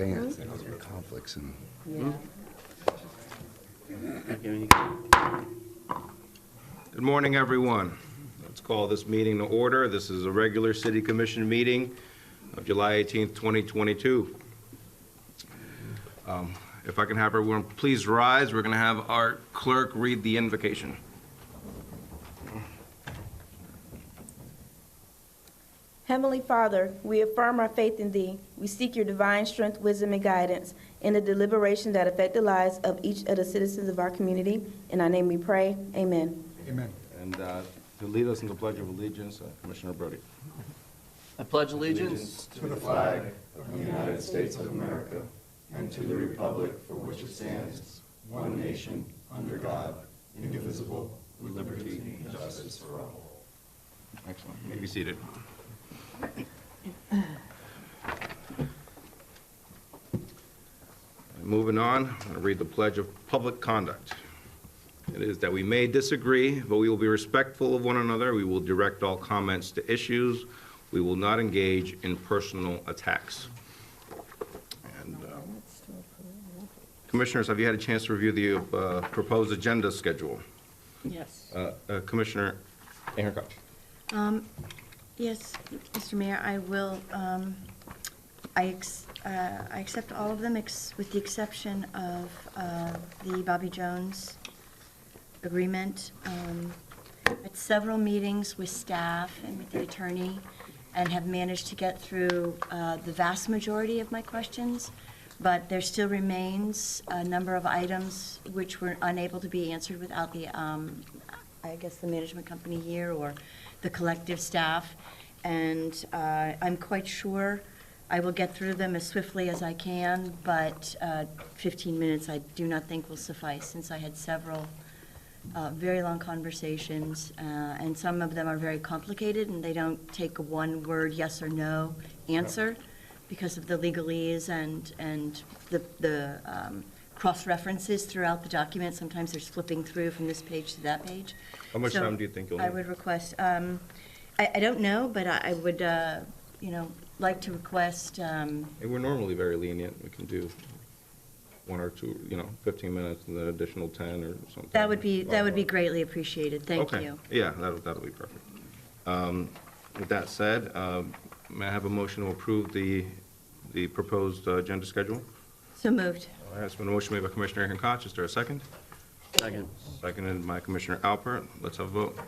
advance. There was conflicts and. Good morning, everyone. Let's call this meeting to order. This is a regular City Commission meeting of July 18th, 2022. If I can have everyone please rise, we're going to have our clerk read the invocation. Heavenly Father, we affirm our faith in Thee. We seek Your divine strength, wisdom, and guidance in the deliberations that affect the lives of each of the citizens of our community. In our name we pray. Amen. Amen. And to lead us in the Pledge of Allegiance, Commissioner Brody. I pledge allegiance To the flag of the United States of America and to the republic for which it stands, one nation, under God, indivisible, with liberty and justice for all. Excellent. You may be seated. Moving on, I'm going to read the Pledge of Public Conduct. It is that we may disagree, but we will be respectful of one another. We will direct all comments to issues. We will not engage in personal attacks. And Commissioners, have you had a chance to review the proposed agenda schedule? Yes. Commissioner Hancock. Yes, Mr. Mayor, I will, I accept all of them with the exception of the Bobby Jones agreement. At several meetings with staff and with the attorney, and have managed to get through the vast majority of my questions, but there still remains a number of items which were unable to be answered without the, I guess, the management company here or the collective staff. And I'm quite sure I will get through them as swiftly as I can, but 15 minutes I do not think will suffice, since I had several very long conversations, and some of them are very complicated, and they don't take a one-word yes or no answer because of the legalese and the cross-references throughout the document. Sometimes there's flipping through from this page to that page. How much So time do you think you'll need? I would request, I don't know, but I would, like to request, We're normally very lenient. We can do one or two, 15 minutes and then additional 10 or something. that would be greatly appreciated. Thank Okay. you. Yeah, that'll be perfect. With that said, may I have a motion to approve the proposed agenda schedule? So moved. All right, it's been a motion made by Commissioner Hancock. Is there a second? Second. Seconded by Commissioner Alpert. Let's have a vote.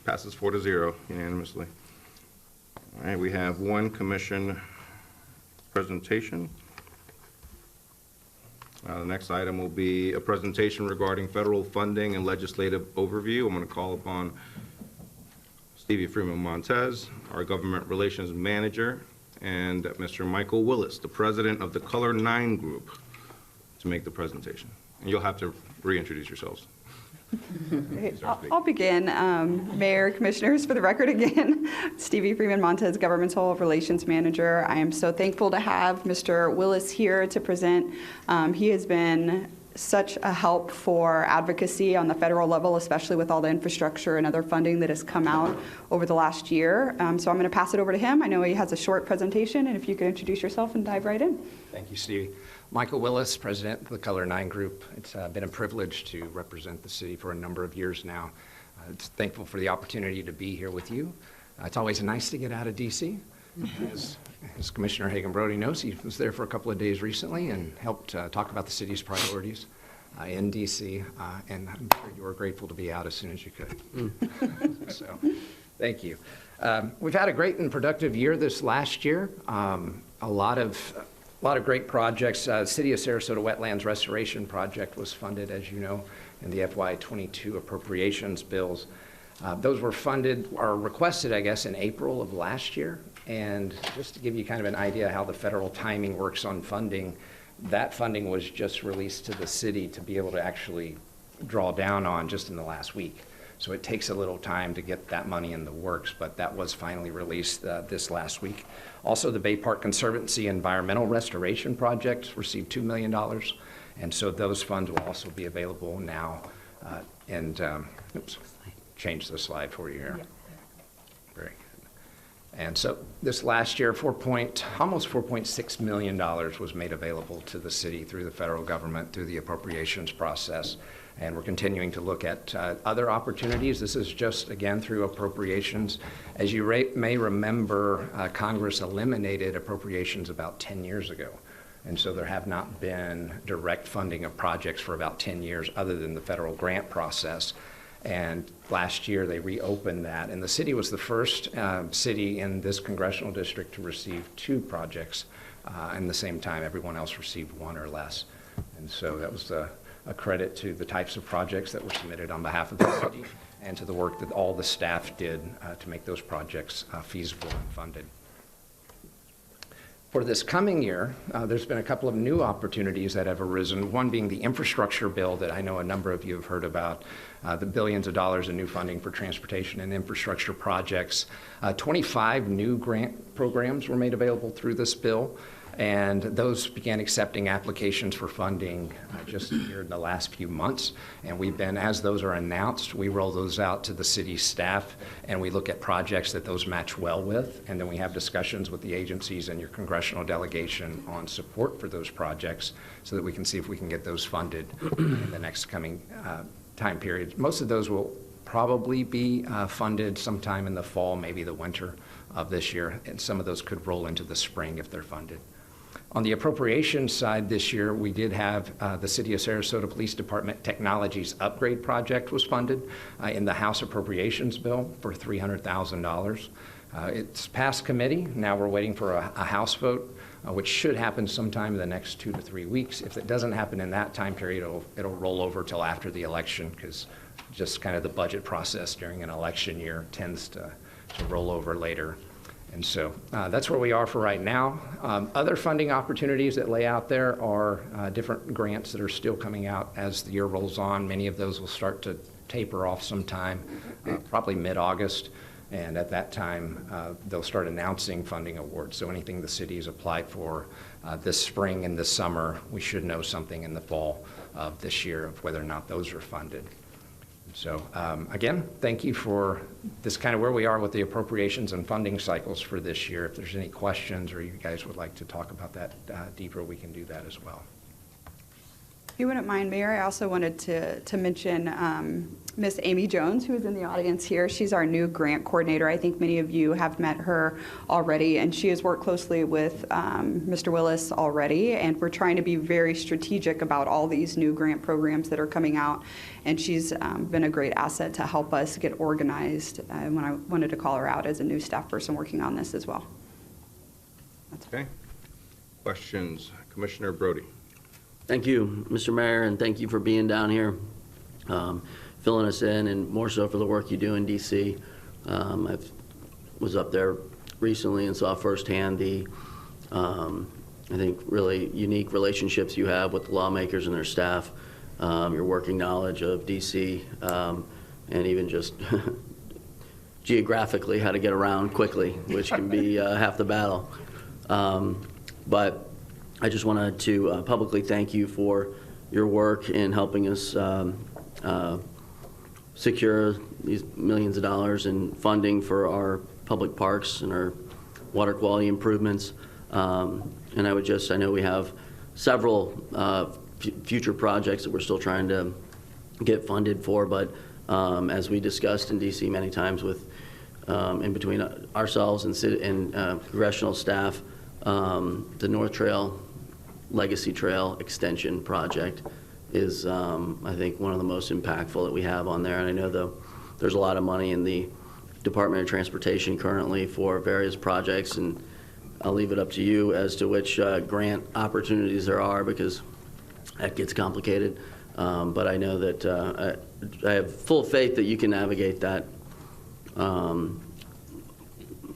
Passes 4-0 unanimously. All right, we have one commission presentation. The next item will be a presentation regarding federal funding and legislative overview. I'm going to call upon Stevie Freeman Montez, our government relations manager, and Mr. Michael Willis, the president of the Color 9 Group, to make the presentation. And you'll have to reintroduce yourselves. I'll begin. Mayor, Commissioners, for the record again, Stevie Freeman Montez, Governmental Relations Manager. I am so thankful to have Mr. Willis here to present. He has been such a help for advocacy on the federal level, especially with all the infrastructure and other funding that has come out over the last year. So I'm going to pass it over to him. I know he has a short presentation, and if you could introduce yourself and dive right in. Thank you, Stevie. Michael Willis, President of the Color 9 Group. It's been a privilege to represent the city for a number of years now. It's thankful for the opportunity to be here with you. It's always nice to get out of D.C. As Commissioner Hagan-Brody knows, he was there for a couple of days recently and helped talk about the city's priorities in D.C., and I'm sure you were grateful to be out as soon as you could. So, thank you. We've had a great and productive year this last year. A lot of great projects. City of Sarasota Wetlands Restoration Project was funded, as you know, in the FY22 appropriations bills. Those were funded, or requested, I guess, in April of last year. And just to give you kind of an idea how the federal timing works on funding, that funding was just released to the city to be able to actually draw down on just in the last week. So it takes a little time to get that money in the works, but that was finally released this last week. Also, the Bay Park Conservancy Environmental Restoration Project received $2 million, and so those funds will also be available now. Oops, change the slide for you here. Very good. And so this last year, almost $4.6 million was made available to the city through the federal government, through the appropriations process. And we're continuing to look at other opportunities. This is just, again, through appropriations. As you may remember, Congress eliminated appropriations about 10 years ago. And so there have not been direct funding of projects for about 10 years other than the federal grant process. And last year, they reopened that. And the city was the first city in this congressional district to receive 2 projects in the same time. Everyone else received 1 or less. And so that was a credit to the types of projects that were submitted on behalf of the city and to the work that all the staff did to make those projects feasible and funded. For this coming year, there's been a couple of new opportunities that have arisen, one being the infrastructure bill that I know a number of you have heard about, the billions of dollars in new funding for transportation and infrastructure projects. 25 new grant programs were made available through this bill, and those began accepting applications for funding just here in the last few months. And we've been, as those are announced, we roll those out to the city staff, and we look at projects that those match well with, and then we have discussions with the agencies and your congressional delegation on support for those projects so that we can see if we can get those funded in the next coming time period. Most of those will probably be funded sometime in the fall, maybe the winter of this year, and some of those could roll into the spring if they're funded. On the appropriations side this year, we did have the City of Sarasota Police Department Technologies Upgrade Project was funded in the House Appropriations Bill for $300,000. It's passed committee. Now we're waiting for a House vote, which should happen sometime in the next 2 to 3 weeks. If it doesn't happen in that time period, it'll roll over till after the election, because just kind of the budget process during an election year tends to roll over later. And so that's where we are for right now. Other funding opportunities that lay out there are different grants that are still coming out as the year rolls on. Many of those will start to taper off sometime, probably mid-August. And at that time, they'll start announcing funding awards. So anything the city has applied for this spring and this summer, we should know something in the fall of this year of whether or not those are funded. So again, thank you for this kind of where we are with the appropriations and funding cycles for this year. If there's any questions or you guys would like to talk about that deeper, we can do that as well. If you wouldn't mind, Mayor, I also wanted to mention Miss Amy Jones, who is in the audience here. She's our new grant coordinator. I think many of you have met her already, and she has worked closely with Mr. Willis already, and we're trying to be very strategic about all these new grant programs that are coming out, and she's been a great asset to help us get organized when I wanted to call her out as a new staff person working on this as well. Okay. Questions? Commissioner Brody. Thank you, Mr. Mayor, and thank you for being down here, filling us in, and more so for the work you do in D.C. I was up there recently and saw firsthand the, I think, really unique relationships you have with the lawmakers and their staff, your working knowledge of D.C., and even just geographically how to get around quickly, which can be half the battle. But I just wanted to publicly thank you for your work in helping us secure these millions of dollars in funding for our public parks and our water quality improvements. And I know we have several future projects that we're still trying to get funded for, but as we discussed in DC many times with in between ourselves and congressional staff, the North Trail Legacy Trail Extension project is, I think, one of the most impactful that we have on there. And I know there's a lot of money in the Department of Transportation currently for various projects, and I'll leave it up to you as to which grant opportunities there are, because that gets complicated. But I know that I have full faith that you can navigate that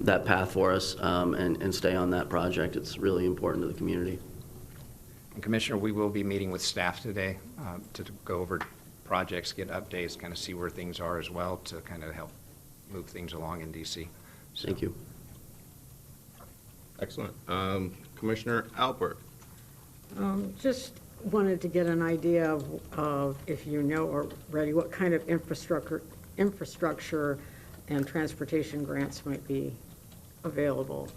that path for us and stay on that project. It's really important to the community. And Commissioner, we will be meeting with staff today to go over projects, get updates, kind of see where things are as well, to kind of help move things along in DC. So. Thank you. Excellent. Commissioner Alpert. Just wanted to get an idea of if you know already what kind of infrastructure and transportation grants might be available?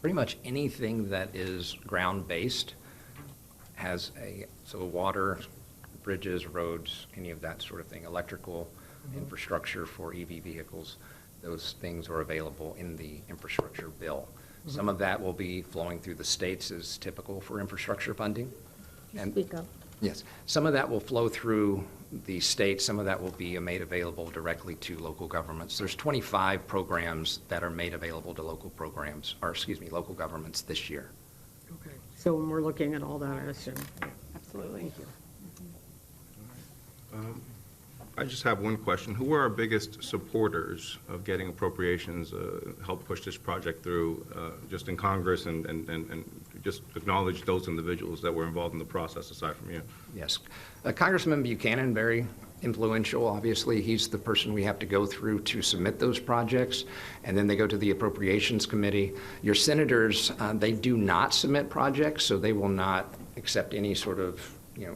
Pretty much anything that is ground-based has so water, bridges, roads, any of that sort of thing, electrical infrastructure for EV vehicles, those things are available in the infrastructure bill. Some of that will be flowing through the states as typical for infrastructure funding. Speak up. Yes, some of that will flow through the states, some of that will be made available directly to local governments. There's 25 programs that are made available to local governments this year. Okay, so when we're looking at all that, I assume. Absolutely. Thank you. I just have one question. Who are our biggest supporters of getting appropriations, help push this project through, just in Congress, and just acknowledge those individuals that were involved in the process aside from you? Yes. Congressman Buchanan, very influential. Obviously, he's the person we have to go through to submit those projects, and then they go to the Appropriations Committee. Your senators, they do not submit projects, so they will not accept any sort of,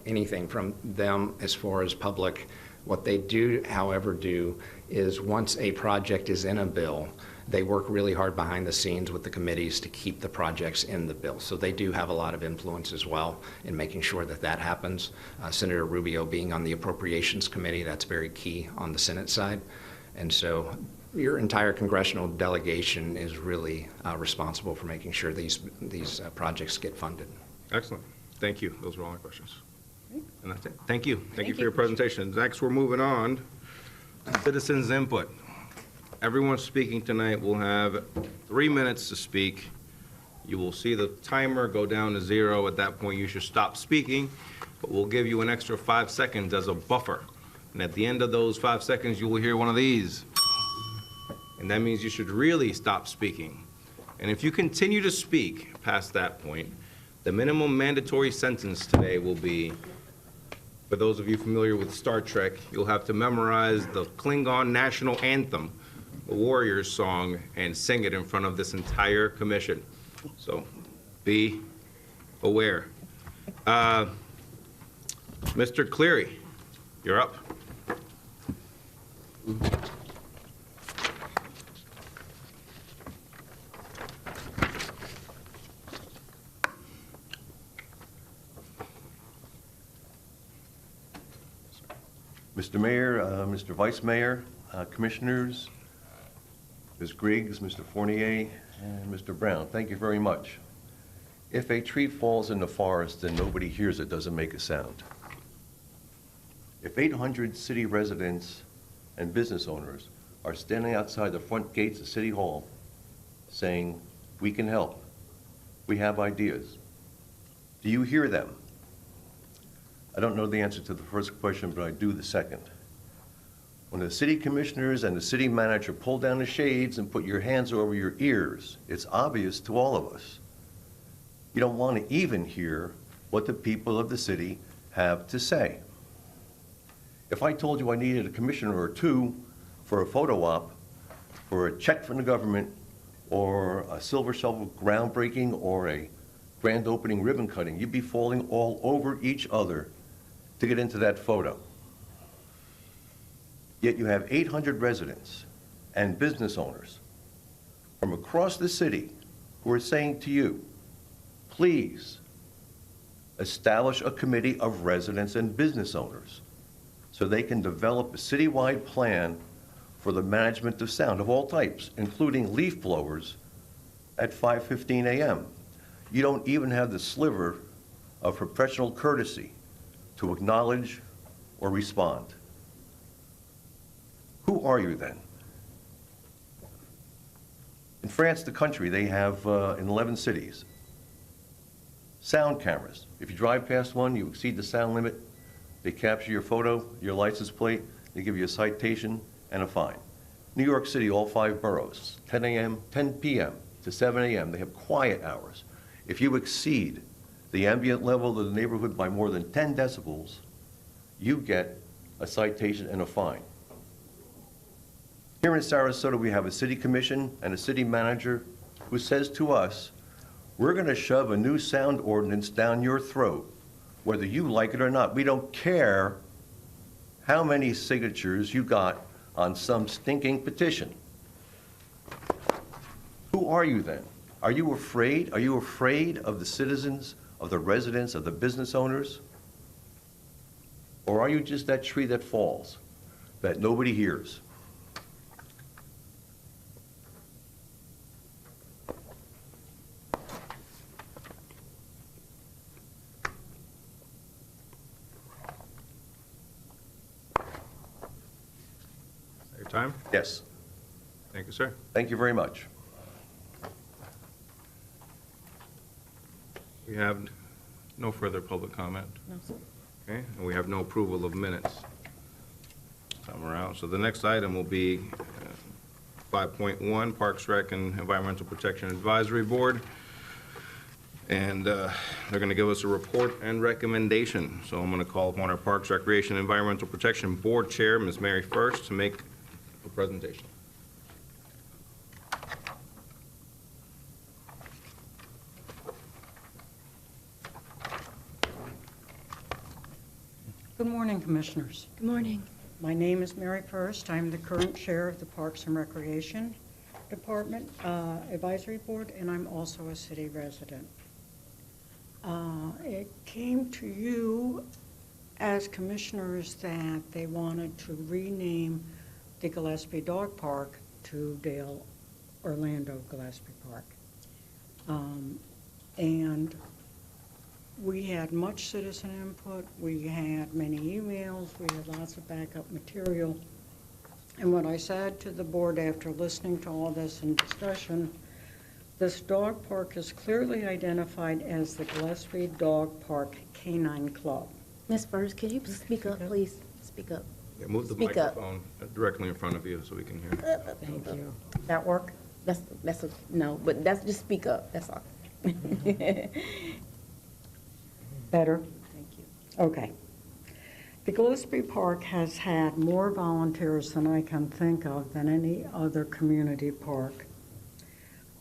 anything from them as far as public. What they do, however, do is once a project is in a bill, they work really hard behind the scenes with the committees to keep the projects in the bill. So they do have a lot of influence as well in making sure that that happens. Senator Rubio being on the Appropriations Committee, that's very key on the Senate side. And so your entire congressional delegation is really responsible for making sure these projects get funded. Excellent. Thank you. Those were all my questions. And that's it. Thank you. Thank you for your presentation. Next, we're moving on. Citizens' input. Everyone speaking tonight will have 3 minutes to speak. You will see the timer go down to 0. At that point, you should stop speaking, but we'll give you an extra 5 seconds as a buffer. And at the end of those 5 seconds, you will hear one of these. And that means you should really stop speaking. And if you continue to speak past that point, the minimum mandatory sentence today will be, for those of you familiar with Star Trek, you'll have to memorize the Klingon national anthem, the Warriors song, and sing it in front of this entire commission. So be aware. Mr. Cleary, you're up. Mr. Mayor, Mr. Vice Mayor, Commissioners, Ms. Griggs, Mr. Fournier, and Mr. Brown, thank you very much. If a tree falls in the forest and nobody hears it, doesn't make a sound. If 800 city residents and business owners are standing outside the front gates of City Hall saying, "We can help, we have ideas," do you hear them? I don't know the answer to the first question, but I do the second. When the city commissioners and the city manager pull down the shades and put your hands over your ears, it's obvious to all of us. You don't want to even hear what the people of the city have to say. If I told you I needed a commissioner or two for a photo op, for a check from the government, or a silver shovel groundbreaking, or a grand opening ribbon cutting, you'd be falling all over each other to get into that photo. Yet you have 800 residents and business owners from across the city who are saying to you, please establish a committee of residents and business owners so they can develop a citywide plan for the management of sound of all types, including leaf blowers at 5:15 a.m. You don't even have the sliver of professional courtesy to acknowledge or respond. Who are you then? In France, the country, they have in 11 cities sound cameras. If you drive past one, you exceed the sound limit, they capture your photo, your license plate, they give you a citation and a fine. New York City, all 5 boroughs, 10 p.m. to 7 a.m., they have quiet hours. If you exceed the ambient level of the neighborhood by more than 10 decibels, you get a citation and a fine. Here in Sarasota, we have a city commission and a city manager who says to us, we're going to shove a new sound ordinance down your throat, whether you like it or not. We don't care how many signatures you got on some stinking petition. Who are you then? Are you afraid? Are you afraid of the citizens, of the residents, of the business owners? Or are you just that tree that falls, that nobody hears? Your time? Yes. Thank you, sir. Thank you very much. We have no further public comment. No, sir. Okay, and we have no approval of minutes. Time around. So the next item will be 5.1, Parks, Rec, and Environmental Protection Advisory Board. And they're going to give us a report and recommendation. So I'm going to call upon our Parks, Recreation, and Environmental Protection Board Chair, Ms. Mary First, to make a presentation. Good morning, Commissioners. Good morning. My name is Mary First. I'm the current chair of the Parks and Recreation Department Advisory Board, and I'm also a city resident. It came to you as commissioners that they wanted to rename the Gillespie Dog Park to Dale Orlando Gillespie Park. And we had much citizen input, we had many emails, we had lots of backup material. And what I said to the board after listening to all this in discussion, this dog park is clearly identified as the Gillespie Dog Park Canine Club. Ms. First, can you speak up, please? Speak up. Yeah, move the Speak up. microphone directly in front of you so we can hear. Thank you. That work? No, but that's, just speak up, that's all. Better? Thank you. Okay. The Gillespie Park has had more volunteers than I can think of than any other community park.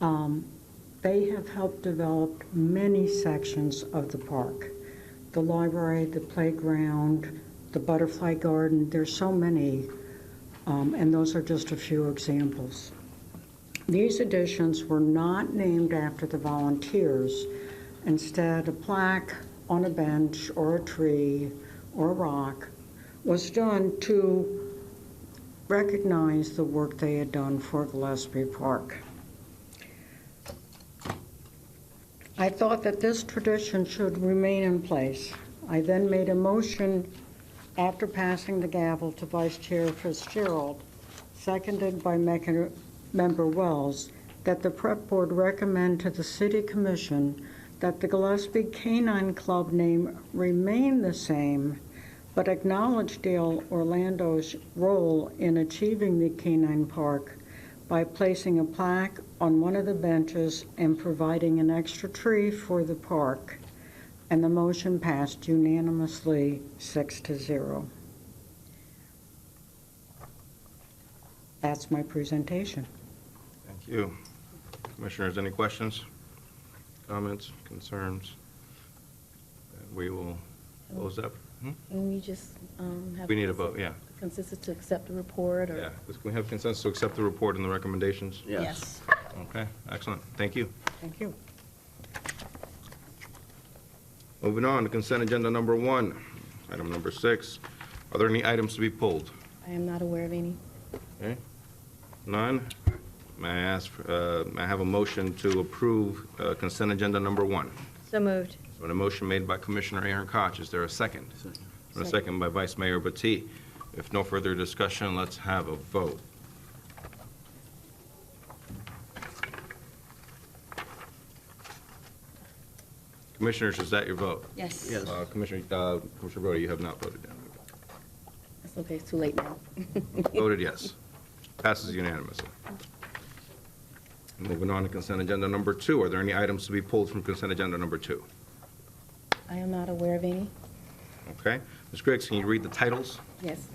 They have helped develop many sections of the park. The library, the playground, the butterfly garden, there's so many, and those are just a few examples. These additions were not named after the volunteers. Instead, a plaque on a bench or a tree or a rock was done to recognize the work they had done for Gillespie Park. I thought that this tradition should remain in place. I then made a motion after passing the gavel to Vice Chair Fitzgerald, seconded by Member Wells, that the Prep Board recommend to the City Commission that the Gillespie Canine Club name remain the same, but acknowledge Dale Orlando's role in achieving the canine park by placing a plaque on one of the benches and providing an extra tree for the park. And the motion passed unanimously 6-0. That's my presentation. Thank you. Commissioners, any questions, comments, concerns? We will close that. And we just have. We need a vote, yeah. Consensus to accept the report, or? Yeah. Can we have consensus to accept the report and the recommendations? Yes. Okay, excellent. Thank you. Thank you. Moving on to consent agenda number 1, item number 6. Are there any items to be pulled? I am not aware of any. Okay, none. May I ask, may I have a motion to approve consent agenda number 1? So moved. So a motion made by Commissioner Aaron Koch. Is there a second? And a second by Vice Mayor Battie. If no further discussion, let's have a vote. Commissioners, is that your vote? Yes. Yes. Commissioner Brody, you have not voted yet. That's okay, it's too late now. Voted yes. Passes unanimously. Moving on to consent agenda number 2. Are there any items to be pulled from consent agenda number 2? I am not aware of any. Okay. Ms. Griggs, can you read the titles? Yes.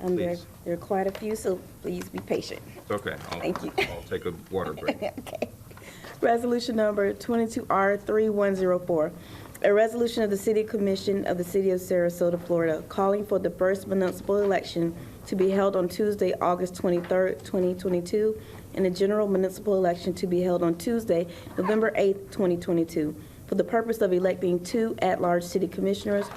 Please. There are quite a few, so please be patient. It's okay. Thank you. I'll take a water break. Okay. Resolution number 22R3104, a resolution of the City Commission of the City of Sarasota, Florida, calling for the first municipal election to be held on Tuesday, August 23rd, 2022, and the general municipal election to be held on Tuesday, November 8th, 2022, for the purpose of electing 2 at-large city commissioners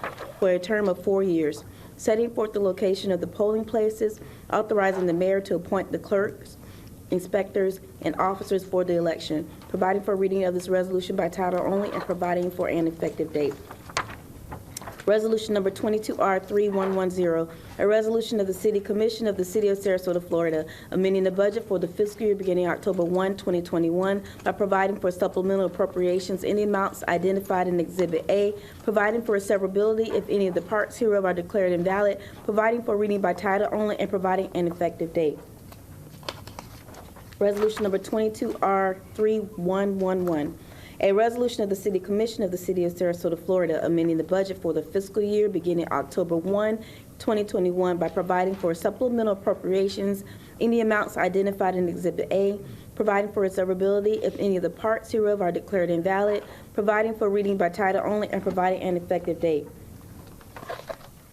for a term of 4 years, setting forth the location of the polling places, authorizing the mayor to appoint the clerks, inspectors, and officers for the election, providing for reading of this resolution by title only, and providing for an effective date. Resolution number 22R3110, a resolution of the City Commission of the City of Sarasota, Florida, amending the budget for the fiscal year beginning October 1, 2021, by providing for supplemental appropriations in the amounts identified in Exhibit A, providing for severability if any of the parts hereof are declared invalid, providing for reading by title only, and providing an effective date. Resolution number 22R3111, a resolution of the City Commission of the City of Sarasota, Florida, amending the budget for the fiscal year beginning October 1, 2021, by providing for supplemental appropriations in the amounts identified in Exhibit A, providing for severability if any of the parts hereof are declared invalid, providing for reading by title only, and providing an effective date.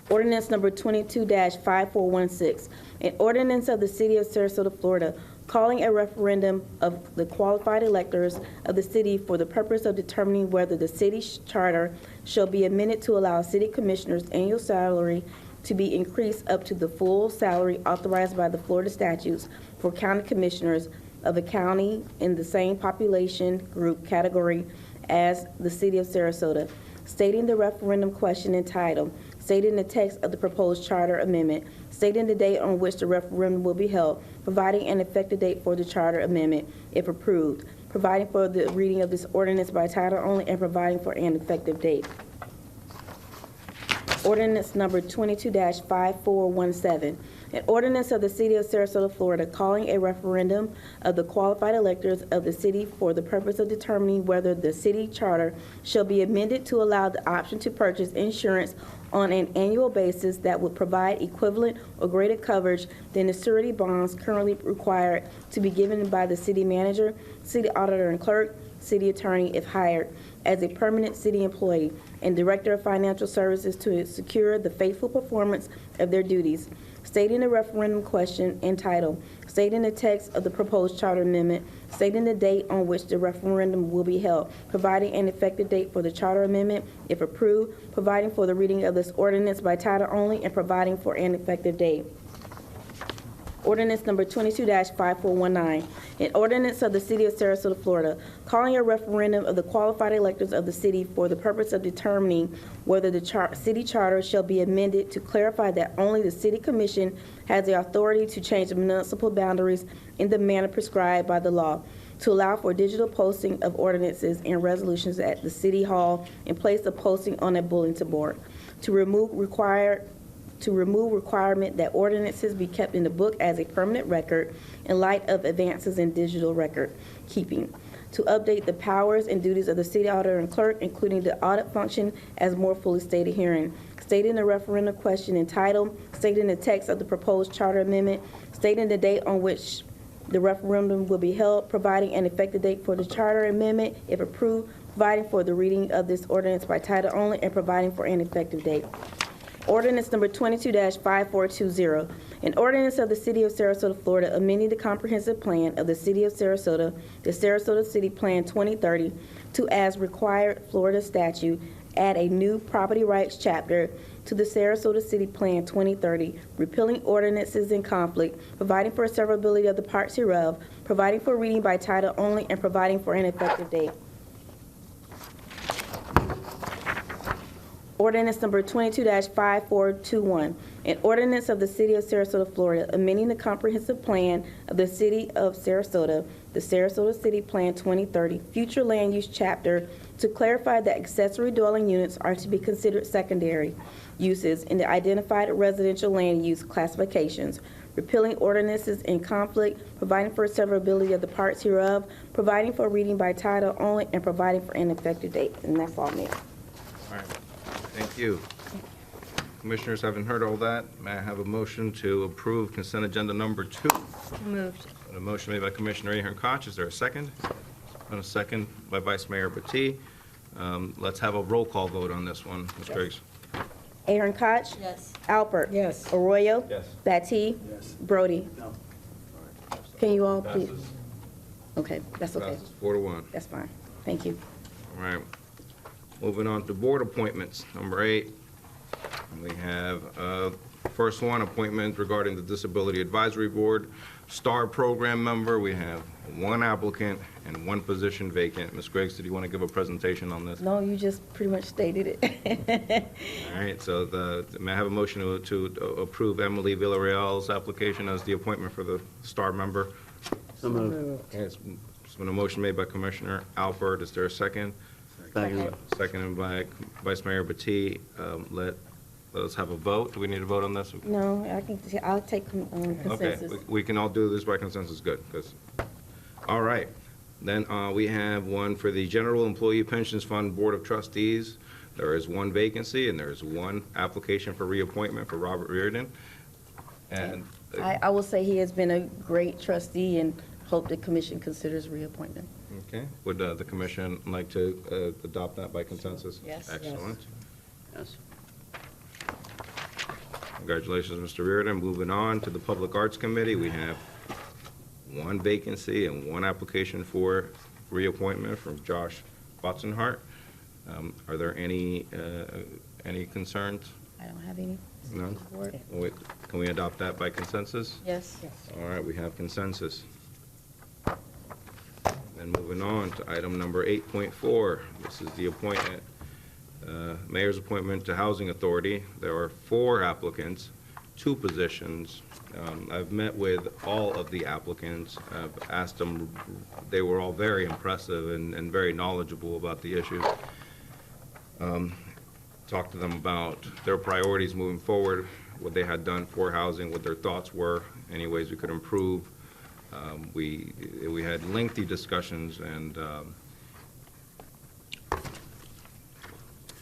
Ordinance number 22-5416, an ordinance of the City of Sarasota, Florida, calling a referendum of the qualified electors of the city for the purpose of determining whether the city charter shall be amended to allow city commissioners' annual salary to be increased up to the full salary authorized by the Florida statutes for county commissioners of a county in the same population group category as the City of Sarasota, stating the referendum question entitled, stating the text of the proposed charter amendment, stating the date on which the referendum will be held, providing an effective date for the charter amendment, if approved, providing for the reading of this ordinance by title only, and providing for an effective date. Ordinance number 22-5417, an ordinance of the City of Sarasota, Florida, calling a referendum of the qualified electors of the city for the purpose of determining whether the city charter shall be amended to allow the option to purchase insurance on an annual basis that would provide equivalent or greater coverage than the surety bonds currently required to be given by the city manager, city auditor and clerk, city attorney if hired as a permanent city employee, and director of financial services to secure the faithful performance of their duties, stating the referendum question entitled, stating the text of the proposed charter amendment, stating the date on which the referendum will be held, providing an effective date for the charter amendment, if approved, providing for the reading of this ordinance by title only, and providing for an effective date. Ordinance number 22-5419, an ordinance of the City of Sarasota, Florida, calling a referendum of the qualified electors of the city for the purpose of determining whether the city charter shall be amended to clarify that only the City Commission has the authority to change the municipal boundaries in the manner prescribed by the law, to allow for digital posting of ordinances and resolutions at the City Hall in place of posting on a bulletin board, to remove requirement that ordinances be kept in the book as a permanent record in light of advances in digital record keeping, to update the powers and duties of the city auditor and clerk, including the audit function as more fully stated herein, stating the referendum question entitled, stating the text of the proposed charter amendment, stating the date on which the referendum will be held, providing an effective date for the charter amendment, if approved, providing for the reading of this ordinance by title only, and providing for an effective date. Ordinance number 22-5420, an ordinance of the City of Sarasota, Florida, amending the comprehensive plan of the City of Sarasota, the Sarasota City Plan 2030, to, as required Florida statute, add a new property rights chapter to the Sarasota City Plan 2030, repealing ordinances in conflict, providing for severability of the parts hereof, providing for reading by title only, and providing for an effective date. Ordinance number 22-5421, an ordinance of the City of Sarasota, Florida, amending the comprehensive plan of the City of Sarasota, the Sarasota City Plan 2030, future land use chapter, to clarify that accessory dwelling units are to be considered secondary uses in the identified residential land use classifications, repealing ordinances in conflict, providing for severability of the parts hereof, providing for reading by title only, and providing for an effective date. And that's all, Mayor. All right. Thank you. Commissioners, having heard all that, may I have a motion to approve consent agenda number 2? Moved. A motion made by Commissioner Ahern Koch. Is there a second? And a second by Vice Mayor Battie. Let's have a roll call vote on this one. Ms. Griggs? Aaron Koch. Yes. Alpert. Yes. Arroyo. Yes. Battie. Yes. Brody. No. Can you all please? Passes. Okay, that's okay. Passes 4-1. That's fine. Thank you. All right. Moving on to board appointments. Number 8, we have, first one, appointment regarding the Disability Advisory Board. STAR program member, we have 1 applicant and 1 position vacant. Ms. Griggs, did you want to give a presentation on this? No, you just pretty much stated it. All right, so may I have a motion to approve Emily Villarreal's application as the appointment for the STAR member? So moved. Okay, it's been a motion made by Commissioner Alpert. Is there a second? Second. Seconded by Vice Mayor Battie. Let's have a vote. Do we need to vote on this? No, I'll take Okay, consensus. we can all do this by consensus, good, all right. Then we have one for the General Employee Pensions Fund Board of Trustees. There is 1 vacancy, and there is 1 application for reappointment for Robert Reardon. And, I will say he has been a great trustee and hope the commission considers reappointment. okay, would the commission like to adopt that by consensus? Yes. Excellent. Yes. Congratulations, Mr. Reardon. Moving on to the Public Arts Committee, we have 1 vacancy and 1 application for reappointment from Josh Botzenhart. Are there any concerns? I don't have any. No? Can we adopt that by consensus? Yes. All right, we have consensus. Then moving on to item number 8.4. This is the appointment, mayor's appointment to Housing Authority. There are 4 applicants, 2 positions. I've met with all of the applicants. I've asked them, they were all very impressive and very knowledgeable about the issues. Talked to them about their priorities moving forward, what they had done for housing, what their thoughts were, any ways we could improve. We had lengthy discussions, and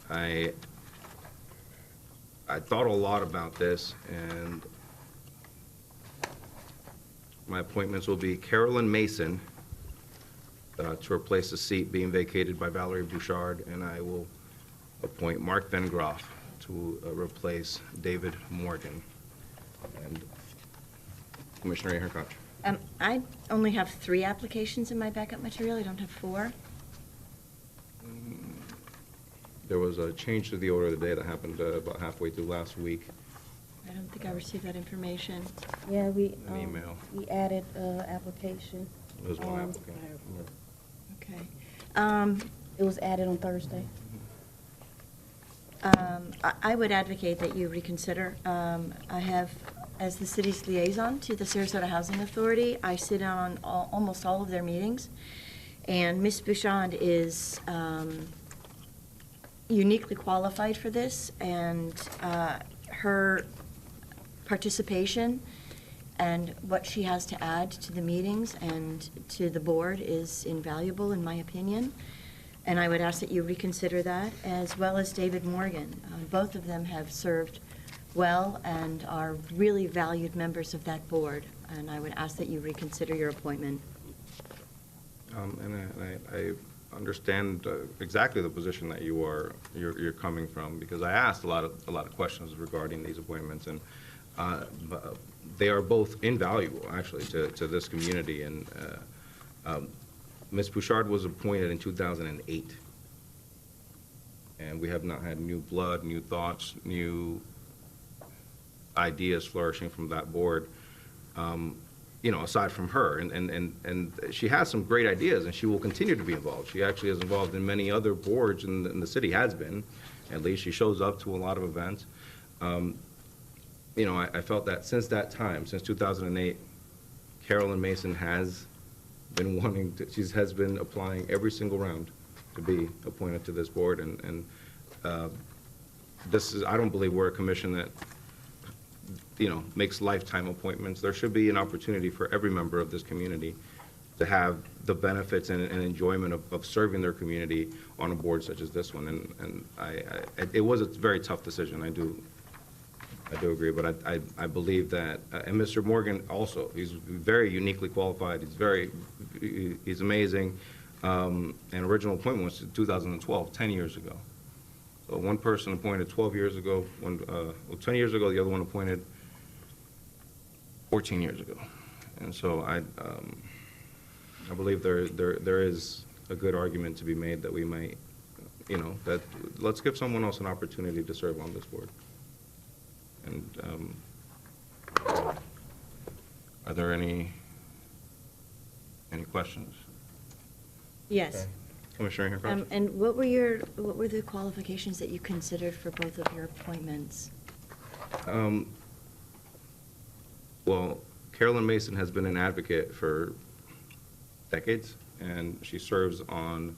I thought a lot about this, and my appointments will be Carolyn Mason to replace the seat being vacated by Valerie Bouchard, and I will appoint Mark Van Groff to replace David Morgan. And Commissioner Aaron Koch. I only have 3 applications in my backup material. I don't have 4. There was a change to the order of the day that happened about halfway through last week. I don't think I received that information. Yeah, we, An email. we added application. It was 1 applicant. Okay. It was added on Thursday. I would advocate that you reconsider. I have, as the city's liaison to the Sarasota Housing Authority, I sit on almost all of their meetings, and Ms. Bouchard is uniquely qualified for this, and her participation and what she has to add to the meetings and to the board is invaluable, in my opinion. And I would ask that you reconsider that, as well as David Morgan. Both of them have served well and are really valued members of that board, and I would ask that you reconsider your appointment. And I understand exactly the position that you're coming from, because I asked a lot of questions regarding these appointments, and they are both invaluable, actually, to this community. And Ms. Bouchard was appointed in 2008, and we have not had new blood, new thoughts, new ideas flourishing from that board, aside from her. And she has some great ideas, and she will continue to be involved. She actually is involved in many other boards, and the city has been, at least. She shows up to a lot of events. I felt that since that time, since 2008, Carolyn Mason has been has been applying every single round to be appointed to this board, and I don't believe we're a commission that, makes lifetime appointments. There should be an opportunity for every member of this community to have the benefits and enjoyment of serving their community on a board such as this one. And it was a very tough decision. I do agree, but I believe that, and Mr. Morgan also, he's very uniquely qualified. He's amazing. And original appointment was 2012, 10 years ago. So one person appointed 12 years ago, 10 years ago, the other one appointed 14 years ago. And so I believe there is a good argument to be made that we might, that let's give someone else an opportunity to serve on this board. And are there any questions? Yes. Commissioner Hancock? And what were the qualifications that you considered for both of your appointments? Well, Carolyn Mason has been an advocate for decades, and she serves on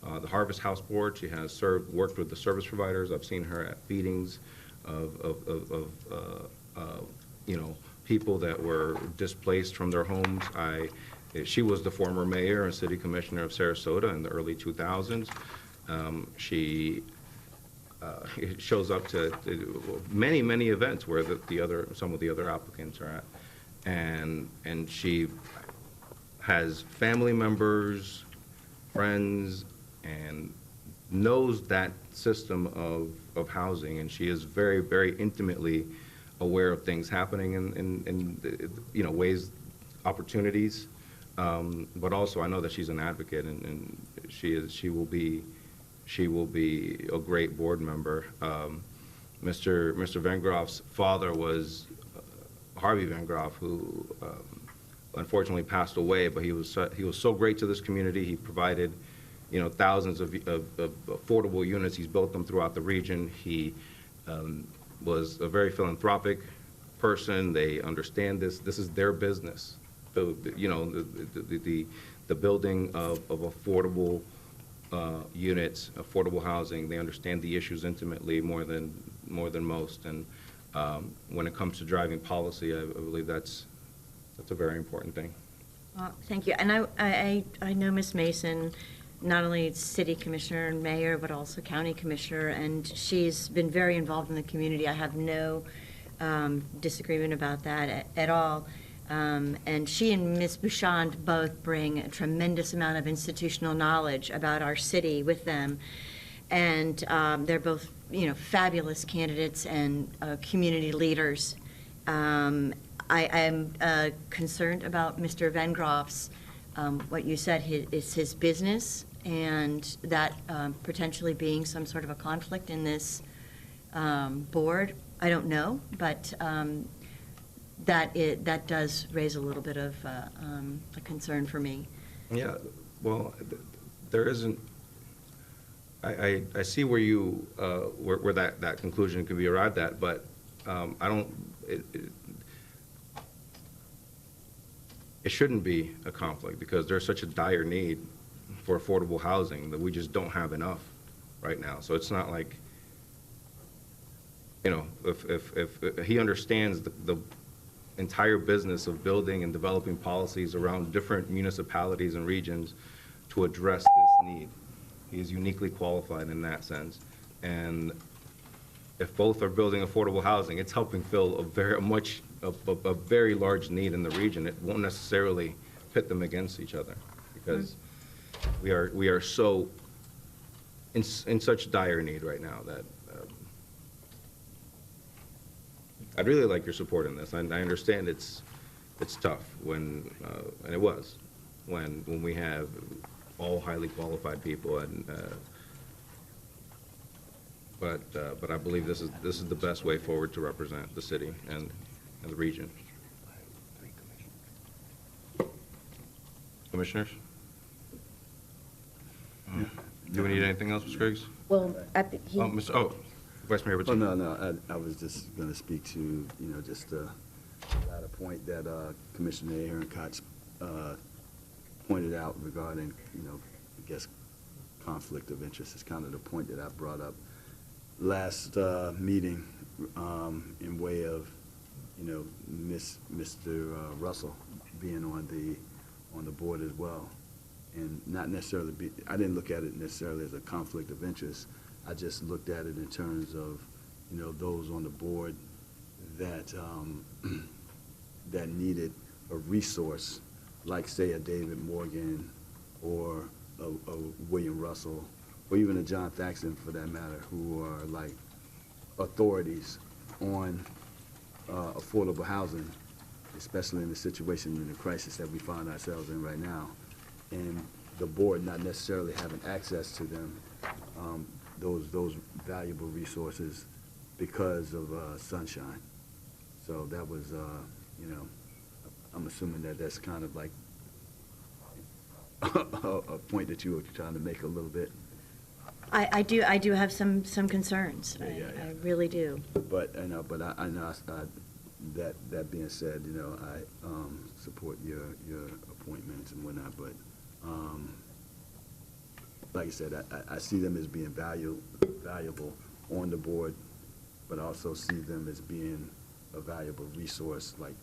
the Harvest House Board. She has worked with the service providers. I've seen her at meetings of people that were displaced from their homes. She was the former mayor and city commissioner of Sarasota in the early 2000s. She shows up to many events where some of the other applicants are at, and she has family members, friends, and knows that system of housing, and she is very, very intimately aware of things happening in ways, opportunities. But also, I know that she's an advocate, and she will be a great board member. Mr. Van Groff's father was Harvey Van Groff, who unfortunately passed away. But he was so great to this community. He provided, thousands of affordable units. He's built them throughout the region. He was a very philanthropic person. They understand this. This is their business. The building of affordable units, affordable housing. They understand the issues intimately more than most. And when it comes to driving policy, I believe that's a very important thing. Well, thank you. And I know Ms. Mason, not only city commissioner and mayor, but also county commissioner, and she's been very involved in the community. I have no disagreement about that at all. And she and Ms. Bouchard both bring a tremendous amount of institutional knowledge about our city with them. And they're both, fabulous candidates and community leaders. I am concerned about Mr. Van Groff's, what you said, is his business, and that potentially being some sort of a conflict in this board. I don't know, but that does raise a little bit of a concern for me. Yeah, well, there isn't. I see where you where that conclusion can be arrived at, but I don't. It shouldn't be a conflict because there's such a dire need for affordable housing that we just don't have enough right now. So it's not like, if he understands the entire business of building and developing policies around different municipalities and regions to address this need. He is uniquely qualified in that sense. And if both are building affordable housing, it's helping fill a very large need in the region. It won't necessarily pit them against each other because we are so in such dire need right now that I'd really like your support in this. I understand it's tough and it was when we have all highly qualified people, and but I believe this is the best way forward to represent the city and the region. Commissioners? Do we need anything else, Ms. Griggs? Well, I think Vice Mayor Oh, Batiste. no, I was just going to speak to, just at a point that Commissioner Aaron Koch pointed out regarding, I guess, conflict of interest is kind of the point that I brought up last meeting in way of, Mr. Russell being on the board as well. And not necessarily I didn't look at it necessarily as a conflict of interest. I just looked at it in terms of, those on the board that that needed a resource, like say a David Morgan or a William Russell, or even a John Thaxton for that matter, who are like authorities on affordable housing, especially in the situation and the crisis that we find ourselves in right now, and the board not necessarily having access to them, those valuable resources because of Sunshine. So that was, you know, I'm assuming that that's kind of like a point that you were trying to make a little bit. I do have some concerns. Yeah. I really do. But I know, that being said, you know, I support your appointments and whatnot. But like I said, I see them as being valuable on the board, but also see them as being a valuable resource, like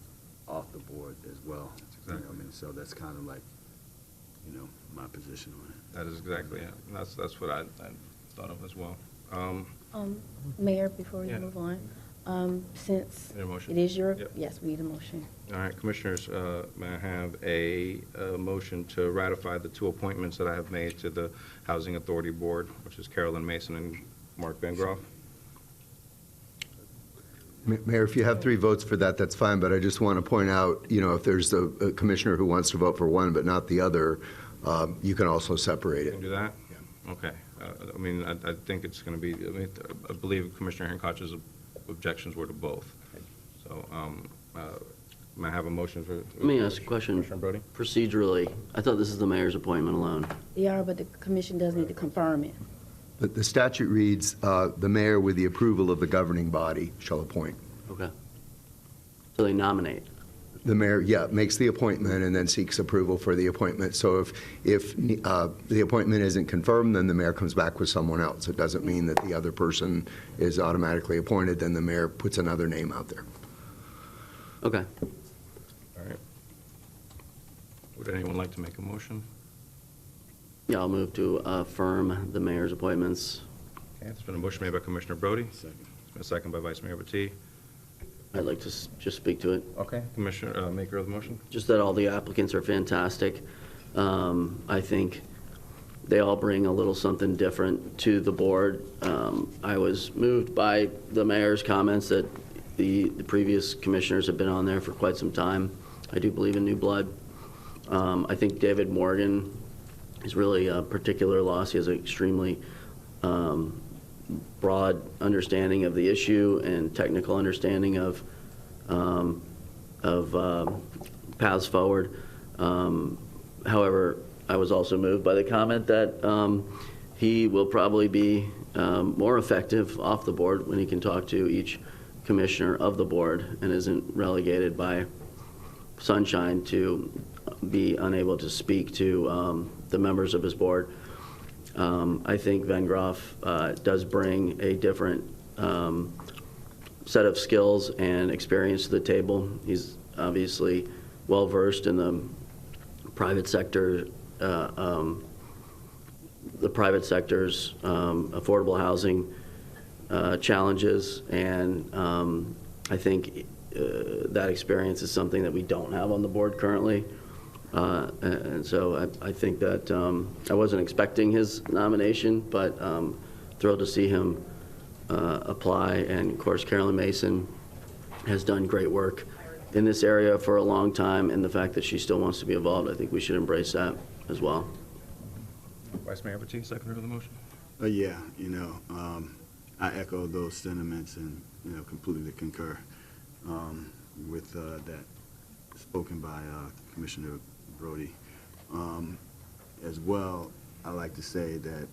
off the board as well. That's exactly. You know what I mean, so that's kind of like, you know, my position on it. That is exactly it. And that's what I thought of as well. Mayor, before you Yeah. move on, since Need a motion? it is your, Yep. yes, we need a motion. All right, Commissioners, may I have a motion to ratify the two appointments that I have made to the Housing Authority Board, which is Carolyn Mason and Mark Van Groff? Mayor, if you have 3 votes for that, that's fine, but I just want to point out, you know, if there's a commissioner who wants to vote for one but not the other, you can also separate Can it. we do that? Okay. I mean, I think it's going to be, I believe Commissioner Hancock's objections were to both. So, may I have a motion for? Let me ask a question. Commissioner Brody? Procedurally, I thought this is the mayor's appointment alone. They are, but the commission does need to confirm it. But the statute reads, the mayor with the approval of the governing body shall appoint. Okay. So they nominate. The mayor, yeah, makes the appointment and then seeks approval for the appointment. So if the appointment isn't confirmed, then the mayor comes back with someone else. It doesn't mean that the other person is automatically appointed, then the mayor puts another name out there. Okay. All right. Would anyone like to make a motion? Yeah, I'll move to affirm the mayor's appointments. Okay, there's been a motion made by Commissioner Brody. Second. It's been a second by Vice Mayor Battie. I'd like to just speak to it. Okay. Commissioner, maker of the motion? Just that all the applicants are fantastic. I think they all bring a little something different to the board. I was moved by the mayor's comments that the previous commissioners have been on there for quite some time. I do believe in new blood. I think David Morgan is really a particular loss. He has an extremely broad understanding of the issue and technical understanding of paths forward. However, I was also moved by the comment that he will probably be more effective off the board when he can talk to each commissioner of the board and isn't relegated by Sunshine to be unable to speak to the members of his board. I think Van Groff does bring a different set of skills and experience to the table. He's obviously well-versed in the private sector, the private sector's affordable housing challenges, and I think that experience is something that we don't have on the board currently. And so I think that I wasn't expecting his nomination, but thrilled to see him apply. And of course, Carolyn Mason has done great work in this area for a long time, and the fact that she still wants to be involved, I think we should embrace that as well. Vice Mayor Battie, seconder of the motion? Yeah, you know, I echo those sentiments and, you know, completely concur with that spoken by Commissioner Brody. As well, I like to say that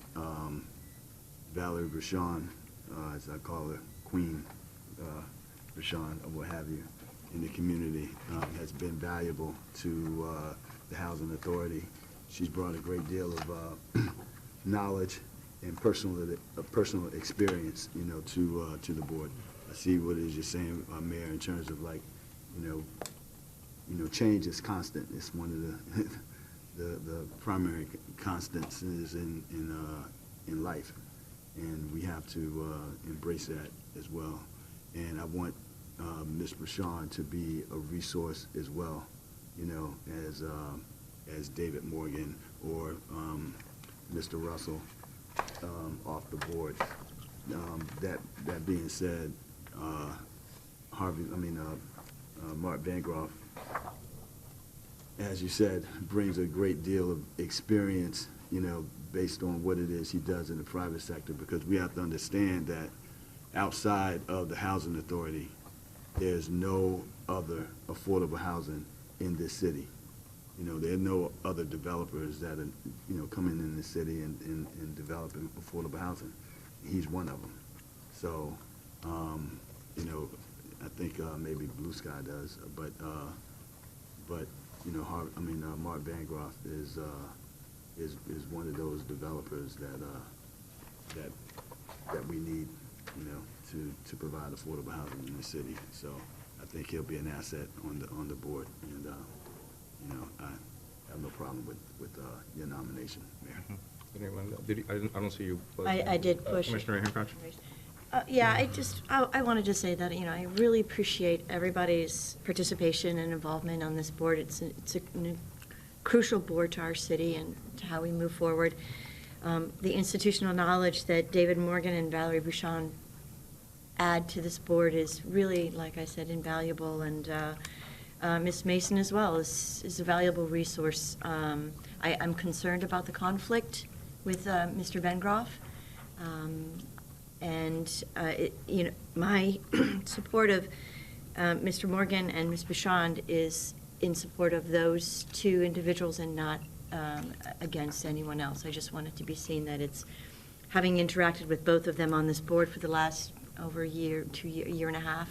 Valerie Brashon, as I call her, Queen Brashon, or what have you, in the community, has been valuable to the Housing Authority. She's brought a great deal of knowledge and personal experience, you know, to the board. I see what it is you're saying, Mayor, in terms of like, you know, change is constant. It's one of the primary constants is in life, and we have to embrace that as well. And I want Ms. Brashon to be a resource as well, you know, as David Morgan or Mr. Russell off the board. That being said, Mark Bancroft, as you said, brings a great deal of experience, based on what it is he does in the private sector, because we have to understand that outside of the housing authority, there's no other affordable housing in this city. There are no other developers that are, coming in the city and developing affordable housing. He's one of them. So, I think maybe Blue Sky does, but Mark Bancroft is one of those developers that we need, to provide affordable housing in the city. So I think he'll be an asset on the board, and I have no problem with your nomination, Mayor. Anyone? I don't see you. I did push. Commissioner Hancock? Yeah, I wanted to say that, I really appreciate everybody's participation and involvement on this board. It's a crucial board to our city and to how we move forward. The institutional knowledge that David Morgan and Valerie Bouchon add to this board is really, like I said, invaluable, and Ms. Mason as well is a valuable resource. I'm concerned about the conflict with Mr. Bancroft. My support of Mr. Morgan and Ms. Bouchon is in support of those two individuals and not against anyone else. I just want it to be seen that it's, having interacted with both of them on this board for the last over a year, year and a half,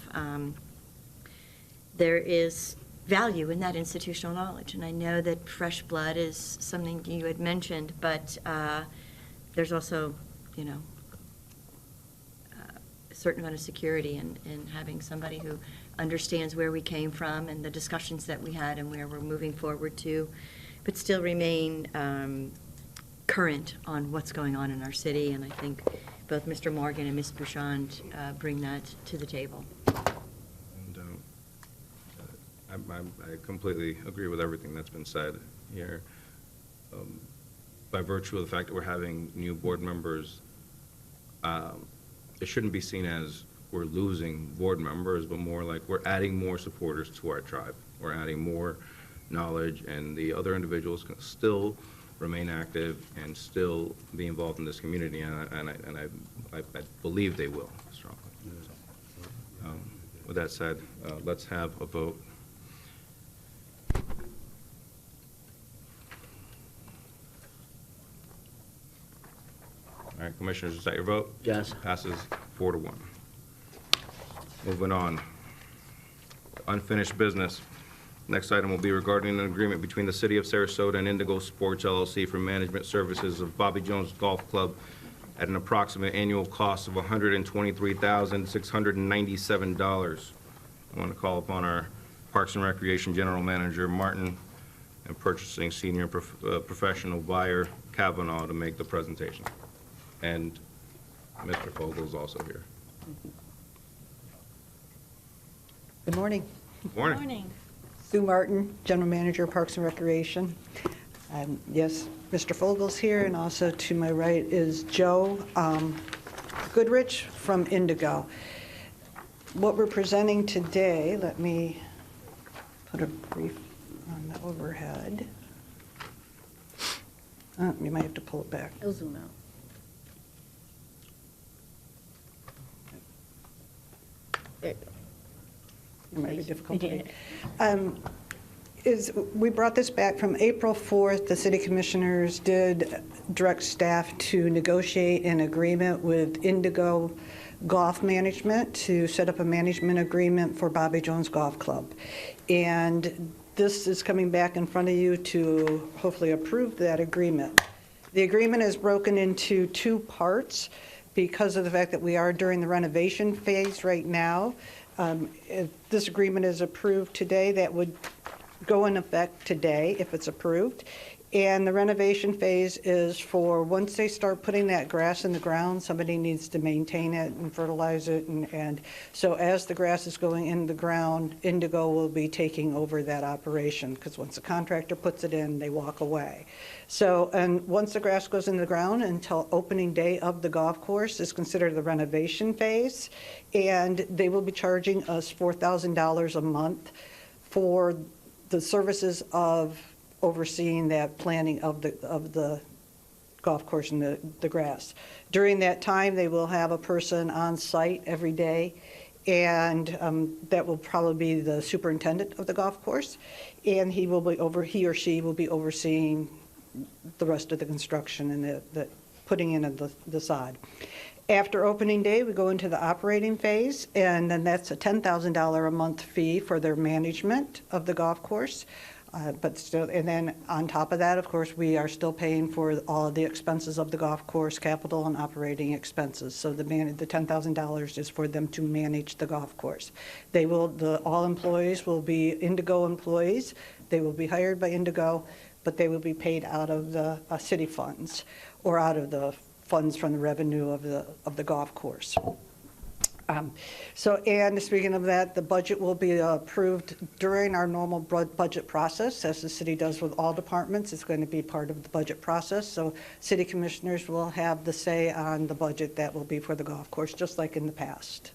there is value in that institutional knowledge. And I know that fresh blood is something you had mentioned, but there's also, a certain amount of security in having somebody who understands where we came from and the discussions that we had and where we're moving forward to, but still remain current on what's going on in our city. And I think both Mr. Morgan and Ms. Bouchon bring that to the table. And I completely agree with everything that's been said here. By virtue of the fact that we're having new board members, it shouldn't be seen as we're losing board members, but more like we're adding more supporters to our tribe. We're adding more knowledge, and the other individuals can still remain active and still be involved in this community, and I believe they will strongly. So, with that said, let's have a vote. All right, Commissioners, is that your vote? Yes. Passes 4-1. Moving on. Unfinished business. Next item will be regarding an agreement between the City of Sarasota and Indigo Sports LLC for management services of Bobby Jones Golf Club at an approximate annual cost of $123,697. I want to call upon our Parks and Recreation General Manager, Martin, and Purchasing Senior Professional Buyer, Kavanaugh, to make the presentation. And Mr. Fogel is also here. Good morning. Good morning. Good morning. Sue Martin, General Manager, Parks and Recreation. Yes, Mr. Fogel's here, and also to my right is Joe Goodrich from Indigo. What we're presenting today, let me put a brief on the overhead. You might have to pull it back. It'll zoom out. There you go. It might be difficult to read. We brought this back from April 4th. The city commissioners did direct staff to negotiate an agreement with Indigo Golf Management to set up a management agreement for Bobby Jones Golf Club. And this is coming back in front of you to hopefully approve that agreement. The agreement is broken into two parts because of the fact that we are during the renovation phase right now. If this agreement is approved today, that would go in effect today if it's approved. And the renovation phase is for, once they start putting that grass in the ground, somebody needs to maintain it and fertilize it. And so as the grass is going in the ground, Indigo will be taking over that operation, because once the contractor puts it in, they walk away. So, and once the grass goes in the ground until opening day of the golf course is considered the renovation phase. And they will be charging us $4,000 a month for the services of overseeing that planting of the golf course and the grass. During that time, they will have a person on site every day, and that will probably be the superintendent of the golf course, and he or she will be overseeing the rest of the construction and the putting in of the sod. After opening day, we go into the operating phase, and then that's a $10,000 a month fee for their management of the golf course. But still, and then on top of that, of course, we are still paying for all of the expenses of the golf course, capital and operating expenses. So the $10,000 is for them to manage the golf course. All employees will be Indigo employees. They will be hired by Indigo, but they will be paid out of the city funds or out of the funds from the revenue of the golf course. And speaking of that, the budget will be approved during our normal budget process, as the city does with all departments. It's going to be part of the budget process. So city commissioners will have the say on the budget that will be for the golf course, just like in the past.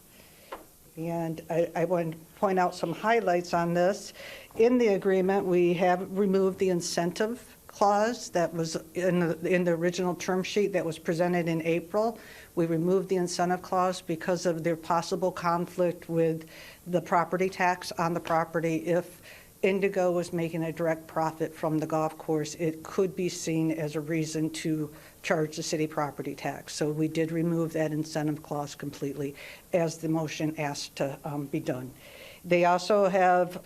And I want to point out some highlights on this. In the agreement, we have removed the incentive clause that was in the original term sheet that was presented in April. We removed the incentive clause because of their possible conflict with the property tax on the property. If Indigo was making a direct profit from the golf course, it could be seen as a reason to charge the city property tax. So we did remove that incentive clause completely, as the motion asked to be done. They also have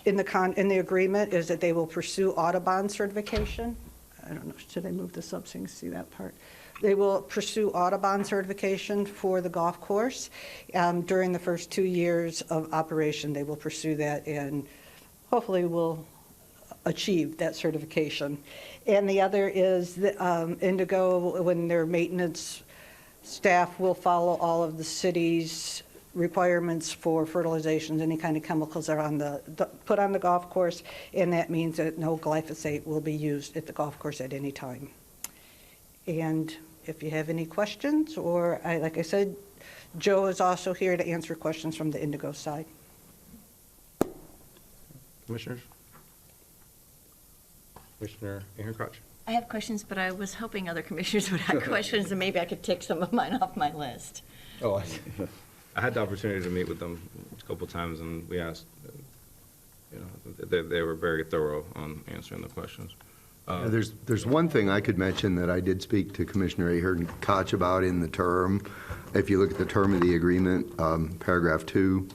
in the agreement is that they will pursue Audubon certification. I don't know, should I move this up so you can see that part? They will pursue Audubon certification for the golf course. During the first 2 years of operation, they will pursue that and hopefully will achieve that certification. And the other is that Indigo, when their maintenance staff will follow all of the city's requirements for fertilizations, any kind of chemicals that are put on the golf course, and that means that no glyphosate will be used at the golf course at any time. And if you have any questions, or like I said, Joe is also here to answer questions from the Indigo side. Commissioners? Commissioner Aaron Crotch. I have questions, but I was hoping other commissioners would have questions, and maybe I could take some of mine off my list. Oh, I had the opportunity to meet with them a couple of times, and we asked, they were very thorough on answering the questions. There's one thing I could mention that I did speak to Commissioner Ahern Koch about in the term. If you look at the term of the agreement, paragraph 2,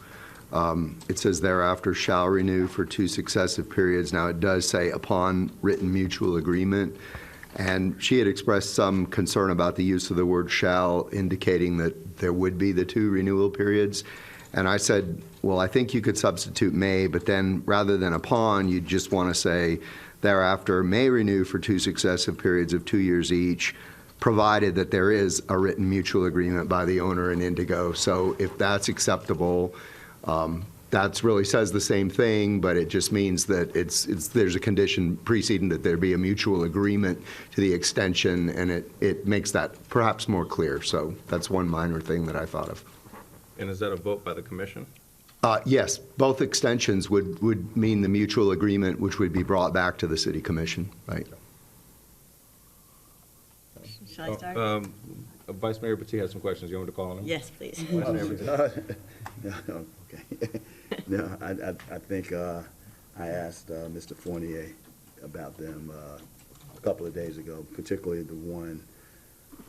it says thereafter shall renew for 2 successive periods. Now, it does say upon written mutual agreement. And she had expressed some concern about the use of the word shall, indicating that there would be the 2 renewal periods. And I said, well, I think you could substitute may, but then rather than upon, you just want to say thereafter may renew for 2 successive periods of 2 years each, provided that there is a written mutual agreement by the owner and Indigo. So if that's acceptable, that really says the same thing, but it just means that there's a condition preceding that there be a mutual agreement to the extension, and it makes that perhaps more clear. So that's one minor thing that I thought of. And is that a vote by the commission? Yes, both extensions would mean the mutual agreement, which would be brought back to the city commission, right? Shall I start? Vice Mayor Petit has some questions. You want me to call on him? Yes, please. Vice Mayor Petit. Okay. No, I think I asked Mr. Fournier about them a couple of days ago, particularly the one.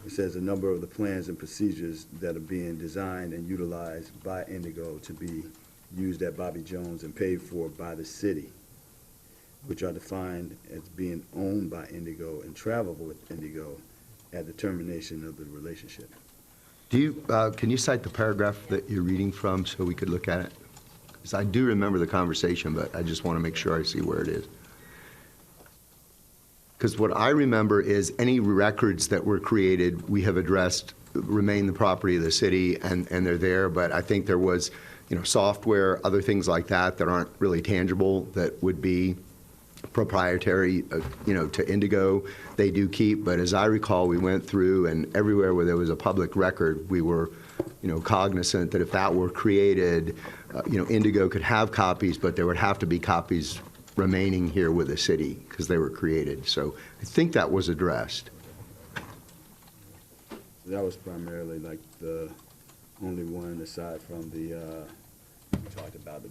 It says a number of the plans and procedures that are being designed and utilized by Indigo to be used at Bobby Jones and paid for by the city, which are defined as being owned by Indigo and travelable with Indigo at the termination of the relationship. Can you cite the paragraph that you're reading from so we could look at it? Because I do remember the conversation, but I just want to make sure I see where it is. Because what I remember is any records that were created, we have addressed, remain the property of the city, and they're there. But I think there was, software, other things like that that aren't really tangible that would be proprietary, to Indigo. They do keep, but as I recall, we went through, and everywhere where there was a public record, we were, cognizant that if that were created, Indigo could have copies, but there would have to be copies remaining here with the city because they were created. So I think that was addressed. That was primarily like the only one aside from the, we talked about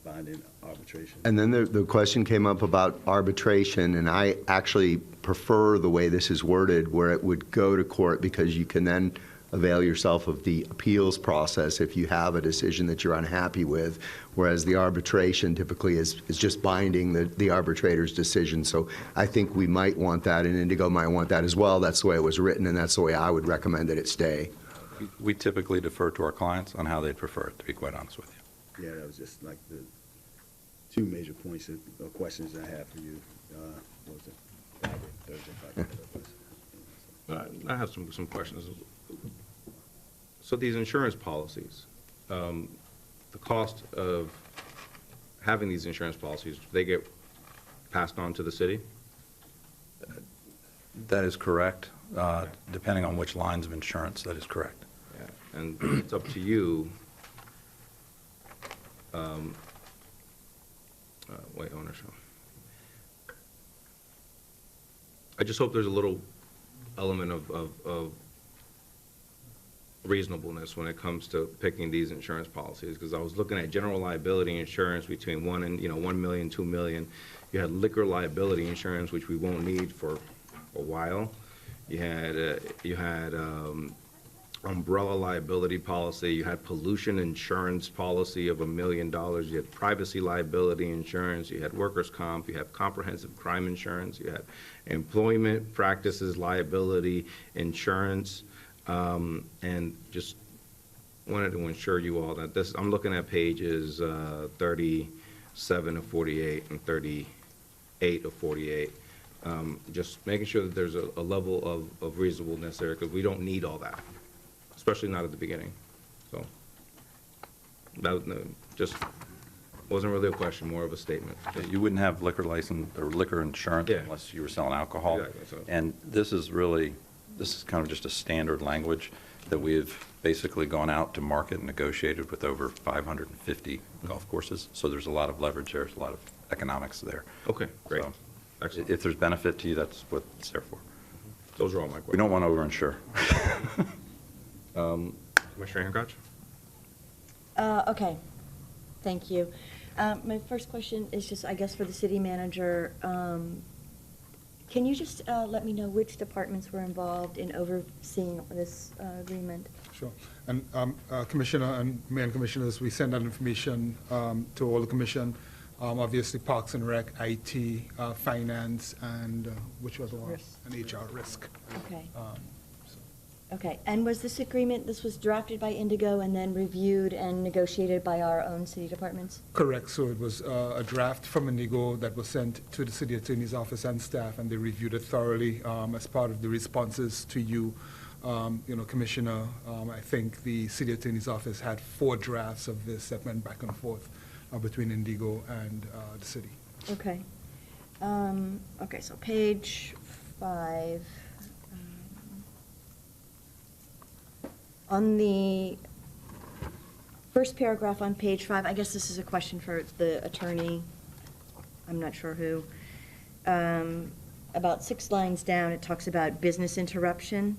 binding arbitration. And then the question came up about arbitration, and I actually prefer the way this is worded, where it would go to court because you can then avail yourself of the appeals process if you have a decision that you're unhappy with, whereas the arbitration typically is just binding the arbitrator's decision. So I think we might want that, and Indigo might want that as well. That's the way it was written, and that's the way I would recommend that it stay. We typically defer to our clients on how they'd prefer it, to be quite honest with you. Yeah, that was just like the two major points of questions I have for you. What was it? Thursday. I have some questions. So these insurance policies, the cost of having these insurance policies, they get passed on to the city? That is correct. Depending on which lines of insurance, that is correct. Yeah. And it's up to you. Ownership. I just hope there's a little element of reasonableness when it comes to picking these insurance policies, because I was looking at general liability insurance between $1 million, $2 million. You had liquor liability insurance, which we won't need for a while. You had umbrella liability policy. You had pollution insurance policy of $1 million. You had privacy liability insurance. You had workers' comp. You had comprehensive crime insurance. You had employment practices liability insurance. And just wanted to ensure you all that this, I'm looking at pages 37 of 48 and 38 of 48. Just making sure that there's a level of reasonableness there, because we don't need all that, especially not at the beginning. So that just wasn't really a question, more of a statement. You wouldn't have liquor license or liquor insurance unless you were selling alcohol. Exactly, so. And this is kind of just a standard language that we've basically gone out to market and negotiated with over 550 golf courses. So there's a lot of leverage there, there's a lot of economics there. Okay, great. So Excellent. if there's benefit to you, that's what it's there for. Those are all my questions. We don't want to overinsure. Commissioner Hancock? Okay, thank you. My first question is just, I guess, for the city manager. Can you just let me know which departments were involved in overseeing this agreement? Sure. And Commissioner and Mayor and Commissioners, we send that information to all the commission. Obviously, Parks and Rec, IT, Finance, and which was one? And HR, Risk. Okay. Okay. And was this agreement, this was drafted by Indigo and then reviewed and negotiated by our own city departments? Correct. So it was a draft from Indigo that was sent to the city attorney's office and staff, and they reviewed it thoroughly as part of the responses to you. Commissioner, I think the city attorney's office had 4 drafts of this that went back and forth between Indigo and the city. Okay. Okay, so page 5. On the first paragraph on page 5, I guess this is a question for the attorney, I'm not sure who. About 6 lines down, it talks about business interruption.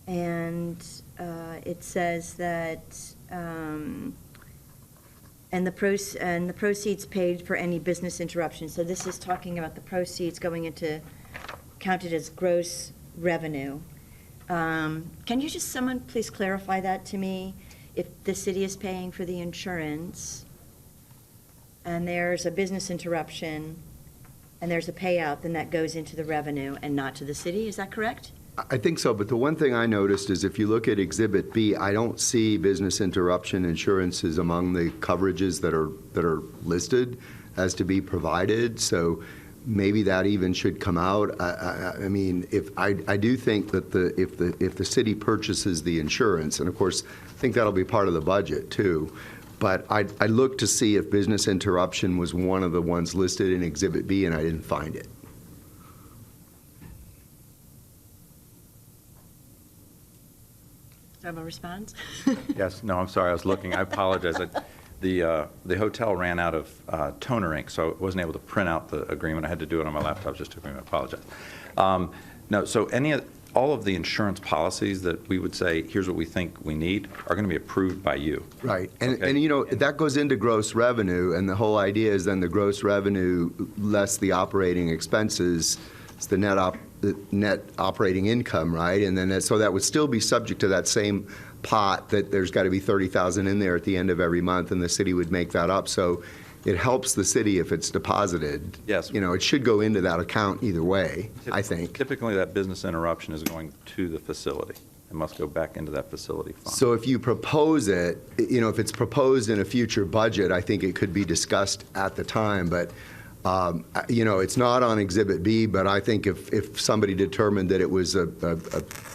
And it says that, and the proceeds paid for any business interruption. So this is talking about the proceeds going into, counted as gross revenue. Can you just, someone please clarify that to me? If the city is paying for the insurance, and there's a business interruption, and there's a payout, then that goes into the revenue and not to the city, is that correct? I think so, but the one thing I noticed is if you look at Exhibit B, I don't see business interruption insurances among the coverages that are listed as to be provided. So maybe that even should come out. I mean, I do think that if the city purchases the insurance, and of course, I think that'll be part of the budget too, but I looked to see if business interruption was one of the ones listed in Exhibit B, and I didn't find it. Do I have a response? Yes, no, I'm sorry, I was looking, I apologize. The hotel ran out of toner ink, so I wasn't able to print out the agreement. I had to do it on my laptop, just took me a minute, I apologize. No, so all of the insurance policies that we would say, here's what we think we need, are going to be approved by you. Right, and Okay. you know, that goes into gross revenue, and the whole idea is then the gross revenue less the operating expenses, it's the net operating income, right? And then, so that would still be subject to that same pot that there's got to be 30,000 in there at the end of every month, and the city would make that up. So it helps the city if it's deposited. Yes. You know, it should go into that account either way, I think. Typically, that business interruption is going to the facility. It must go back into that facility fund. So if you propose it, you know, if it's proposed in a future budget, I think it could be discussed at the time, but you know, it's not on Exhibit B, but I think if somebody determined that it was a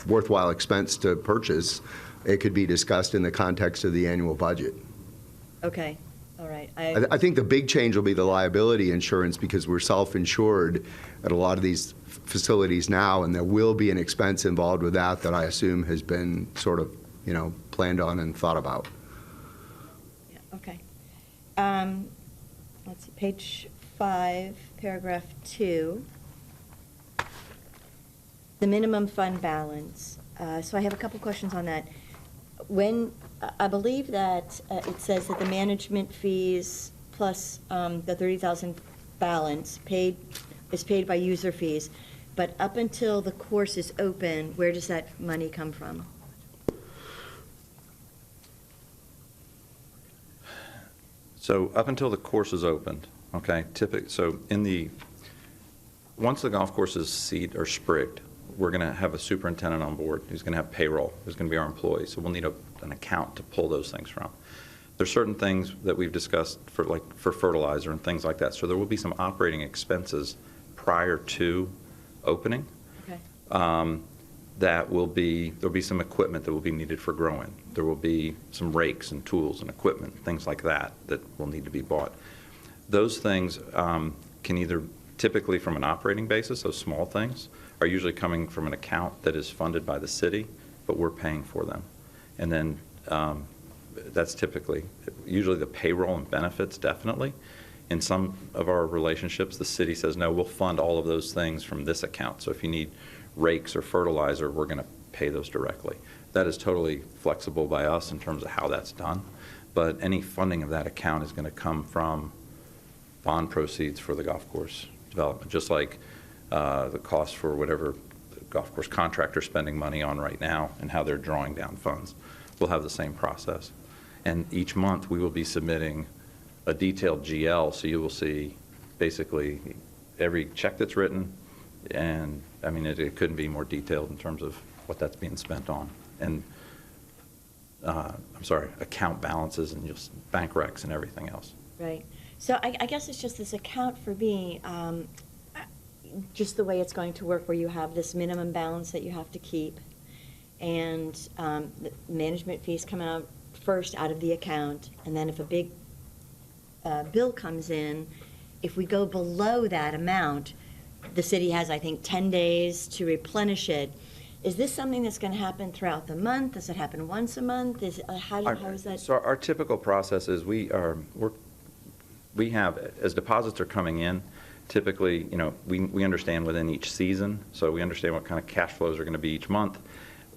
worthwhile expense to purchase, it could be discussed in the context of the annual budget. Okay, all right. I think the big change will be the liability insurance, because we're self-insured at a lot of these facilities now, and there will be an expense involved with that I assume has been sort of, you know, planned on and thought about. Yeah, okay. Let's see, page 5, paragraph 2. The minimum fund balance. So I have a couple questions on that. When, I believe that it says that the management fees plus the 30,000 balance is paid by user fees, but up until the course is open, where does that money come from? So up until the course is opened, okay, so once the golf course is seeded or sprigged, we're going to have a superintendent on board who's going to have payroll, who's going to be our employee, so we'll need an account to pull those things from. There's certain things that we've discussed for fertilizer and things like that, so there will be some operating expenses prior to opening. Okay. There'll be some equipment that will be needed for growing. There will be some rakes and tools and equipment, things like that will need to be bought. Those things can either, typically from an operating basis, those small things, are usually coming from an account that is funded by the city, but we're paying for them. And then that's usually the payroll and benefits, definitely. In some of our relationships, the city says, no, we'll fund all of those things from this account. So if you need rakes or fertilizer, we're going to pay those directly. That is totally flexible by us in terms of how that's done. But any funding of that account is going to come from bond proceeds for the golf course development, just like the cost for whatever the golf course contractor is spending money on right now and how they're drawing down funds. We'll have the same process. And each month we will be submitting a detailed GL, so you will see basically every check that's written, and I mean, it couldn't be more detailed in terms of what that's being spent on. And account balances and just bank recs and everything else. Right. So I guess it's just this account for me, just the way it's going to work, where you have this minimum balance that you have to keep, and the management fees come out first out of the account, and then if a big bill comes in, if we go below that amount, the city has, I think, 10 days to replenish it. Is this something that's going to happen throughout the month? Does it happen once a month? How is that? So our typical process is we have, as deposits are coming in, typically, you know, we understand within each season, so we understand what kind of cash flows are going to be each month,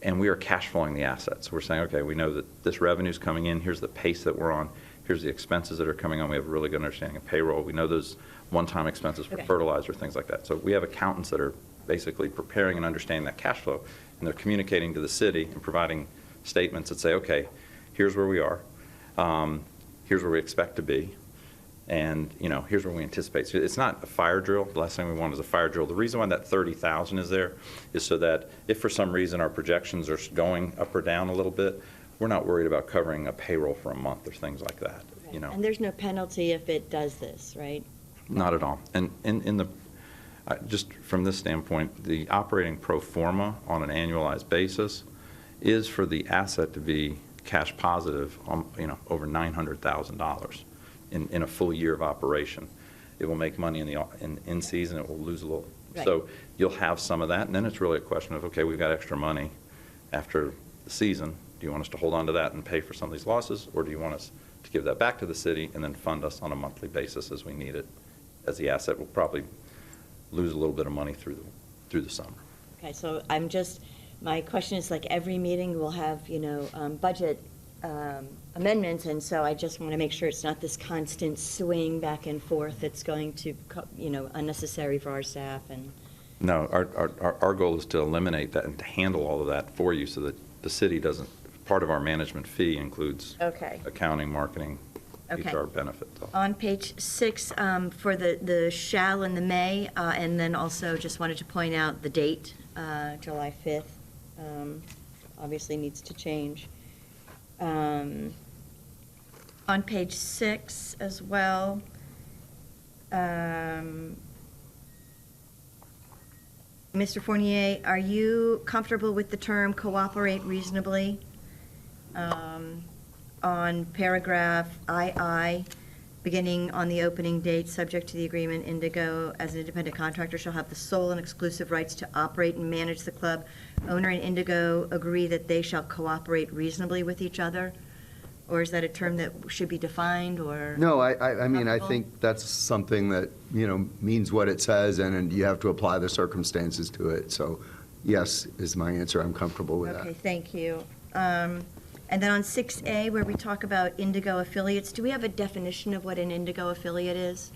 and we are cash flowing the assets. We're saying, okay, we know that this revenue's coming in, here's the pace that we're on, here's the expenses that are coming on, we have a really good understanding of payroll, we know those one-time expenses for fertilizer, things like that. So we have accountants that are basically preparing and understanding that cash flow, and they're communicating to the city and providing statements that say, okay, here's where we are, here's where we expect to be, and you know, here's where we anticipate. So it's not a fire drill. The last thing we want is a fire drill. The reason why that 30,000 is there is so that if for some reason our projections are going up or down a little bit, we're not worried about covering a payroll for a month or things like that. Right. You know, And there's no penalty if it does this, right? not at all. And in the Just from this standpoint, the operating pro forma on an annualized basis is for the asset to be cash positive, over $900,000 in a full year of operation. It will make money in season, it will lose a little. Right. So you'll have some of that, and then it's really a question of, okay, we've got extra money after the season. Do you want us to hold on to that and pay for some of these losses, or do you want us to give that back to the city and then fund us on a monthly basis as we need it, as the asset will probably lose a little bit of money through the summer. Okay, so my question is, like, every meeting will have, budget amendments, and so I just want to make sure it's not this constant swing back and forth that's going to, unnecessary for our staff and. No, our goal is to eliminate that and to handle all of that for you so that the city doesn't, part of our management fee includes Okay. accounting, marketing, Okay. HR benefits. On page 6, for the shall and the may, and then also just wanted to point out the date, July 5th, obviously needs to change. On page 6 as well, Mr. Fournier, are you comfortable with the term cooperate reasonably? On paragraph II, beginning on the opening date, subject to the agreement, Indigo, as an independent contractor, shall have the sole and exclusive rights to operate and manage the club. Owner and Indigo agree that they shall cooperate reasonably with each other? Or is that a term that should be defined, or? No, I mean, I Comfortable? think that's something that, means what it says, and you have to apply the circumstances to it. So, yes, is my answer. I'm comfortable with Okay, that. thank you. And then on 6A, where we talk about Indigo affiliates, do we have a definition of what an Indigo affiliate is?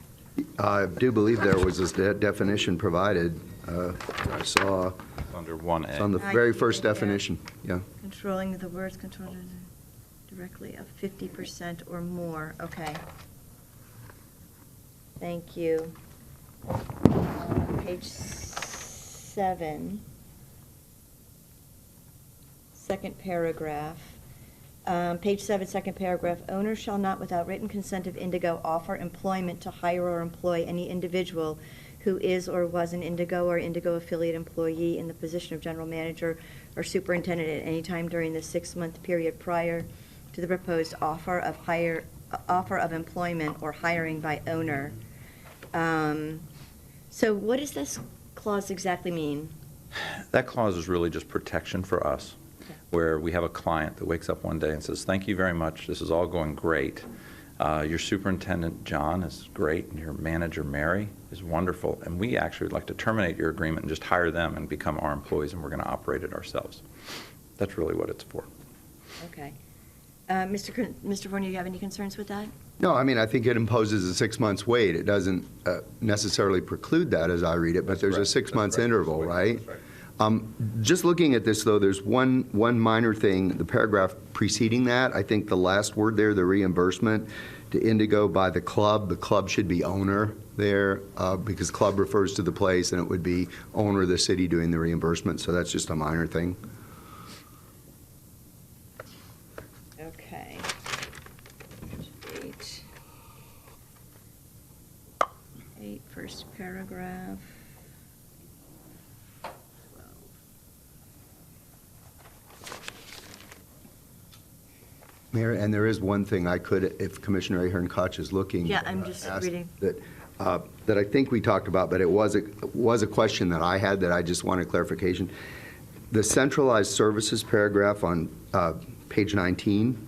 I do believe there was this definition provided. I saw Under 1A. it's on the very first definition. Yeah. Controlling the words, control directly of 50% or more, okay. Thank you. Page 7, second paragraph. Page 7, second paragraph, owner shall not, without written consent of Indigo, offer employment to hire or employ any individual who is or was an Indigo or Indigo affiliate employee in the position of general manager or superintendent at any time during the 6-month period prior to the proposed offer of employment or hiring by owner. So what does this clause exactly mean? That clause is really just protection for us, where we have a client that wakes up one day and says, thank you very much, this is all going great. Your superintendent, John, is great, and your manager, Mary, is wonderful, and we actually would like to terminate your agreement and just hire them and become our employees, and we're going to operate it ourselves. That's really what it's for. Okay. Mr. Fournier, do you have any concerns with that? No, I mean, I think it imposes a 6 months wait. It doesn't necessarily preclude that as I read it, but there's a 6 months interval, right? Just looking at this, though, there's one minor thing, the paragraph preceding that, I think the last word there, the reimbursement to Indigo by the club should be owner there, because club refers to the place, and it would be owner of the city doing the reimbursement, so that's just a minor thing. Okay. Page 8, first paragraph. 12. Mayor, and there is one thing I could, if Commissioner Ahern Koch is looking. Yeah, I'm just ask reading. That I think we talked about, but it was a question that I had that I just wanted clarification. The centralized services paragraph on page 19,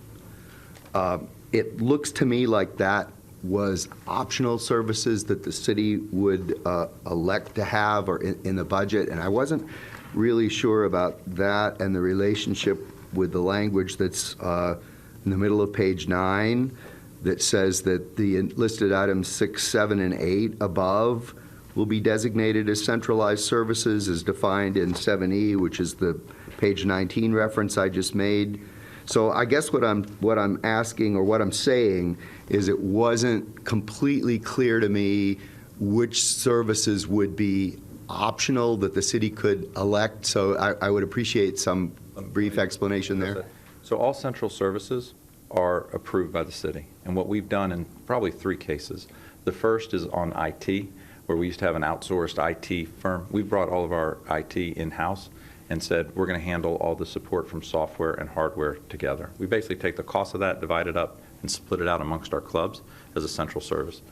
it looks to me like that was optional services that the city would elect to have or in the budget, and I wasn't really sure about that and the relationship with the language that's in the middle of page 9 that says that the listed items 6, 7, and 8 above will be designated as centralized services as defined in 7E, which is the page 19 reference I just made. So I guess what I'm asking, or what I'm saying, is it wasn't completely clear to me which services would be optional that the city could elect. So I would appreciate some brief explanation there. So all central services are approved by the city. And what we've done in probably 3 cases, the first is on IT, where we used to have an outsourced IT firm. We brought all of our IT in-house and said, we're going to handle all the support from software and hardware together. We basically take the cost of that, divide it up, and split it out amongst our clubs as a central service.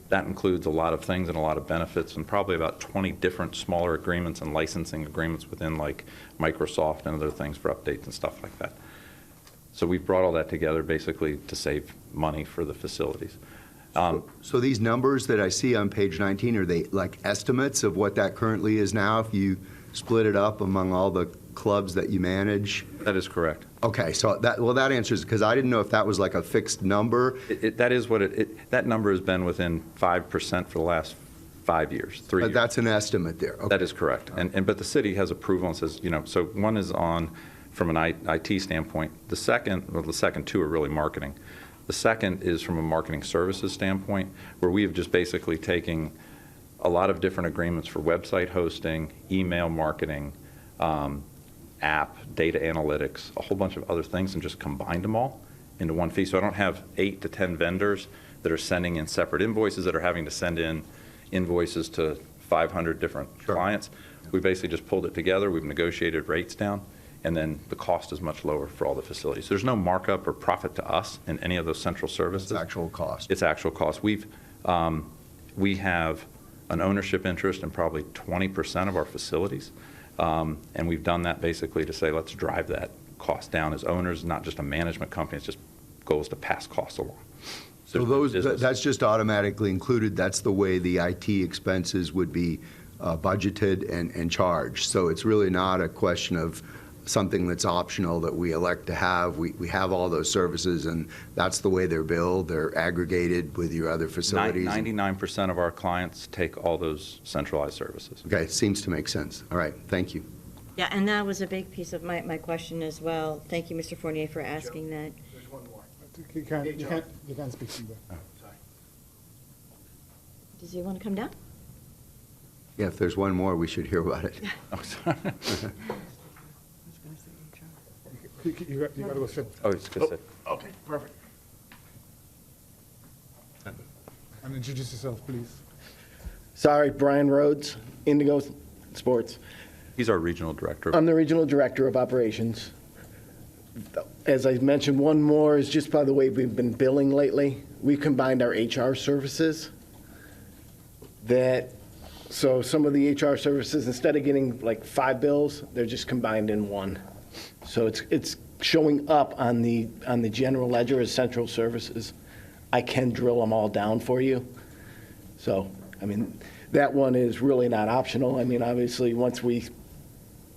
That includes a lot of things and a lot of benefits and probably about 20 different smaller agreements and licensing agreements within like Microsoft and other things for updates and stuff like that. So we brought all that together basically to save money for the facilities. So these numbers that I see on page 19, are they like estimates of what that currently is now if you split it up among all the clubs that you manage? That is correct. Okay, so that answers, because I didn't know if that was like a fixed number. That is what that number has been within 5% for the last 5 years, 3 years. But that's an estimate there. Okay. That is correct. But the city has approval and says, so one is on from an IT standpoint. The second two are really marketing. The second is from a marketing services standpoint, where we have just basically taken a lot of different agreements for website hosting, email marketing, app, data analytics, a whole bunch of other things, and just combined them all into one fee. So I don't have 8 to 10 vendors that are sending in separate invoices that are having to send in invoices to 500 different clients. We basically just pulled it together. We've negotiated rates down, and then the cost is much lower for all the facilities. There's no markup or profit to us in any of those central services. It's actual cost. It's actual cost. We have an ownership interest in probably 20% of our facilities. And we've done that basically to say, let's drive that cost down as owners, not just a management company. It's just goals to pass costs along. So that's just automatically included. That's the way the IT expenses would be budgeted and charged. So it's really not a question of something that's optional that we elect to have. We have all those services, and that's the way they're billed. They're aggregated with your other facilities. 99% of our clients take all those centralized services. Okay, seems to make sense. All right, thank you. Yeah, and that was a big piece of my question as well. Thank you, Mr. Fournier, for asking that. There's one more. You can't speak from there. Does he want to come down? Yeah, if there's one more, we should hear about it. Oh, sorry. You got to go sit. Oh, it's good. Okay, perfect. And introduce yourself, please. Sorry, Brian Rhodes, Indigo Sports. He's our regional director. I'm the regional director of operations. As I mentioned, one more is just by the way we've been billing lately. We combined our HR services. So some of the HR services, instead of getting like 5 bills, they're just combined in one. So it's showing up on the general ledger as central services. I can drill them all down for you. So, I mean, that one is really not optional. I mean, obviously, once we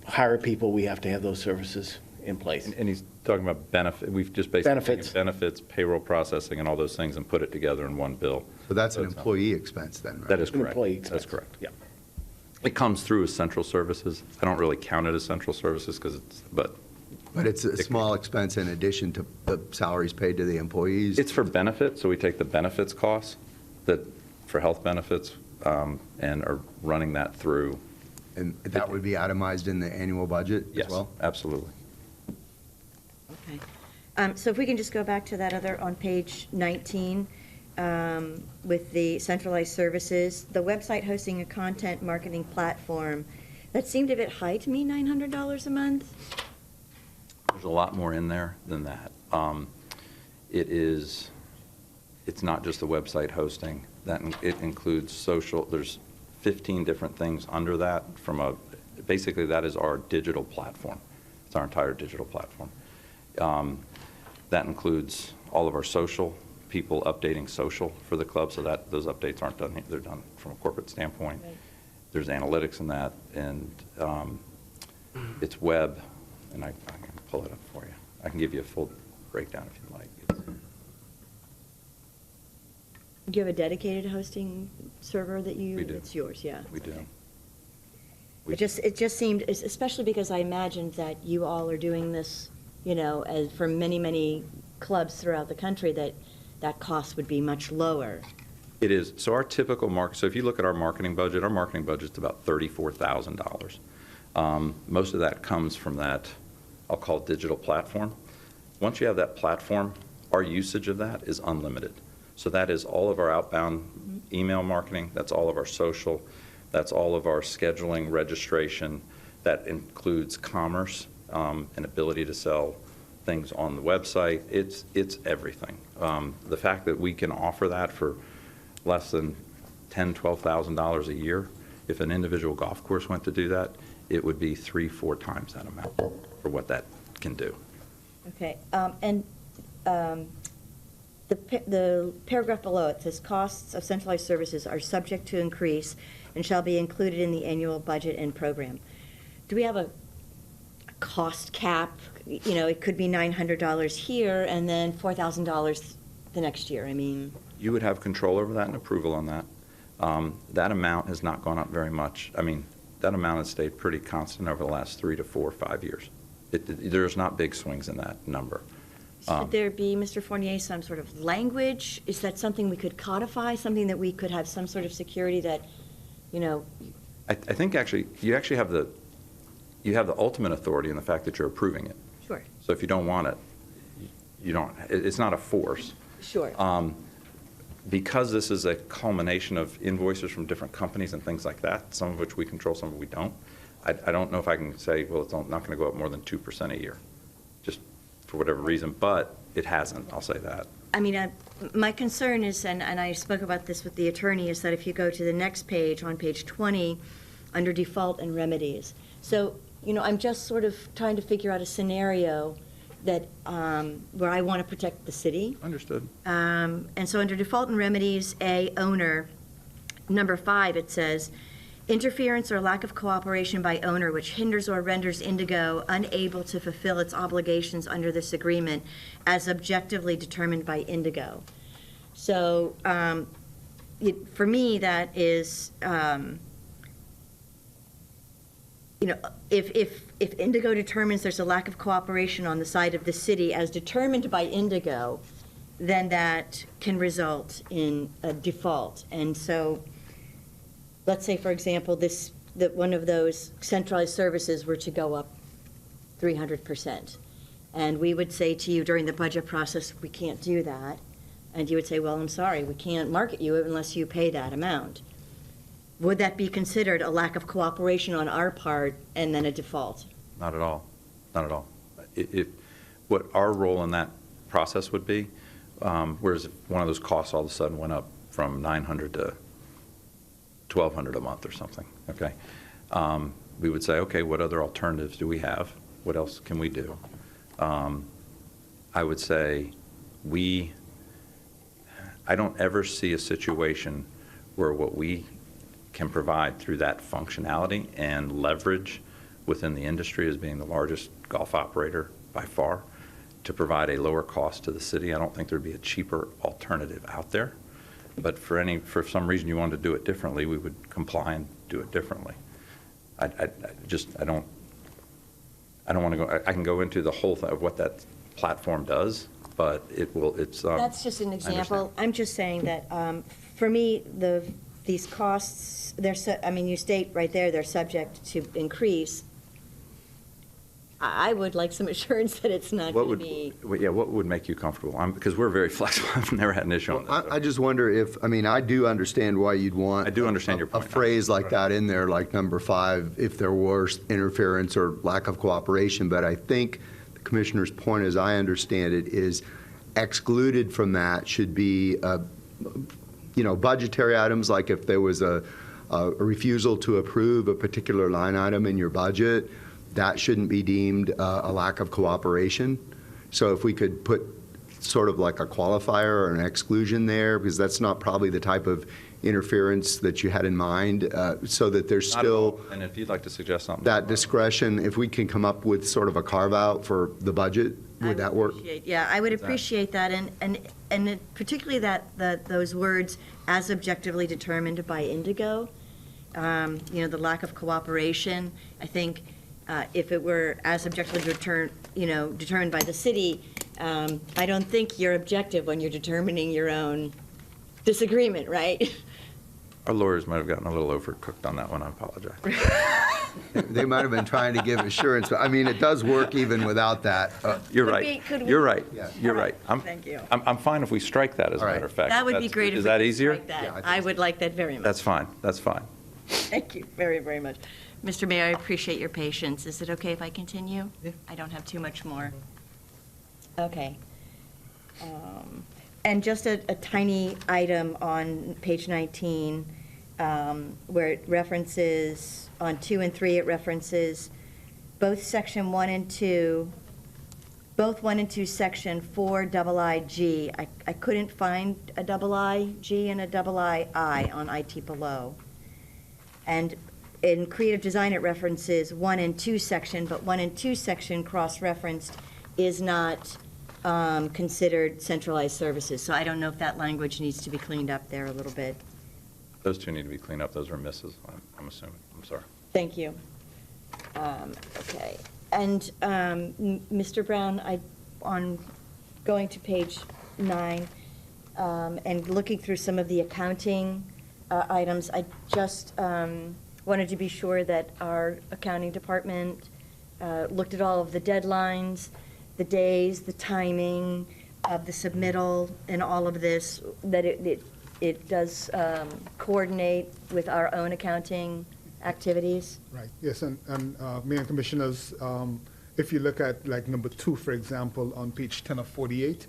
hire people, we have to have those services in place. And he's talking about benefit. We've just basically taken benefits, payroll processing, and all those things and put it together in one bill. So that's an employee expense then, right? That is correct. Employee expense. That's correct. Yeah. It comes through as central services. I don't really count it as central services because But it's a small expense in addition to the salaries paid to the employees? It's for benefits, so we take the benefits costs for health benefits and are running that through. And that would be itemized in the annual budget as well? Yes, absolutely. Okay. So if we can just go back to that other on page 19 with the centralized services, the website hosting a content marketing platform, that seemed a bit high to me, $900 a month. There's a lot more in there than that. It's not just the website hosting. It includes social. There's 15 different things under that. Basically, that is our digital platform. It's our entire digital platform. That includes all of our social, people updating social for the club, so that those updates aren't done. They're done from a corporate standpoint. Right. There's analytics in that, and it's web, and I can pull it up for you. I can give you a full breakdown if you'd like. Do you have a dedicated hosting server that you? We do. It's yours, yeah. We do. It just seemed, especially because I imagined that you all are doing this, as for many, many clubs throughout the country, that cost would be much lower. It is. So our typical market, so if you look at our marketing budget's about $34,000. Most of that comes from that, I'll call it digital platform. Once you have that platform, our usage of that is unlimited. So that is all of our outbound email marketing, that's all of our social, that's all of our scheduling, registration, that includes commerce, and ability to sell things on the website. It's everything. The fact that we can offer that for less than $10,000, $12,000 a year, if an individual golf course went to do that, it would be 3-4 times that amount for what that can do. Okay, and the paragraph below, it says, "Costs of centralized services are subject to increase and shall be included in the annual budget and program." Do we have a cost cap? You know, it could be $900 here and then $4,000 the next year. I mean, You would have control over that and approval on that. That amount has not gone up very much. I mean, that amount has stayed pretty constant over the last 3 to 4 or 5 years. There's not big swings in that number. should there be, Mr. Fournier, some sort of language? Is that something we could codify, something that we could have some sort of security that, you know? I think actually, you actually have the ultimate authority in the fact that you're approving it. Sure. So if you don't want it, you don't, it's not a force. Sure. Because this is a culmination of invoices from different companies and things like that, some of which we control, some of which we don't, I don't know if I can say, well, it's not going to go up more than 2% a year, just for whatever reason, but it hasn't, I'll say that. I mean, my concern is, and I spoke about this with the attorney, is that if you go to the next page, on page 20, under default and remedies. So, you know, I'm just sort of trying to figure out a scenario that, where I want to protect the city. Understood. And so under default and remedies, A, owner, number 5, it says, interference or lack of cooperation by owner which hinders or renders Indigo unable to fulfill its obligations under this agreement as objectively determined by Indigo. So for me, that is, you know, if Indigo determines there's a lack of cooperation on the side of the city as determined by Indigo, then that can result in a default. And so, let's say, for example, that one of those centralized services were to go up 300%. And we would say to you during the budget process, we can't do that. And you would say, well, I'm sorry, we can't market you unless you pay that amount. Would that be considered a lack of cooperation on our part and then a default? Not at all. Not at all. What our role in that process would be, whereas if one of those costs all of a sudden went up from $900 to $1,200 a month or something, okay? We would say, okay, what other alternatives do we have? What else can we do? I would say I don't ever see a situation where what we can provide through that functionality and leverage within the industry as being the largest golf operator by far to provide a lower cost to the city. I don't think there'd be a cheaper alternative out there. But for some reason you wanted to do it differently, we would comply and do it differently. I don't want to go, I can go into the whole thing of what that platform does, but it's. That's just an example. I'm just saying that, for me, these costs, you state right there, they're subject to increase. I would like some assurance that it's not going to be. Yeah, what would make you comfortable? Because we're very flexible. I've never had an issue on this. I just wonder if, I do understand why you'd want. I do understand your point. A phrase like that in there, like number 5, if there was interference or lack of cooperation, but I think the Commissioner's point, as I understand it, is excluded from that should be, budgetary items, like if there was a refusal to approve a particular line item in your budget, that shouldn't be deemed a lack of cooperation. So if we could put sort of like a qualifier or an exclusion there, because that's not probably the type of interference that you had in mind, so that there's still. And if you'd like to suggest something. That discretion, if we can come up with sort of a carve-out for the budget, would that work? Yeah, I would appreciate that, and particularly those words, as objectively determined by Indigo, the lack of cooperation. I think if it were as objectively determined by the city, I don't think you're objective when you're determining your own disagreement, right? Our lawyers might have gotten a little overcooked on that one, I apologize. They might have been trying to give assurance, but I mean, it does work even without that. You're Could right. we- could we- You're right. Yeah. You're right. Thank you. I'm fine if we strike that, as a All right. matter of fact. That would be That's- great if we Is that could easier? strike that. Yeah, I think I would like that very much. That's fine. That's fine. Thank you very, very much. Mr. Mayor, I appreciate your patience. Is it okay if I continue? Yeah. I don't have too much more. Okay. And just a tiny item on page 19, where it references, on 2 and 3, it references both section 1 and 2, both 1 and 2, section 4II. I couldn't find a II and a II on IT below. And in creative design, it references 1 and 2 section, but 1 and 2 section cross-referenced is not considered centralized services. So I don't know if that language needs to be cleaned up there a little bit. Those two need to be cleaned up. Those are misses, I'm assuming. I'm sorry. Thank you. Okay. And Mr. Brown, on going to page 9 and looking through some of the accounting items, I just wanted to be sure that our accounting department looked at all of the deadlines, the days, the timing of the submittal, and all of this, that it does coordinate with our own accounting activities. Right, yes, and Mayor and Commissioners, if you look at like number 2, for example, on page 10 of 48,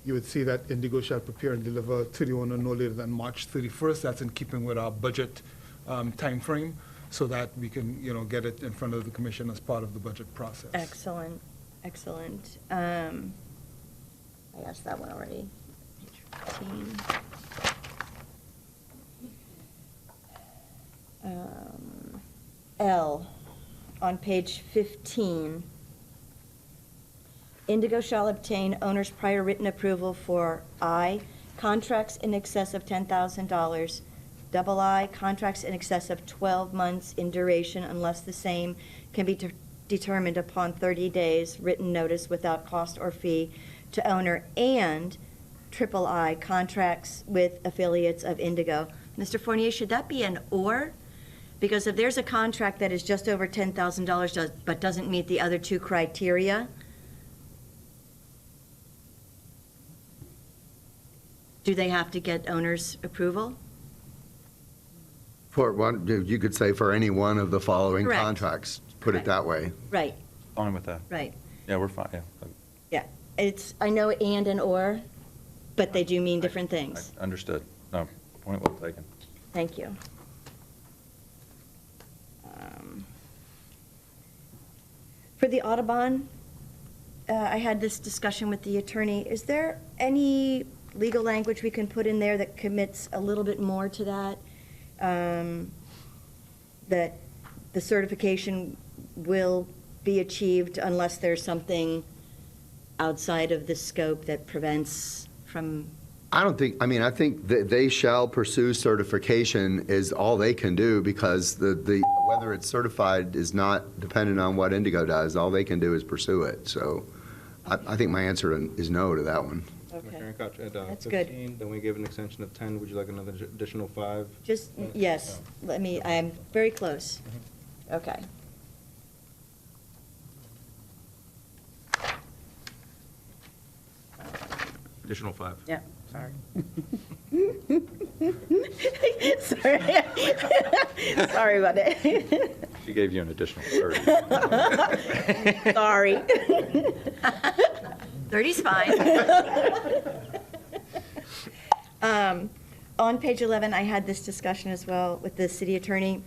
you would see that Indigo shall prepare and deliver to the owner no later than March 31st. That's in keeping with our budget timeframe, so that we can, get it in front of the commission as part of the budget process. Excellent, excellent. I asked that one already. Page 15. L, on page 15. Indigo shall obtain owner's prior written approval for I, contracts in excess of $10,000, II, contracts in excess of 12 months in duration unless the same can be determined upon 30 days written notice without cost or fee to owner, and III, contracts with affiliates of Indigo. Mr. Fournier, should that be an or? Because if there's a contract that is just over $10,000 but doesn't meet the other 2 criteria, do they have to get owner's approval? For one, you could say for any one of the following Correct. contracts, put it that way. Right, Fine with that. right. Yeah, we're fine, yeah. Yeah, I know and or, but they do mean different things. Understood. No, point well taken. Thank you. For the Audubon, I had this discussion with the attorney. Is there any legal language we can put in there that commits a little bit more to that? That the certification will be achieved unless there's something outside of the scope that prevents from... I think that they shall pursue certification is all they can do, because the whether it's certified is not dependent on what Indigo does. All they can do is pursue it. So I think my answer is no to that one. Okay. Commissioner Koch, at That's good. 15, then we give an extension of 10. Would you like another additional 5? Just, yes, I'm very close. Okay. Additional 5. Yeah, sorry. Sorry. Sorry about that. She gave you an additional 30. Sorry. 30's fine. On page 11, I had this discussion as well with the city attorney.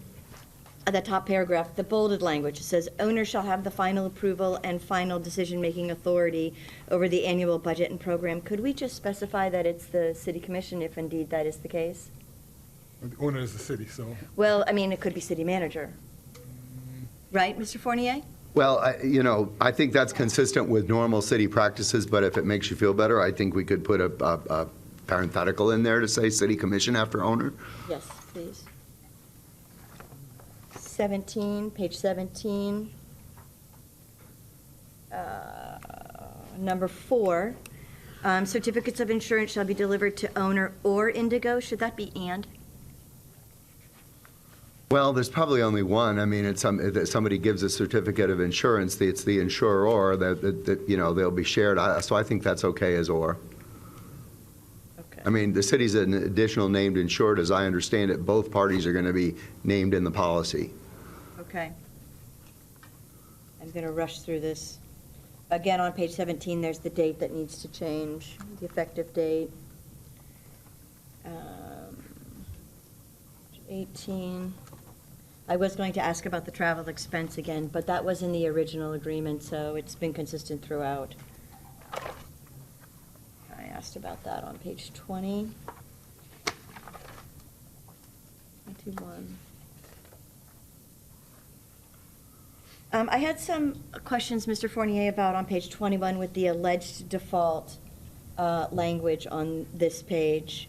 The top paragraph, the bolded language, it says, "Owner shall have the final approval and final decision-making authority over the annual budget and program." Could we just specify that it's the city commission if indeed that is the case? The owner is the city, so. Well, it could be city manager. Right, Mr. Fournier? Well, I think that's consistent with normal city practices, but if it makes you feel better, I think we could put a parenthetical in there to say city commission after owner. Yes, please. 17, page 17. Number 4, certificates of insurance shall be delivered to owner or Indigo. Should that be and? Well, there's probably only one. I mean, that somebody gives a certificate of insurance, it's the insurer that they'll be shared. So I think that's okay as or. Okay. I mean, the city's an additional named insured. As I understand it, both parties are going to be named in the policy. Okay. I'm going to rush through this. Again, on page 17, there's the date that needs to change, the effective date. 18. I was going to ask about the travel expense again, but that was in the original agreement, so it's been consistent throughout. I asked about that on page 20. 21. I had some questions, Mr. Fournier, about on page 21 with the alleged default language on this page.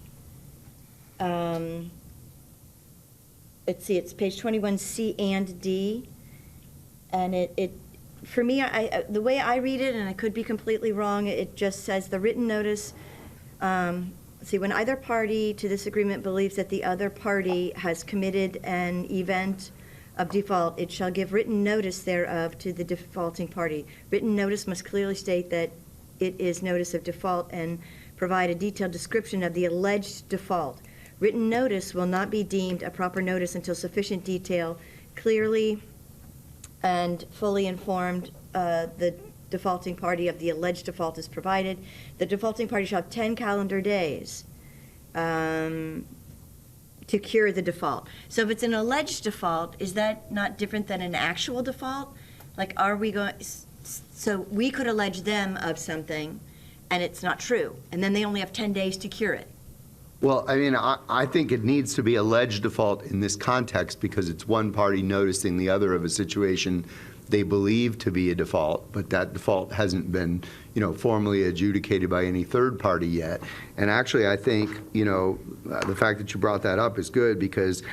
Let's see, it's page 21, C and D. And it for me, the way I read it, and I could be completely wrong, it just says the written notice, let's see, when either party to this agreement believes that the other party has committed an event of default, it shall give written notice thereof to the defaulting party. Written notice must clearly state that it is notice of default and provide a detailed description of the alleged default. Written notice will not be deemed a proper notice until sufficient detail, clearly and fully informed the defaulting party of the alleged default is provided. The defaulting party shall have 10 calendar days to cure the default. So if it's an alleged default, is that not different than an actual default? Like, are we going, so we could allege them of something and it's not true, and then they only have 10 days to cure it. Well, I mean, I think it needs to be alleged default in this context because it's one party noticing the other of a situation they believe to be a default, but that default hasn't been, formally adjudicated by any third party yet. And actually, I think, the fact that you brought that up is good because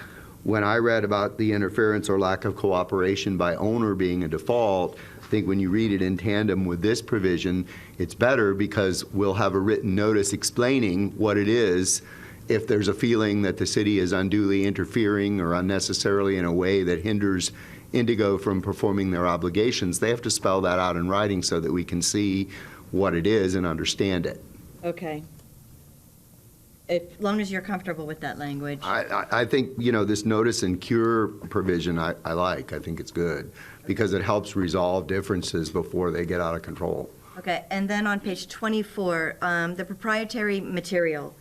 when I read about the interference or lack of cooperation by owner being a default, I think when you read it in tandem with this provision, it's better because we'll have a written notice explaining what it is. If there's a feeling that the city is unduly interfering or unnecessarily in a way that hinders Indigo from performing their obligations, they have to spell that out in writing so that we can see what it is and understand it. Okay. As long as you're comfortable with that language. I think, this notice and cure provision I like. I think it's good because it helps resolve differences before they get out of control. Okay, and then on page 24, the proprietary material.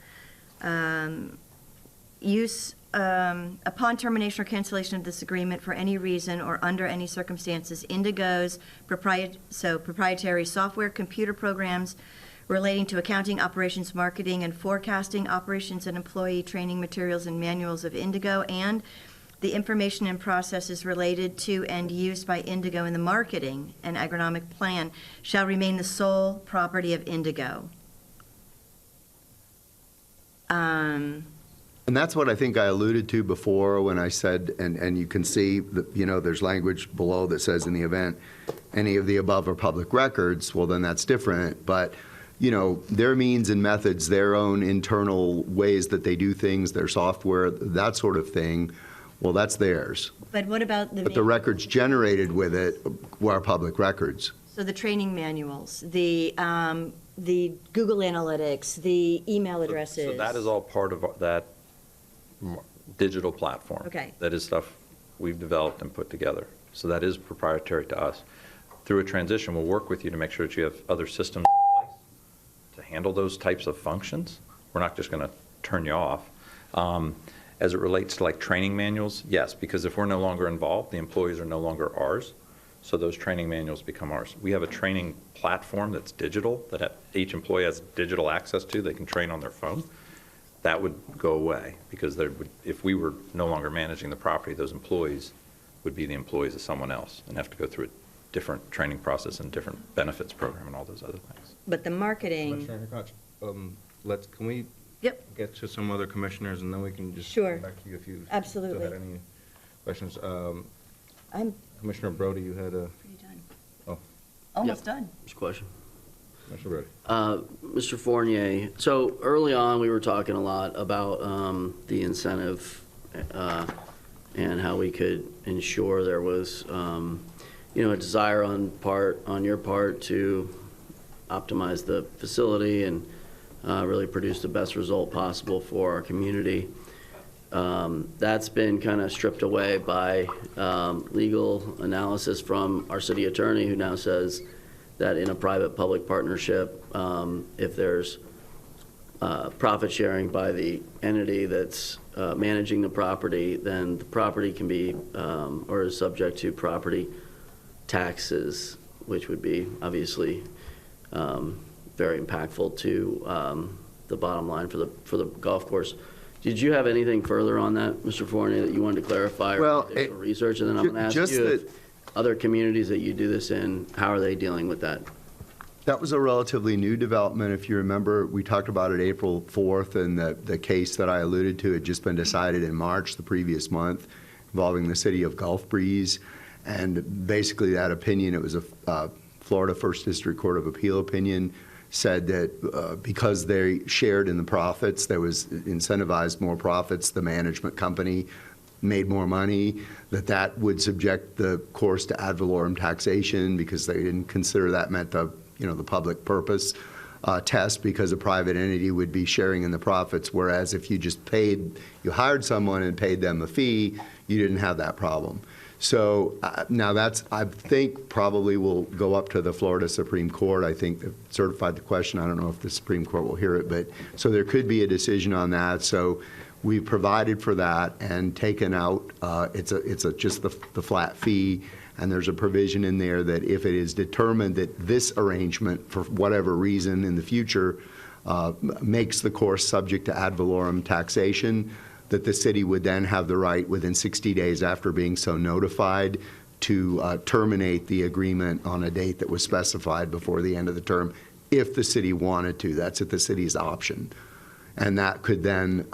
Use upon termination or cancellation of this agreement for any reason or under any circumstances, Indigo's proprietary software, computer programs relating to accounting, operations, marketing, and forecasting operations and employee training materials and manuals of Indigo, and the information and processes related to and used by Indigo in the marketing and agronomic plan shall remain the sole property of Indigo. And that's what I think I alluded to before when I said, and you can see that, there's language below that says in the event any of the above are public records, well, then that's different. But, their means and methods, their own internal ways that they do things, their software, that sort of thing, well, that's theirs. But what about But the records generated with it are public records. So the training manuals, the Google Analytics, the email addresses. So that is all part of that digital platform. Okay. That is stuff we've developed and put together. So that is proprietary to us. Through a transition, we'll work with you to make sure that you have other systems in place to handle those types of functions. We're not just going to turn you off. As it relates to like training manuals, yes, because if we're no longer involved, the employees are no longer ours. So those training manuals become ours. We have a training platform that's digital, that each employee has digital access to. They can train on their phone. That would go away because if we were no longer managing the property, those employees would be the employees of someone else and have to go through a different training process and different benefits program and all those other things. But the marketing. Commissioner Koch, can we get to some other commissioners and then we can just Sure. come back to you if you Absolutely. still had any questions. I'm Commissioner Brody, you had a. pretty done. Oh, Almost done. Just a question. Commissioner Brody. Mr. Fournier, so early on, we were talking a lot about the incentive and how we could ensure there was, a desire on your part to optimize the facility and really produce the best result possible for our community. That's been kind of stripped away by legal analysis from our city attorney, who now says that in a private-public partnership, if there's profit sharing by the entity that's managing the property, then the property can be or is subject to property taxes, which would be obviously very impactful to the bottom line for the golf course. Did you have anything further on that, Mr. Fournier, that you wanted to clarify or additional research? And then I'm going to ask just you, that- if other communities that you do this in, how are they dealing with that? That was a relatively new development. If you remember, we talked about it April 4th, and the case that I alluded to had just been decided in March, the previous month, involving the city of Gulf Breeze. And basically that opinion, it was a Florida First District Court of Appeal opinion, said that because they shared in the profits, there was incentivized more profits, the management company made more money, that would subject the course to ad valorem taxation because they didn't consider that met the public purpose test, because a private entity would be sharing in the profits, whereas if you just you hired someone and paid them a fee, you didn't have that problem. So now that's, I think, probably will go up to the Florida Supreme Court. I think they've certified the question. I don't know if the Supreme Court will hear it, but so there could be a decision on that. So we've provided for that and taken out, it's just the flat fee, and there's a provision in there that if it is determined that this arrangement, for whatever reason in the future, makes the course subject to ad valorem taxation, that the city would then have the right within 60 days after being so notified to terminate the agreement on a date that was specified before the end of the term, if the city wanted to. That's at the city's option. And that could then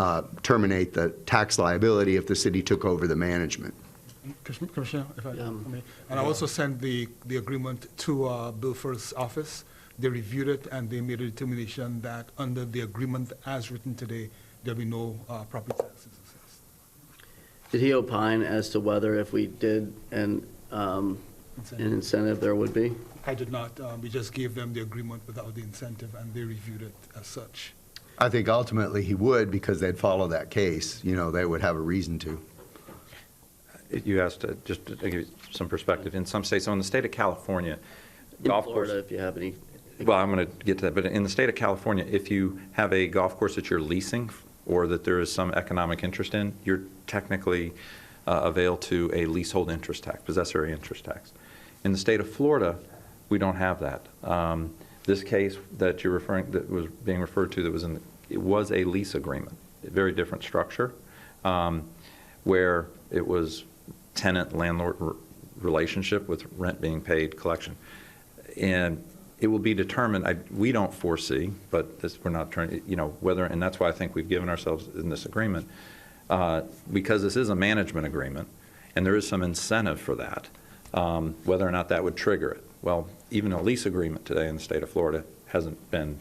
terminate the tax liability if the city took over the management. Commissioner, if I may. And I also sent the agreement to Bill Firth's office. They reviewed it and they made a determination that under the agreement as written today, there'll be no property taxes assessed. Did he opine as to whether if we did an incentive there would be? I did not. We just gave them the agreement without the incentive, and they reviewed it as such. I think ultimately he would, because they'd follow that case. They would have a reason to. You asked, just to give you some perspective, in some states, so in the state of California, In golf Florida, course. if you have any. Well, I'm going to get to that, but in the state of California, if you have a golf course that you're leasing or that there is some economic interest in, you're technically availed to a leasehold interest tax, possessory interest tax. In the state of Florida, we don't have that. This case that you're referring, that was being referred to, that was it was a lease agreement, a very different structure, where it was tenant-landlord relationship with rent being paid, collection. And it will be determined, we don't foresee, but we're not trying, whether, and that's why I think we've given ourselves in this agreement, because this is a management agreement, and there is some incentive for that, whether or not that would trigger it. Well, even a lease agreement today in the state of Florida hasn't been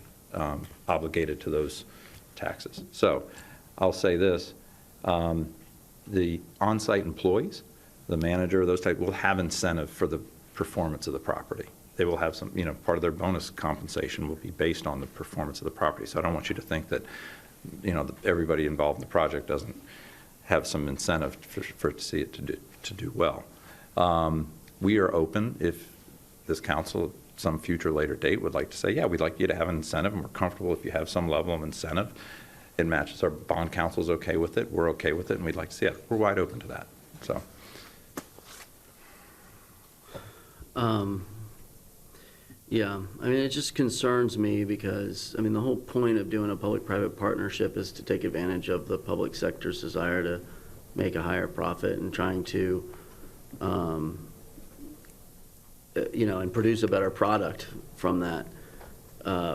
obligated to those taxes. So I'll say this, the on-site employees, the manager, those type, will have incentive for the performance of the property. They will have some, part of their bonus compensation will be based on the performance of the property. So I don't want you to think that, everybody involved in the project doesn't have some incentive for it to see it to do well. We are open if this council at some future later date would like to say, yeah, we'd like you to have an incentive, and we're comfortable if you have some level of incentive. It matches our bond council's okay with it, we're okay with it, and we'd like to see it. We're wide open to that. So. Yeah, it just concerns me because, the whole point of doing a public-private partnership is to take advantage of the public sector's desire to make a higher profit and trying to, and produce a better product from that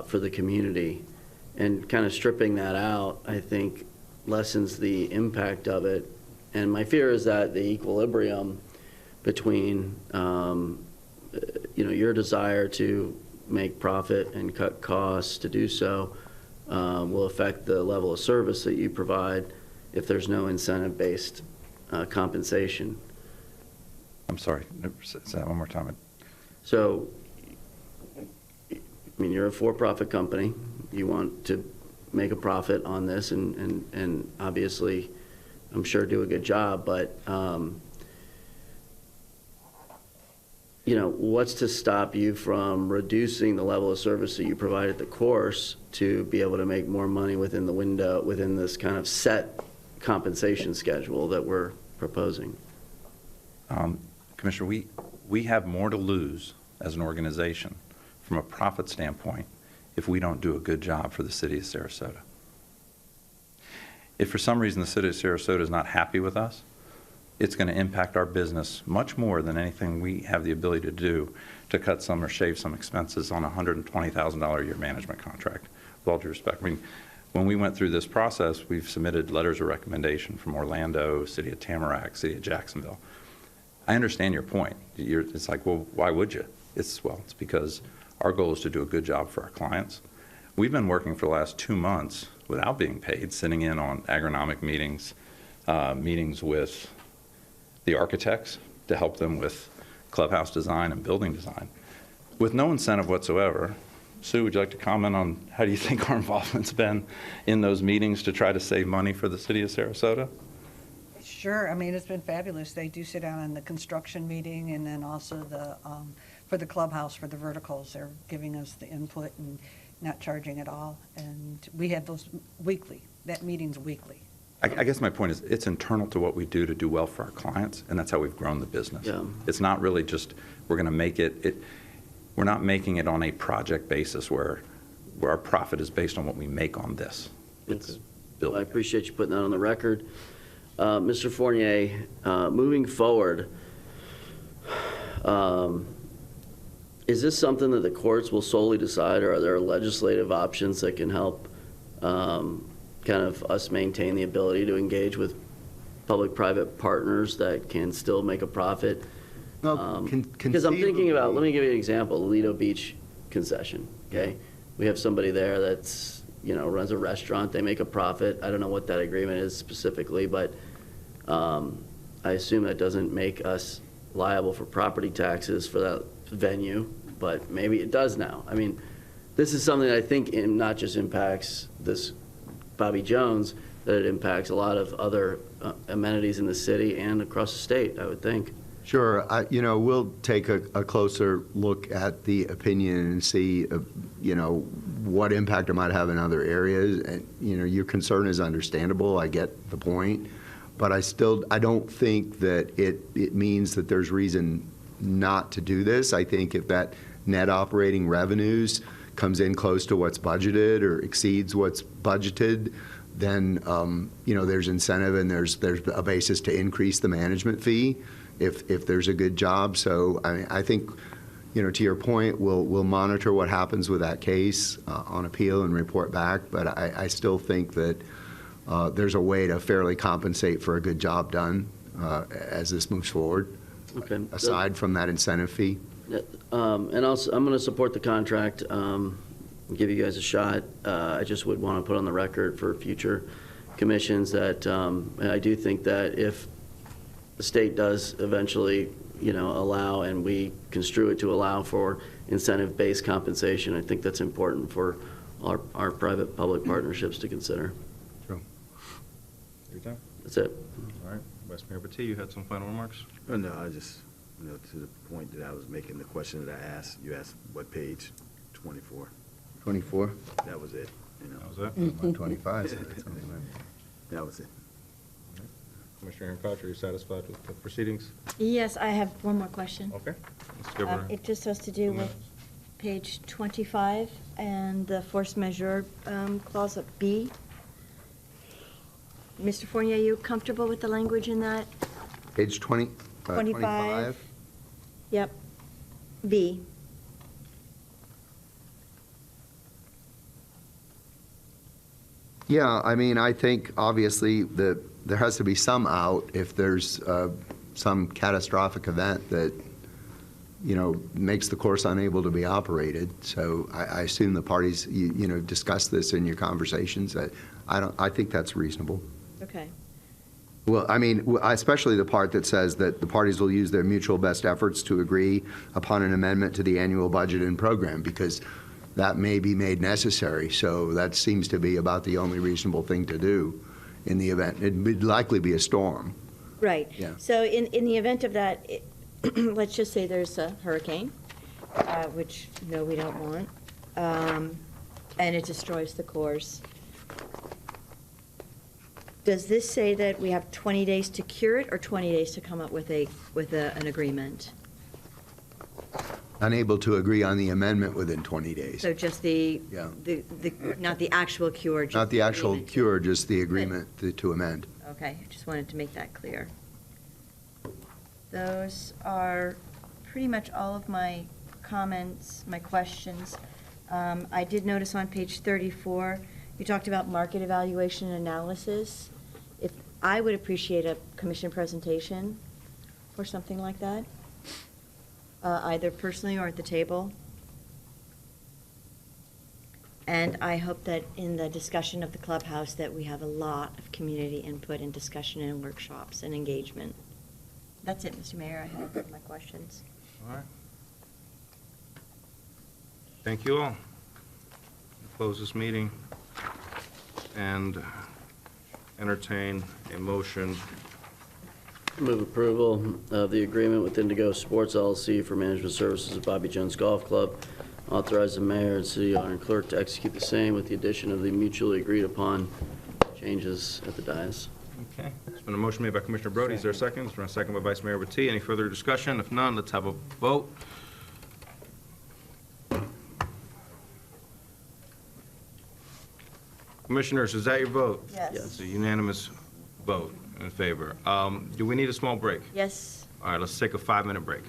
for the community. And kind of stripping that out, I think, lessens the impact of it. And my fear is that the equilibrium between your desire to make profit and cut costs to do so will affect the level of service that you provide if there's no incentive-based compensation. I'm sorry, say that one more time. So, I mean, you're a for-profit company. You want to make a profit on this and obviously, I'm sure, do a good job, but, you know, what's to stop you from reducing the level of service that you provide at the course to be able to make more money within the window, within this kind of set compensation schedule that we're proposing? Commissioner, we have more to lose as an organization from a profit standpoint if we don't do a good job for the city of Sarasota. If for some reason the city of Sarasota is not happy with us, it's going to impact our business much more than anything we have the ability to do to cut some or shave some expenses on a $120,000 a year management contract. With all due respect, I mean, when we went through this process, we've submitted letters of recommendation from Orlando, City of Tamarack, City of Jacksonville. I understand your point. It's like, well, why would you? It's because our goal is to do a good job for our clients. We've been working for the last 2 months without being paid, sitting in on agronomic meetings, meetings with the architects to help them with clubhouse design and building design, with no incentive whatsoever. Sue, would you like to comment on how do you think our involvement's been in those meetings to try to save money for the city of Sarasota? Sure. I mean, it's been fabulous. They do sit down in the construction meeting and then also for the clubhouse, for the verticals, they're giving us the input and not charging at all. And we have those weekly. That meeting's weekly. I guess my point is it's internal to what we do to do well for our clients, and that's how we've grown the business. Yeah. It's not really just we're going to make it, we're not making it on a project basis where our profit is based on what we make on this. It's built. I appreciate you putting that on the record. Mr. Fournier, moving forward, is this something that the courts will solely decide, or are there legislative options that can help kind of us maintain the ability to engage with public-private partners that can still make a profit? Because I'm thinking about, let me give you an example, the Lido Beach concession, okay? We have somebody there that's, you know, runs a restaurant, they make a profit. I don't know what that agreement is specifically, but I assume that doesn't make us liable for property taxes for that venue, but maybe it does now. I mean, this is something I think not just impacts this Bobby Jones, that it impacts a lot of other amenities in the city and across the state, I would think. Sure. You know, we'll take a closer look at the opinion and see, you know, what impact it might have in other areas. And, you know, your concern is understandable. I get the point. But I don't think that it means that there's reason not to do this. I think if that net operating revenues comes in close to what's budgeted or exceeds what's budgeted, then, you know, there's incentive and there's a basis to increase the management fee if there's a good job. So I think, you know, to your point, we'll monitor what happens with that case on appeal and report back. But I still think that there's a way to fairly compensate for a good job done as this moves forward, Okay. aside from that incentive fee. And also, I'm going to support the contract, give you guys a shot. I just would want to put on the record for future commissions that I do think that if the state does eventually, you know, allow, and we construe it to allow for incentive-based compensation, I think that's important for our private-public partnerships to consider. True. Your time? That's it. All right. Vice Mayor Battie, you had some final remarks? Oh, no, I just, you know, to the point that I was making, the question that I asked, you asked what page? 24. 24? That was it, you know. That was it? 125. That was it. Commissioner Koch, are you satisfied with the proceedings? Yes, I have one more question. Okay. Let's give her. It just has to do with page 25 and the force majeure clause of B. Mr. Fournier, are you comfortable with the language in that? Page 20? 25. Yep. B. Yeah, I mean, I think obviously that there has to be some out if there's some catastrophic event that, you know, makes the course unable to be operated. So I assume the parties, you know, discuss this in your conversations. I think that's reasonable. Okay. Well, I mean, especially the part that says that the parties will use their mutual best efforts to agree upon an amendment to the annual budget and program, because that may be made necessary. So that seems to be about the only reasonable thing to do in the event. It would likely be a storm. Right. Yeah. So in the event of that, let's just say there's a hurricane, which, no, we don't want, and it destroys the cores. Does this say that we have 20 days to cure it, or 20 days to come up with an agreement? Unable to agree on the amendment within 20 days. So just Yeah. not the actual cure, just Not the actual agreement. cure, just the agreement to amend. Okay, I just wanted to make that clear. Those are pretty much all of my comments, my questions. I did notice on page 34, you talked about market evaluation and analysis. If I would appreciate a commission presentation for something like that, either personally or at the table. And I hope that in the discussion of the clubhouse that we have a lot of community input and discussion and workshops and engagement. That's it, Mr. Mayor. I have my questions. All right. Thank you all. Close this meeting and entertain a motion. Move approval of the agreement with Indigo Sports LLC for management services at Bobby Jones Golf Club. Authorize the mayor and city auditor and clerk to execute the same with the addition of the mutually agreed upon changes at the dais. Okay. There's been a motion made by Commissioner Brody. Is there a second? There's been a second by Vice Mayor Battie. Any further discussion? If none, let's have a vote. Commissioners, is that your vote? Yes. It's a unanimous vote in favor. Do we need a small break? Yes. All right, let's take a 5-minute break.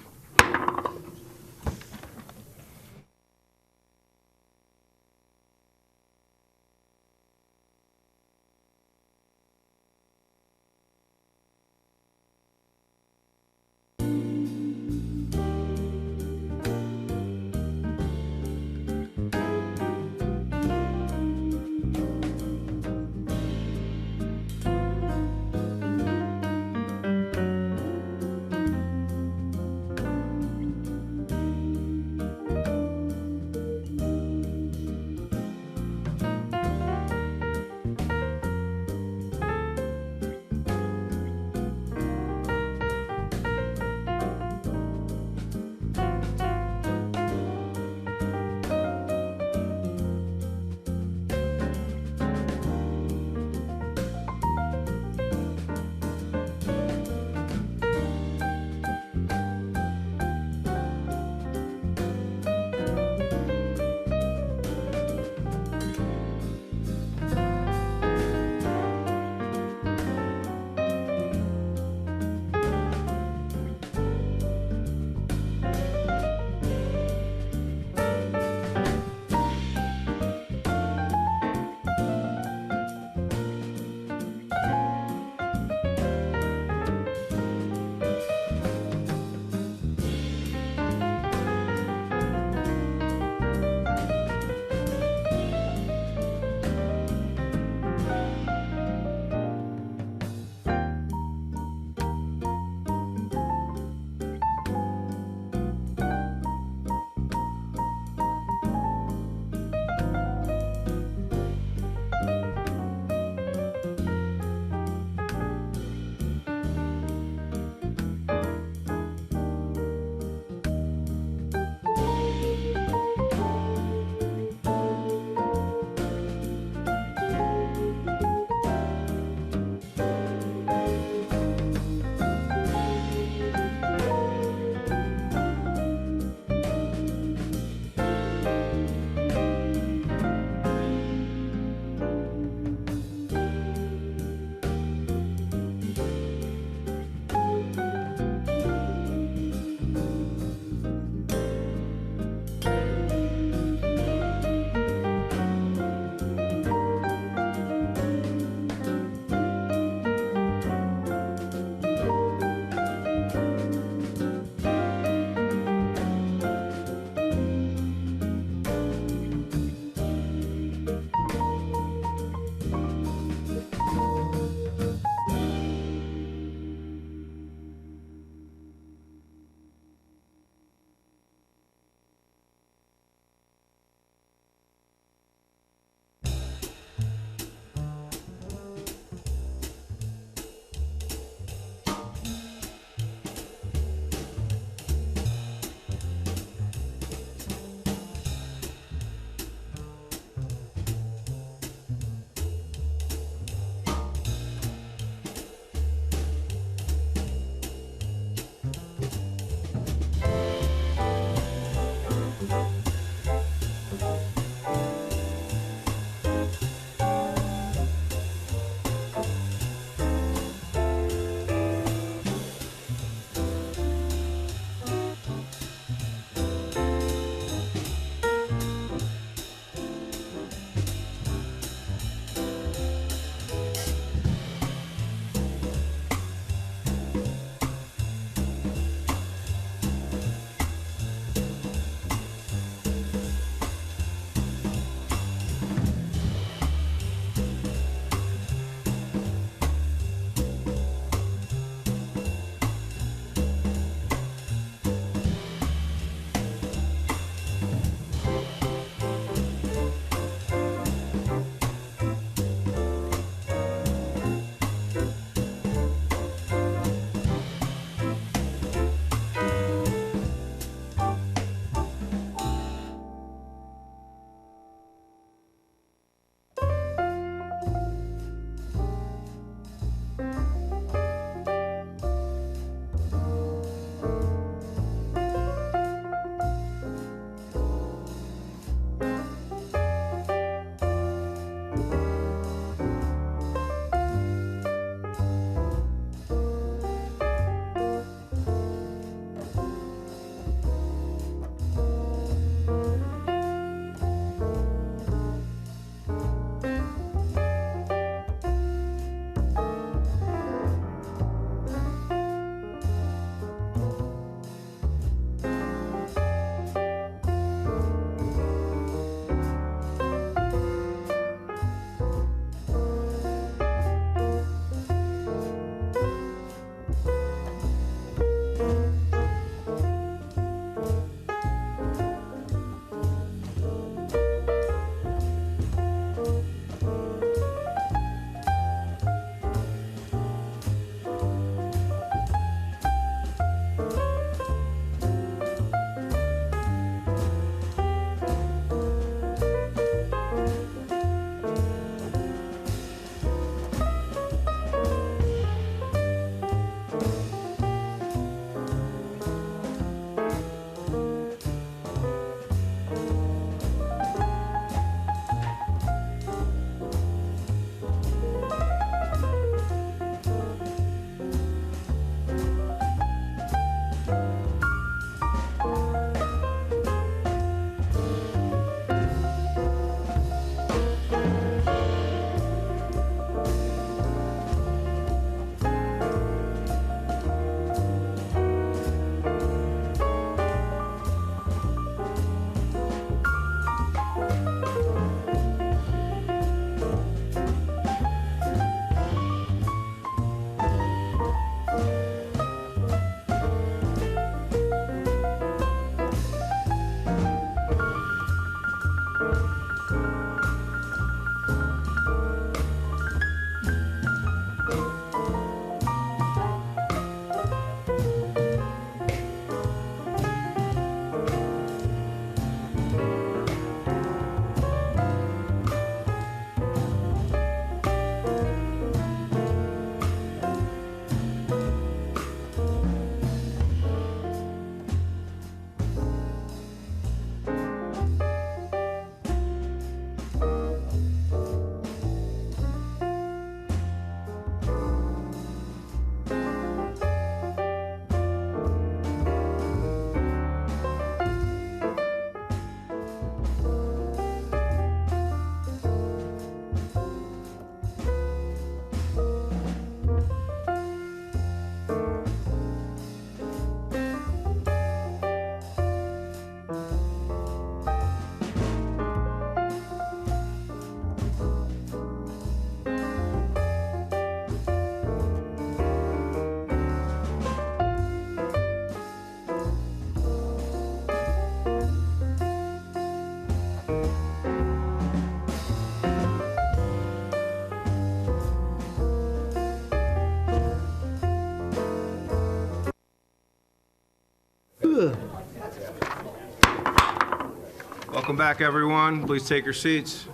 Welcome back, everyone. Please take your seats.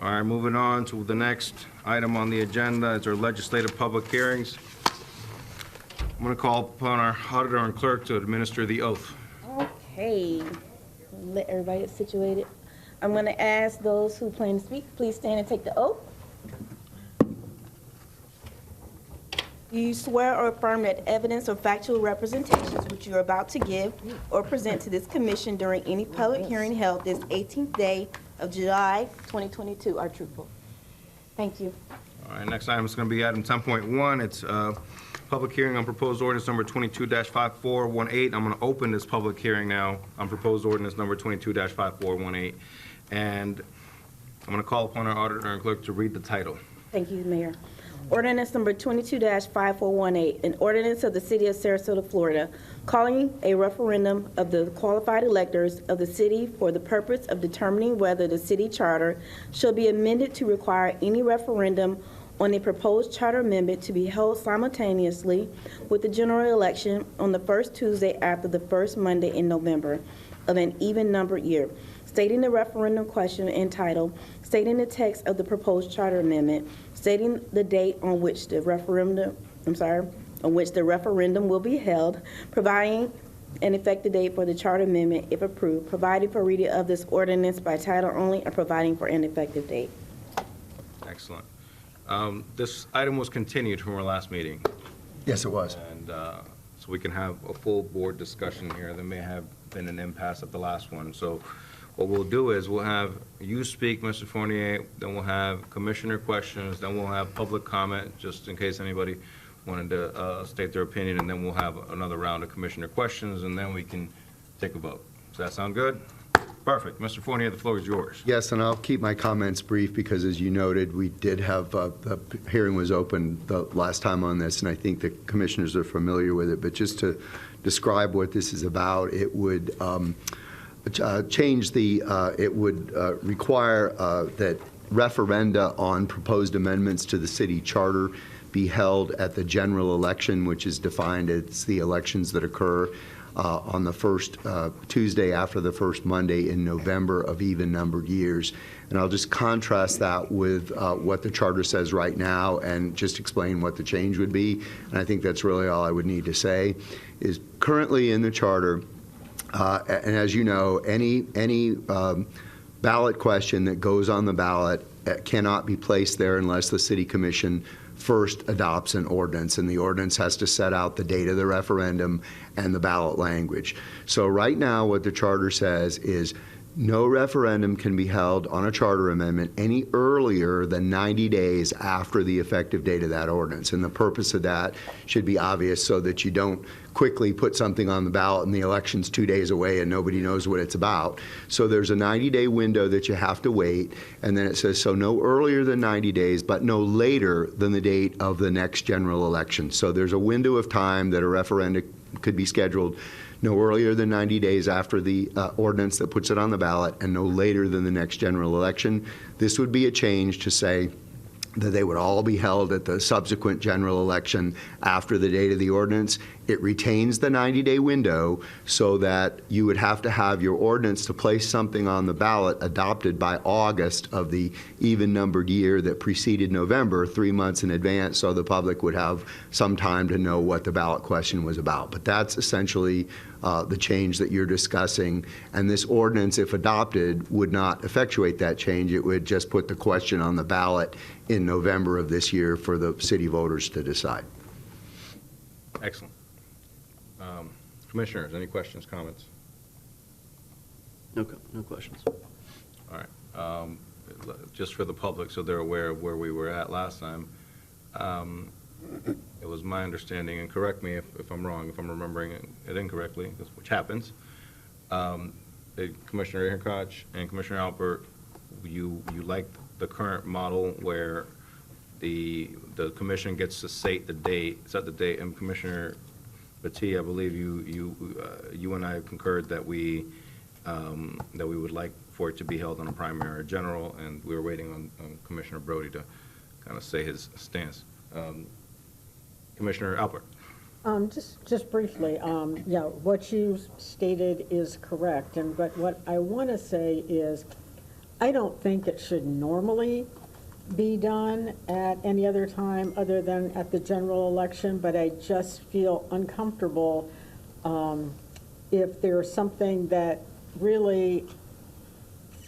All right, moving on to the next item on the agenda is our legislative public hearings. I'm going to call upon our auditor and clerk to administer the oath. Okay, let everybody get situated. I'm going to ask those who plan to speak, please stand and take the oath. Do you swear or affirm that evidence or factual representations which you are about to give or present to this commission during any public hearing held this 18th day of July 2022 are truthful? Thank you. All right, next item is going to be item 10.1. It's public hearing on proposed ordinance number 22-5418. I'm going to open this public hearing now on proposed ordinance number 22-5418. And I'm going to call upon our auditor and clerk to read the title. Thank you, Mayor. Ordinance number 22-5418, an ordinance of the City of Sarasota, Florida, calling a referendum of the qualified electors of the city for the purpose of determining whether the city charter shall be amended to require any referendum on a proposed charter amendment to be held simultaneously with the general election on the first Tuesday after the first Monday in November of an even-numbered year, stating the referendum question entitled, stating the text of the proposed charter amendment, stating the date on which the referendum will be held, providing an effective date for the charter amendment if approved, providing for reading of this ordinance by title only, and providing for an effective date. Excellent. This item was continued from our last meeting. Yes, it was. And so we can have a full board discussion here. There may have been an impasse at the last one. So what we'll do is we'll have you speak, Mr. Fournier, then we'll have commissioner questions, then we'll have public comment, just in case anybody wanted to state their opinion, and then we'll have another round of commissioner questions, and then we can take a vote. Does that sound good? Perfect. Mr. Fournier, the floor is yours. Yes, and I'll keep my comments brief because, as you noted, we did have, the hearing was open the last time on this, and I think the commissioners are familiar with it. But just to describe what this is about, it would change the, it would require that referenda on proposed amendments to the city charter be held at the general election, which is defined as the elections that occur on the first Tuesday after the first Monday in November of even-numbered years. And I'll just contrast that with what the charter says right now and just explain what the change would be. And I think that's really all I would need to say, is currently in the charter, and as you know, any ballot question that goes on the ballot cannot be placed there unless the City Commission first adopts an ordinance, and the ordinance has to set out the date of the referendum and the ballot language. So right now what the charter says is no referendum can be held on a charter amendment any earlier than 90 days after the effective date of that ordinance. And the purpose of that should be obvious so that you don't quickly put something on the ballot and the election's 2 days away and nobody knows what it's about. So there's a 90-day window that you have to wait, and then it says so no earlier than 90 days, but no later than the date of the next general election. So there's a window of time that a referendum could be scheduled no earlier than 90 days after the ordinance that puts it on the ballot, and no later than the next general election. This would be a change to say that they would all be held at the subsequent general election after the date of the ordinance. It retains the 90-day window so that you would have to have your ordinance to place something on the ballot adopted by August of the even-numbered year that preceded November, 3 months in advance, so the public would have some time to know what the ballot question was about. But that's essentially the change that you're discussing, and this ordinance, if adopted, would not effectuate that change. It would just put the question on the ballot in November of this year for the city voters to decide. Excellent. Commissioners, any questions, comments? No questions. All right. Just for the public, so they're aware of where we were at last time, it was my understanding, and correct me if I'm wrong, if I'm remembering it incorrectly, which happens, Commissioner Koch and Commissioner Albert, you like the current model where the commission gets to set the date, and Commissioner Battie, I believe you and I concurred that we would like for it to be held on a primary or general, and we were waiting on Commissioner Brody to kind of say his stance. Commissioner Albert. Just briefly, yeah, what you stated is correct, but what I want to say is, I don't think it should normally be done at any other time other than at the general election, but I just feel uncomfortable if there's something that really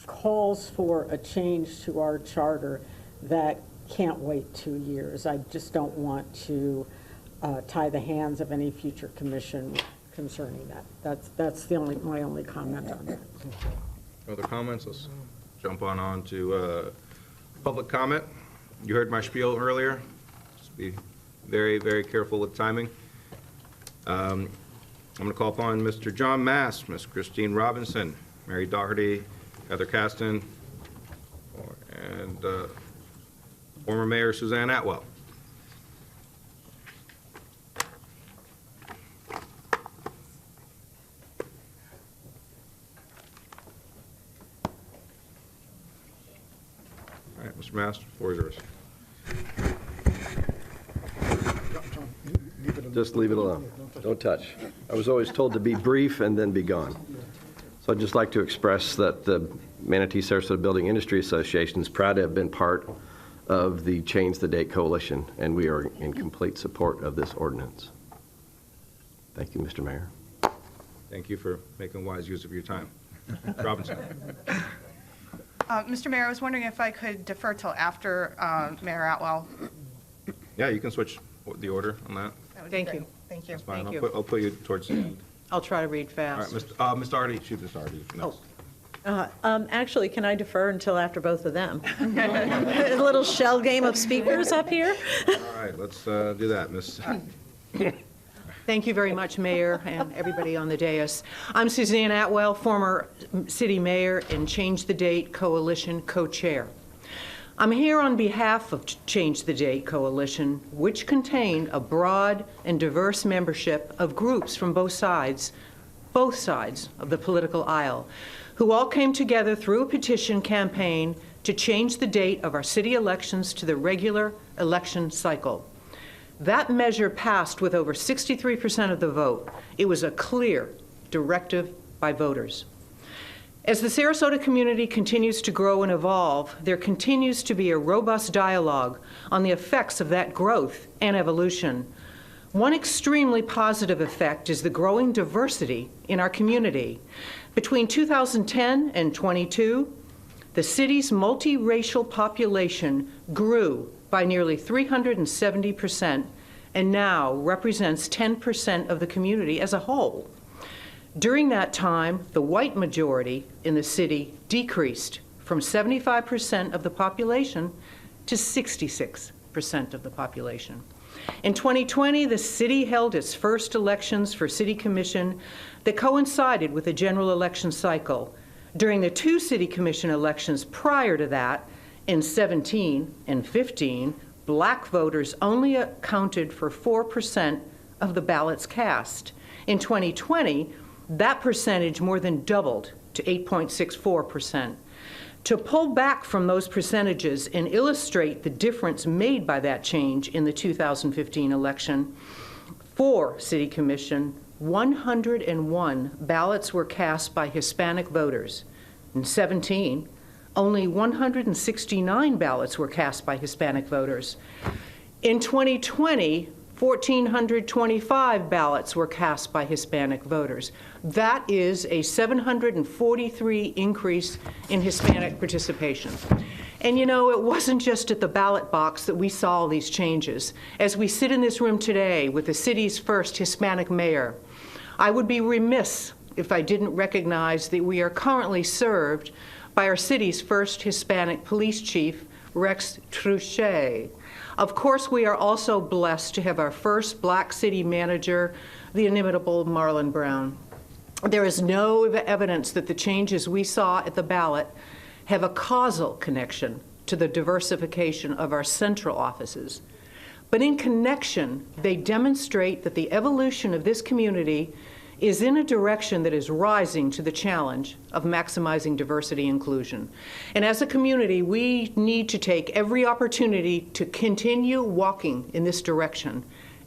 calls for a change to our charter that can't wait 2 years. I just don't want to tie the hands of any future commission concerning that. That's my only comment on that. Other comments? Let's jump on to public comment. You heard my spiel earlier. Just be very, very careful with timing. I'm going to call upon Mr. John Mast, Ms. Christine Robinson, Mary Doherty, Heather Caston, and former Mayor Suzanne Atwell. All right, Mr. Mast, the floor is yours. Just leave it alone. Don't touch. I was always told to be brief and then be gone. So I'd just like to express that the Manatee Sarasota Building Industry Association is proud to have been part of the Change the Date Coalition, and we are in complete support of this ordinance. Thank you, Mr. Mayor. Thank you for making wise use of your time. Robinson. Mr. Mayor, I was wondering if I could defer till after Mayor Atwell. Yeah, you can switch the order on that. That would be great. Thank you. That's fine. Thank I'll put you towards the end. I'll try to read All right, fast. Ms. Doherty, shoot Ms. Doherty next. Actually, can I defer until after both of them? A little shell game of speakers up here. All right, let's do that, Ms. Thank you very much, Mayor, and everybody on the dais. I'm Suzanne Atwell, former city mayor and Change the Date Coalition co-chair. I'm here on behalf of Change the Date Coalition, which contained a broad and diverse membership of groups from both sides of the political aisle, who all came together through a petition campaign to change the date of our city elections to the regular election cycle. That measure passed with over 63% of the vote. It was a clear directive by voters. As the Sarasota community continues to grow and evolve, there continues to be a robust dialogue on the effects of that growth and evolution. One extremely positive effect is the growing diversity in our community. Between 2010 and 22, the city's multiracial population grew by nearly 370% and now represents 10% of the community as a whole. During that time, the white majority in the city decreased from 75% of the population to 66% of the population. In 2020, the city held its first elections for city commission that coincided with the general election cycle. During the 2 city commission elections prior to that, in 17 and 15, black voters only accounted for 4% of the ballots cast. In 2020, that percentage more than doubled to 8.64%. To pull back from those percentages and illustrate the difference made by that change in the 2015 election, for City Commission, 101 ballots were cast by Hispanic voters. In 17, only 169 ballots were cast by Hispanic voters. In 2020, 1,425 ballots were cast by Hispanic voters. That is a 743 increase in Hispanic participation. And you know, it wasn't just at the ballot box that we saw these changes. As we sit in this room today with the city's first Hispanic mayor, I would be remiss if I didn't recognize that we are currently served by our city's first Hispanic police chief, Rex Truchet. Of course, we are also blessed to have our first black city manager, the inimitable Marlon Brown. There is no evidence that the changes we saw at the ballot have a causal connection to the diversification of our central offices. But in connection, they demonstrate that the evolution of this community is in a direction that is rising to the challenge of maximizing diversity inclusion. And as a community, we need to take every opportunity to continue walking in this direction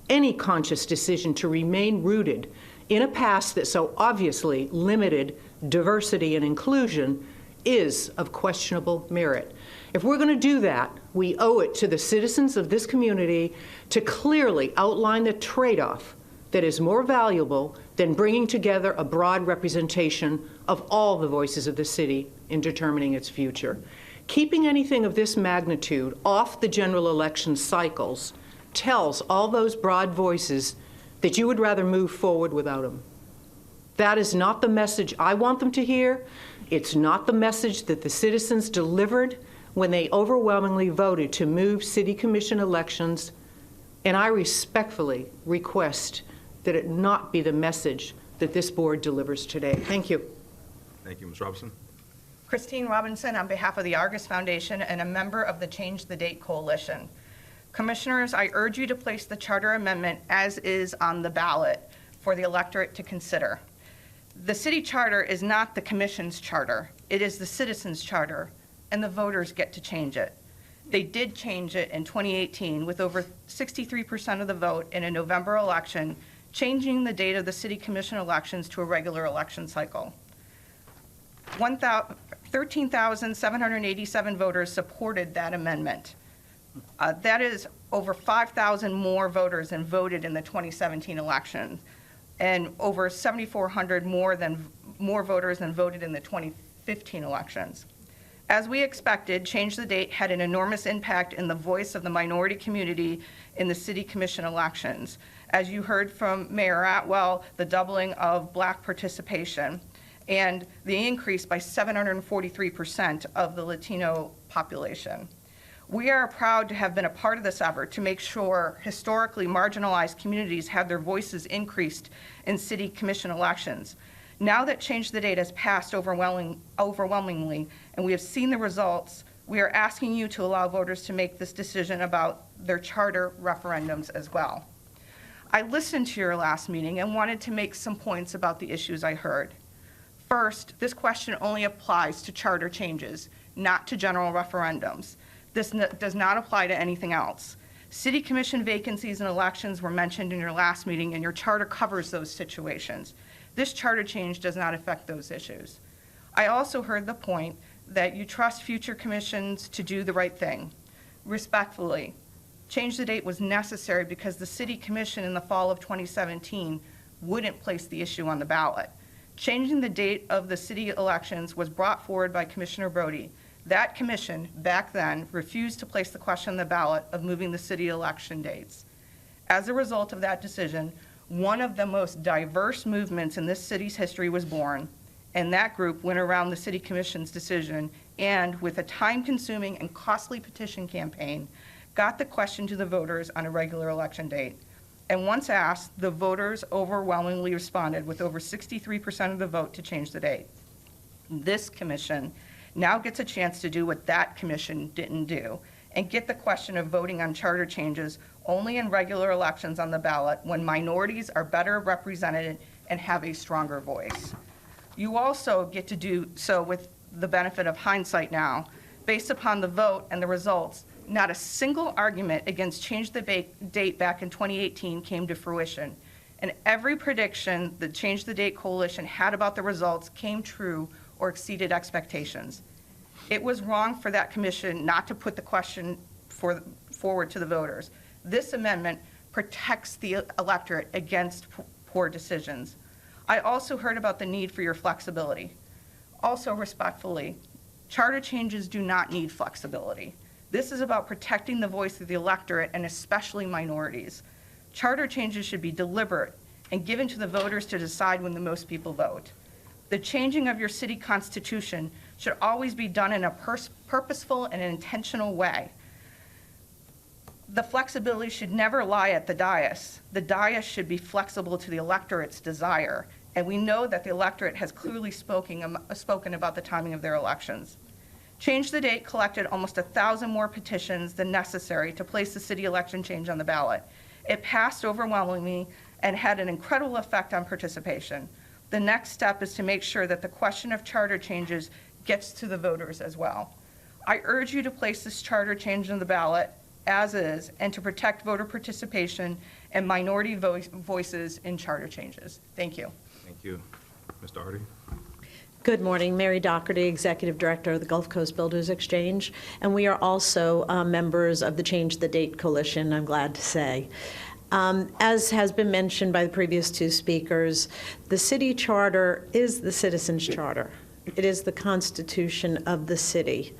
any conscious decision to remain rooted in a past that so obviously limited diversity and inclusion is of questionable merit. If we're going to do that, we owe it to the citizens of this community to clearly outline the trade-off that is more valuable than bringing together a broad representation of all the voices of the city in determining its future. Keeping anything of this magnitude off the general election cycles tells all those broad voices that you would rather move forward without them. That is not the message I want them to hear. It's not the message that the citizens delivered when they overwhelmingly voted to move city commission elections, and I respectfully request that it not be the message that this board delivers today. Thank you. Thank you, Ms. Robinson. Christine Robinson on behalf of the Argus Foundation and a member of the Change the Date Coalition. Commissioners, I urge you to place the charter amendment as is on the ballot for the electorate to consider. The city charter is not the commission's charter. It is the citizens' charter, and the voters get to change it. They did change it in 2018 with over 63% of the vote in a November election, changing the date of the city commission elections to a regular election cycle. 13,787 voters supported that amendment. That is over 5,000 more voters than voted in the 2017 election, and over 7,400 more voters than voted in the 2015 elections. As we expected, Change the Date had an enormous impact in the voice of the minority community in the city commission elections. As you heard from Mayor Atwell, the doubling of Black participation and the increase by 743% of the Latino population. We are proud to have been a part of this effort to make sure historically marginalized communities have their voices increased in city commission elections. Now that Change the Date has passed overwhelmingly and we have seen the results, we are asking you to allow voters to make this decision about their charter referendums as well. I listened to your last meeting and wanted to make some points about the issues I heard. First, this question only applies to charter changes, not to general referendums. This does not apply to anything else. City commission vacancies and elections were mentioned in your last meeting, and your charter covers those situations. This charter change does not affect those issues. I also heard the point that you trust future commissions to do the right thing. Respectfully, Change the Date was necessary because the City Commission in the fall of 2017 wouldn't place the issue on the ballot. Changing the date of the city elections was brought forward by Commissioner Brody. That commission, back then, refused to place the question on the ballot of moving the city election dates. As a result of that decision, one of the most diverse movements in this city's history was born, and that group went around the City Commission's decision and, with a time-consuming and costly petition campaign, got the question to the voters on a regular election date. And once asked, the voters overwhelmingly responded with over 63% of the vote to change the date. This commission now gets a chance to do what that commission didn't do and get the question of voting on charter changes only in regular elections on the ballot when minorities are better represented and have a stronger voice. You also get to do so with the benefit of hindsight now. Based upon the vote and the results, not a single argument against Change the Date back in 2018 came to fruition. And every prediction the Change the Date Coalition had about the results came true or exceeded expectations. It was wrong for that commission not to put the question forward to the voters. This amendment protects the electorate against poor decisions. I also heard about the need for your flexibility. Also, respectfully, charter changes do not need flexibility. This is about protecting the voice of the electorate and especially minorities. Charter changes should be deliberate and given to the voters to decide when the most people vote. The changing of your city constitution should always be done in a purposeful and intentional way. The flexibility should never lie at the dais. The dais should be flexible to the electorate's desire, and we know that the electorate has clearly spoken about the timing of their elections. Change the Date collected almost 1,000 more petitions than necessary to place the city election change on the ballot. It passed overwhelmingly and had an incredible effect on participation. The next step is to make sure that the question of charter changes gets to the voters as well. I urge you to place this charter change on the ballot as is and to protect voter participation and minority voices in charter changes. Thank you. Thank you. Mr. Hardy? Good morning. Mary Doherty, Executive Director of the Gulf Coast Builders Exchange, and we are also members of the Change the Date Coalition, I'm glad to say. As has been mentioned by the previous two speakers, the city charter is the citizens' charter. It is the constitution of the city.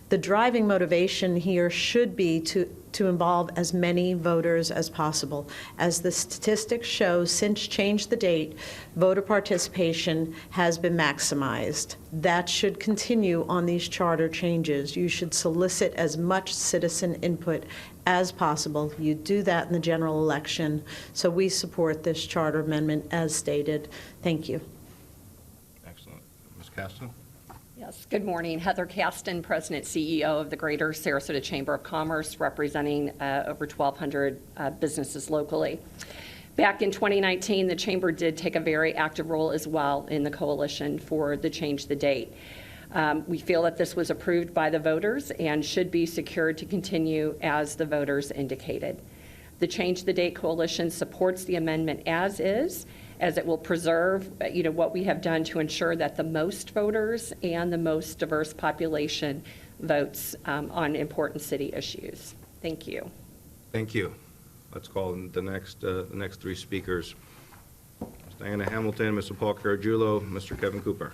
The driving motivation here should be to involve as many voters as possible. As the statistics show, since Change the Date, voter participation has been maximized. That should continue on these charter changes. You should solicit as much citizen input as possible. You do that in the general election. So we support this charter amendment as stated. Thank you. Excellent. Ms. Caston? Yes, good morning. Heather Caston, President CEO of the Greater Sarasota Chamber of Commerce, representing over 1,200 businesses locally. Back in 2019, the Chamber did take a very active role as well in the coalition for the Change the Date. We feel that this was approved by the voters and should be secured to continue as the voters indicated. The Change the Date Coalition supports the amendment as is, as it will preserve, what we have done to ensure that the most voters and the most diverse population votes on important city issues. Thank you. Thank you. Let's call the next three speakers. Ms. Diana Hamilton, Mr. Paul Caragiulo, Mr. Kevin Cooper.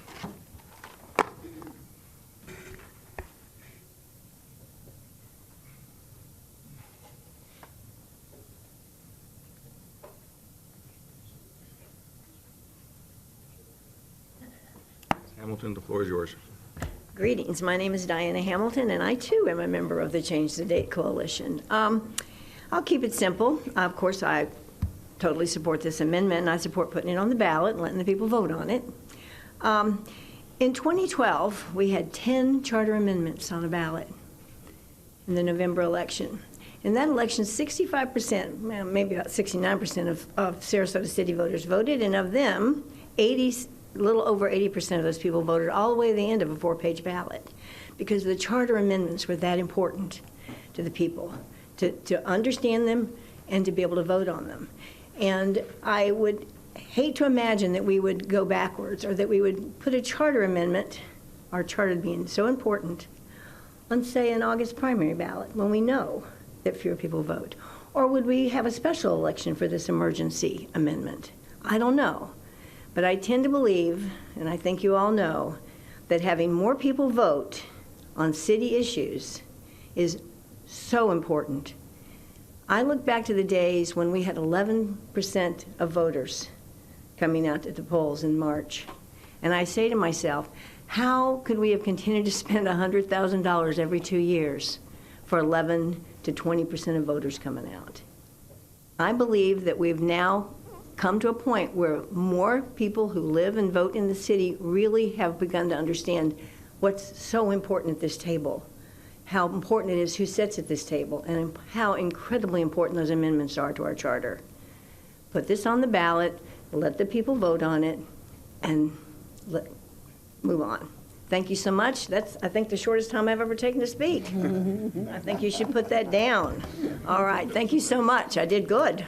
Hamilton, the floor is yours. Greetings. My name is Diana Hamilton, and I too am a member of the Change the Date Coalition. I'll keep it simple. Of course, I totally support this amendment, and I support putting it on the ballot and letting the people vote on it. In 2012, we had 10 charter amendments on the ballot in the November election. In that election, 65%, well, maybe about 69% of Sarasota city voters voted, and of them, a little over 80% of those people voted all the way to the end of a 4-page ballot, because the charter amendments were that important to the people, to understand them and to be able to vote on them. And I would hate to imagine that we would go backwards, or that we would put a charter amendment, our charter being so important, on, say, an August primary ballot when we know that fewer people vote. Or would we have a special election for this emergency amendment? I don't know. But I tend to believe, and I think you all know, that having more people vote on city issues is so important. I look back to the days when we had 11% of voters coming out at the polls in March, and I say to myself, how could we have continued to spend $100,000 every 2 years for 11 to 20% of voters coming out? I believe that we've now come to a point where more people who live and vote in the city really have begun to understand what's so important at this table, how important it is who sits at this table, and how incredibly important those amendments are to our charter. Put this on the ballot, let the people vote on it, and move on. Thank you so much. That's, I think, the shortest time I've ever taken to speak. I think you should put that down. All right, thank you so much. I did good.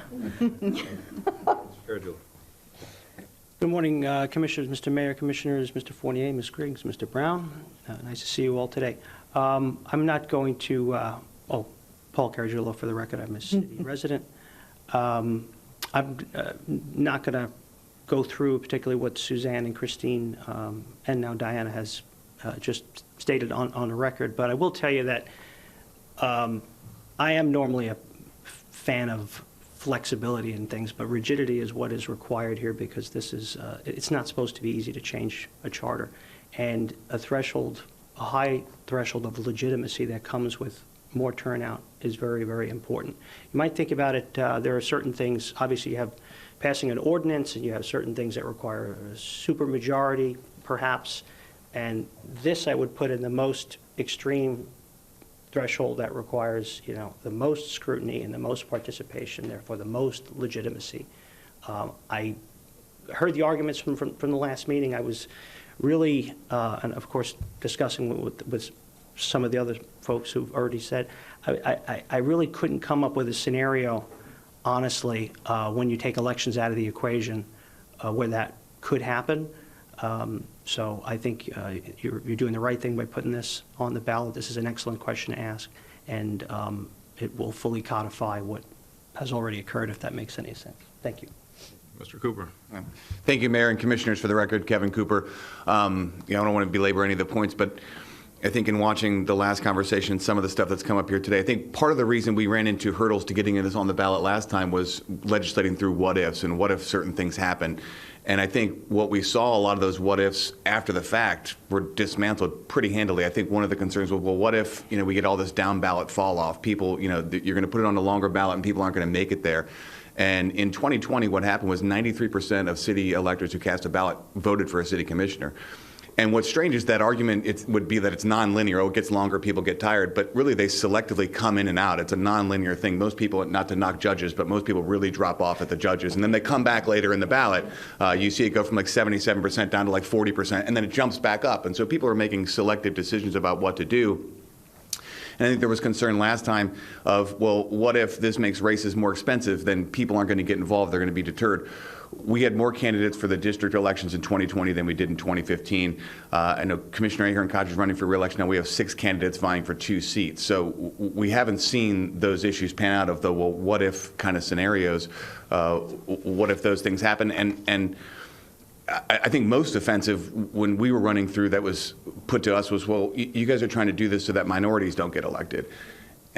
Good morning, Commissioners, Mr. Mayor, Commissioners, Mr. Fournier, Ms. Griggs, Mr. Brown. Nice to see you all today. I'm not going to, Paul Caragiulo for the record, I'm a city resident. I'm not going to go through particularly what Suzanne and Christine and now Diana has just stated on the record, but I will tell you that I am normally a fan of flexibility in things, but rigidity is what is required here, because this is, it's not supposed to be easy to change a charter. And a high threshold of legitimacy that comes with more turnout is very, very important. You might think about it, there are certain things, obviously you have passing an ordinance and you have certain things that require a supermajority, perhaps, and this I would put in the most extreme threshold that requires, the most scrutiny and the most participation, therefore the most legitimacy. I heard the arguments from the last meeting. I was really, and of course discussing with some of the other folks who've already said, I really couldn't come up with a scenario honestly, when you take elections out of the equation, where that could happen. So I think you're doing the right thing by putting this on the ballot. This is an excellent question to ask, and it will fully codify what has already occurred, if that makes any sense. Thank you. Mr. Cooper. Thank you, Mayor and Commissioners. For the record, Kevin Cooper. I don't want to belabor any of the points, but I think in watching the last conversation, some of the stuff that's come up here today, I think part of the reason we ran into hurdles to getting this on the ballot last time was legislating through what ifs and what if certain things happen. And I think what we saw, a lot of those what ifs after the fact were dismantled pretty handily. I think one of the concerns was, well, what if, we get all this down ballot fall off? People, you're going to put it on a longer ballot and people aren't going to make it there. And in 2020, what happened was 93% of city electors who cast a ballot voted for a city commissioner. And what's strange is that argument would be that it's nonlinear. Oh, it gets longer, people get tired. But really, they selectively come in and out. It's a nonlinear thing. Most people, not to knock judges, but most people really drop off at the judges. And then they come back later in the ballot. You see it go from like 77% down to like 40%, and then it jumps back up. And so people are making selective decisions about what to do. And I think there was concern last time of, well, what if this makes races more expensive? Then people aren't going to get involved. They're going to be deterred. We had more candidates for the district elections in 2020 than we did in 2015. I know Commissioner Ahearn Koch is running for re-election. Now we have 6 candidates vying for 2 seats. So we haven't seen those issues pan out of the, well, what if kind of scenarios. What if those things happen? And I think most offensive when we were running through that was put to us was, well, you guys are trying to do this so that minorities don't get elected.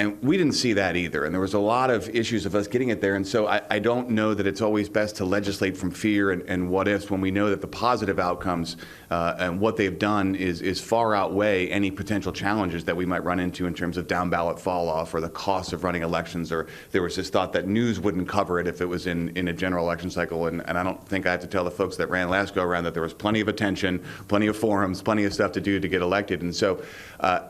And we didn't see that either. And there was a lot of issues of us getting it there. And so I don't know that it's always best to legislate from fear and what ifs when we know that the positive outcomes and what they've done is far outweigh any potential challenges that we might run into in terms of down ballot fall off or the cost of running elections. Or there was this thought that news wouldn't cover it if it was in a general election cycle. And I don't think I have to tell the folks that ran last go around that there was plenty of attention, plenty of forums, plenty of stuff to do to get elected. And so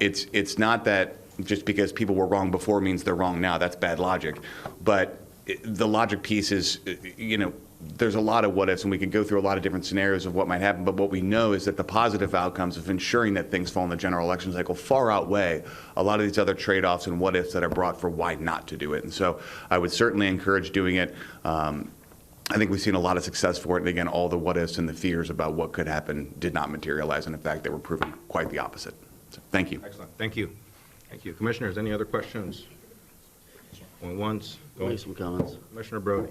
it's not that just because people were wrong before means they're wrong now. That's bad logic. But the logic piece is, there's a lot of what ifs, and we could go through a lot of different scenarios of what might happen. But what we know is that the positive outcomes of ensuring that things fall in the general election cycle far outweigh a lot of these other trade-offs and what ifs that are brought for why not to do it. And so I would certainly encourage doing it. I think we've seen a lot of success for it. And again, all the what ifs and the fears about what could happen did not materialize. And in fact, they were proven quite the opposite. So thank you. Excellent. Thank you. Thank you. Commissioners, any other questions? Going once. Make some comments. Commissioner Brody.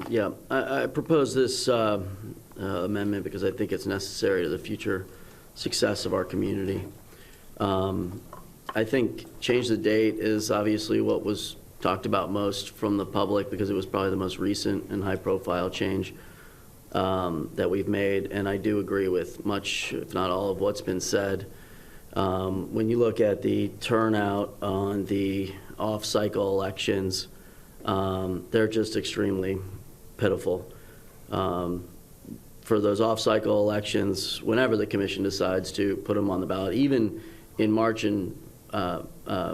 Yeah, I propose this amendment because I think it's necessary to the future success of our community. I think change the date is obviously what was talked about most from the public because it was probably the most recent and high-profile change that we've made, and I do agree with much, if not all, of what's been said. When you look at the turnout on the off-cycle elections, they're just extremely pitiful. For those off-cycle elections, whenever the commission decides to put them on the ballot, even in March and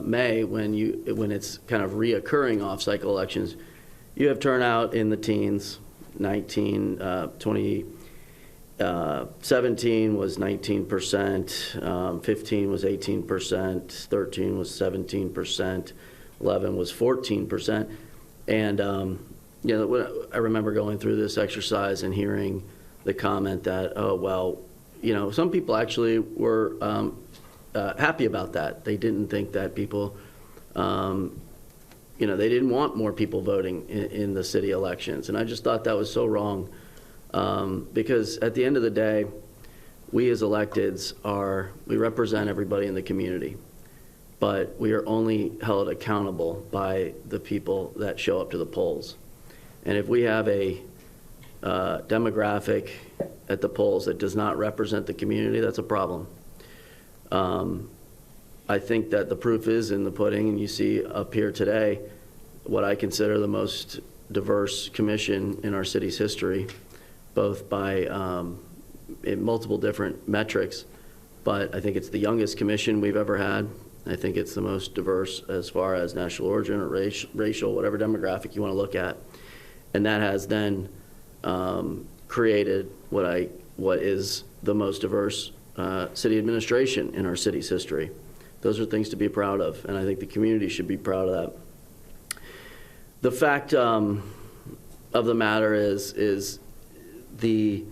May, when it's kind of reoccurring off-cycle elections, you have turnout in the teens. 17 was 19%, 15 was 18%, 13 was 17%, 11 was 14%. And I remember going through this exercise and hearing the comment that, oh, well, some people actually were happy about that. They didn't think that people, they didn't want more people voting in the city elections. And I just thought that was so wrong. Because at the end of the day, we as electeds we represent everybody in the community, but we are only held accountable by the people that show up to the polls. And if we have a demographic at the polls that does not represent the community, that's a problem. I think that the proof is in the pudding, and you see up here today what I consider the most diverse commission in our city's history, both by in multiple different metrics, but I think it's the youngest commission we've ever had. I think it's the most diverse as far as national origin or racial, whatever demographic you want to look at. And that has then created what is the most diverse city administration in our city's history. Those are things to be proud of, and I think the community should be proud of that. The fact of the matter is the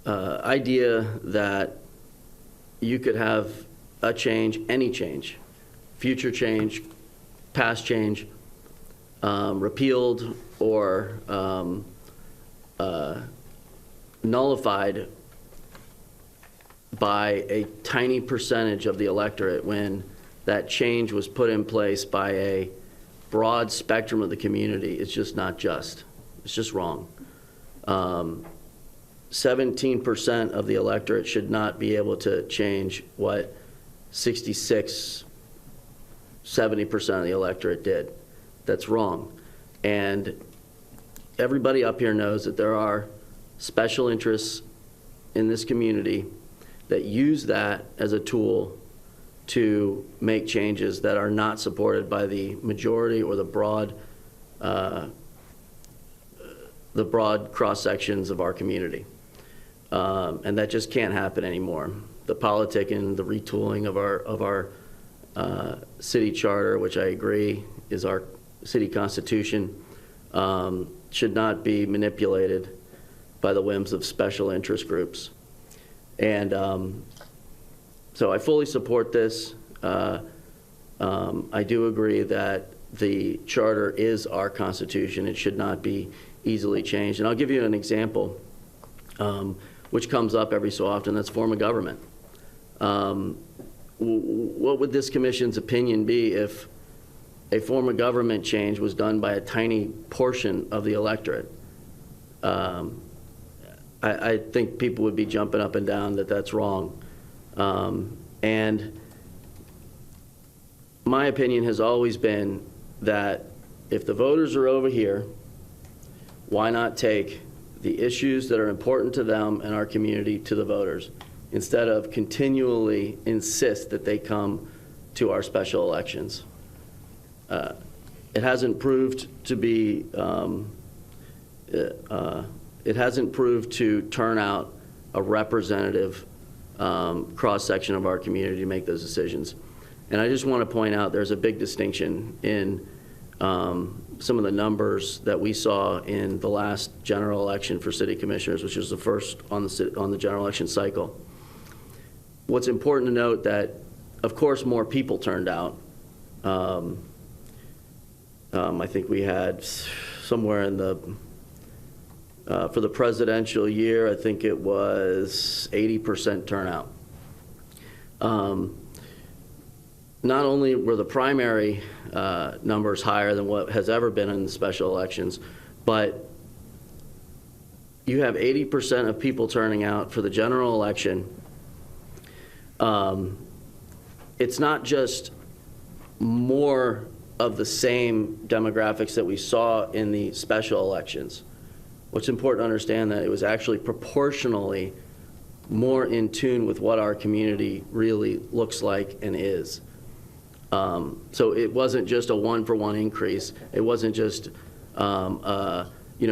idea that you could have a change, any change, future change, past change, repealed or nullified by a tiny percentage of the electorate when that change was put in place by a broad spectrum of the community. It's just not just. It's just wrong. 17% of the electorate should not be able to change what 66, 70% of the electorate did. That's wrong. And everybody up here knows that there are special interests in this community that use that as a tool to make changes that are not supported by the majority or the broad cross sections of our community. And that just can't happen anymore. The politicking, the retooling of our city charter, which I agree is our city constitution, should not be manipulated by the whims of special interest groups. And so I fully support this. I do agree that the charter is our constitution. It should not be easily changed. And I'll give you an example, which comes up every so often. That's form of government. What would this commission's opinion be if a form of government change was done by a tiny portion of the electorate? I think people would be jumping up and down that that's wrong. And my opinion has always been that if the voters are over here, why not take the issues that are important to them and our community to the voters instead of continually insist that they come to our special elections? It hasn't proved to be, it hasn't proved to turn out a representative cross-section of our community to make those decisions. And I just want to point out there's a big distinction in some of the numbers that we saw in the last general election for city commissioners, which was the first on the general election cycle. What's important to note that, of course, more people turned out. I think we had somewhere in the, for the presidential year, I think it was 80% turnout. Not only were the primary numbers higher than what has ever been in the special elections, but you have 80% of people turning out for the general election. It's not just more of the same demographics that we saw in the special elections. What's important to understand that it was actually proportionally more in tune with what our community really looks like and is. So it wasn't just a one-for-one increase. It wasn't just,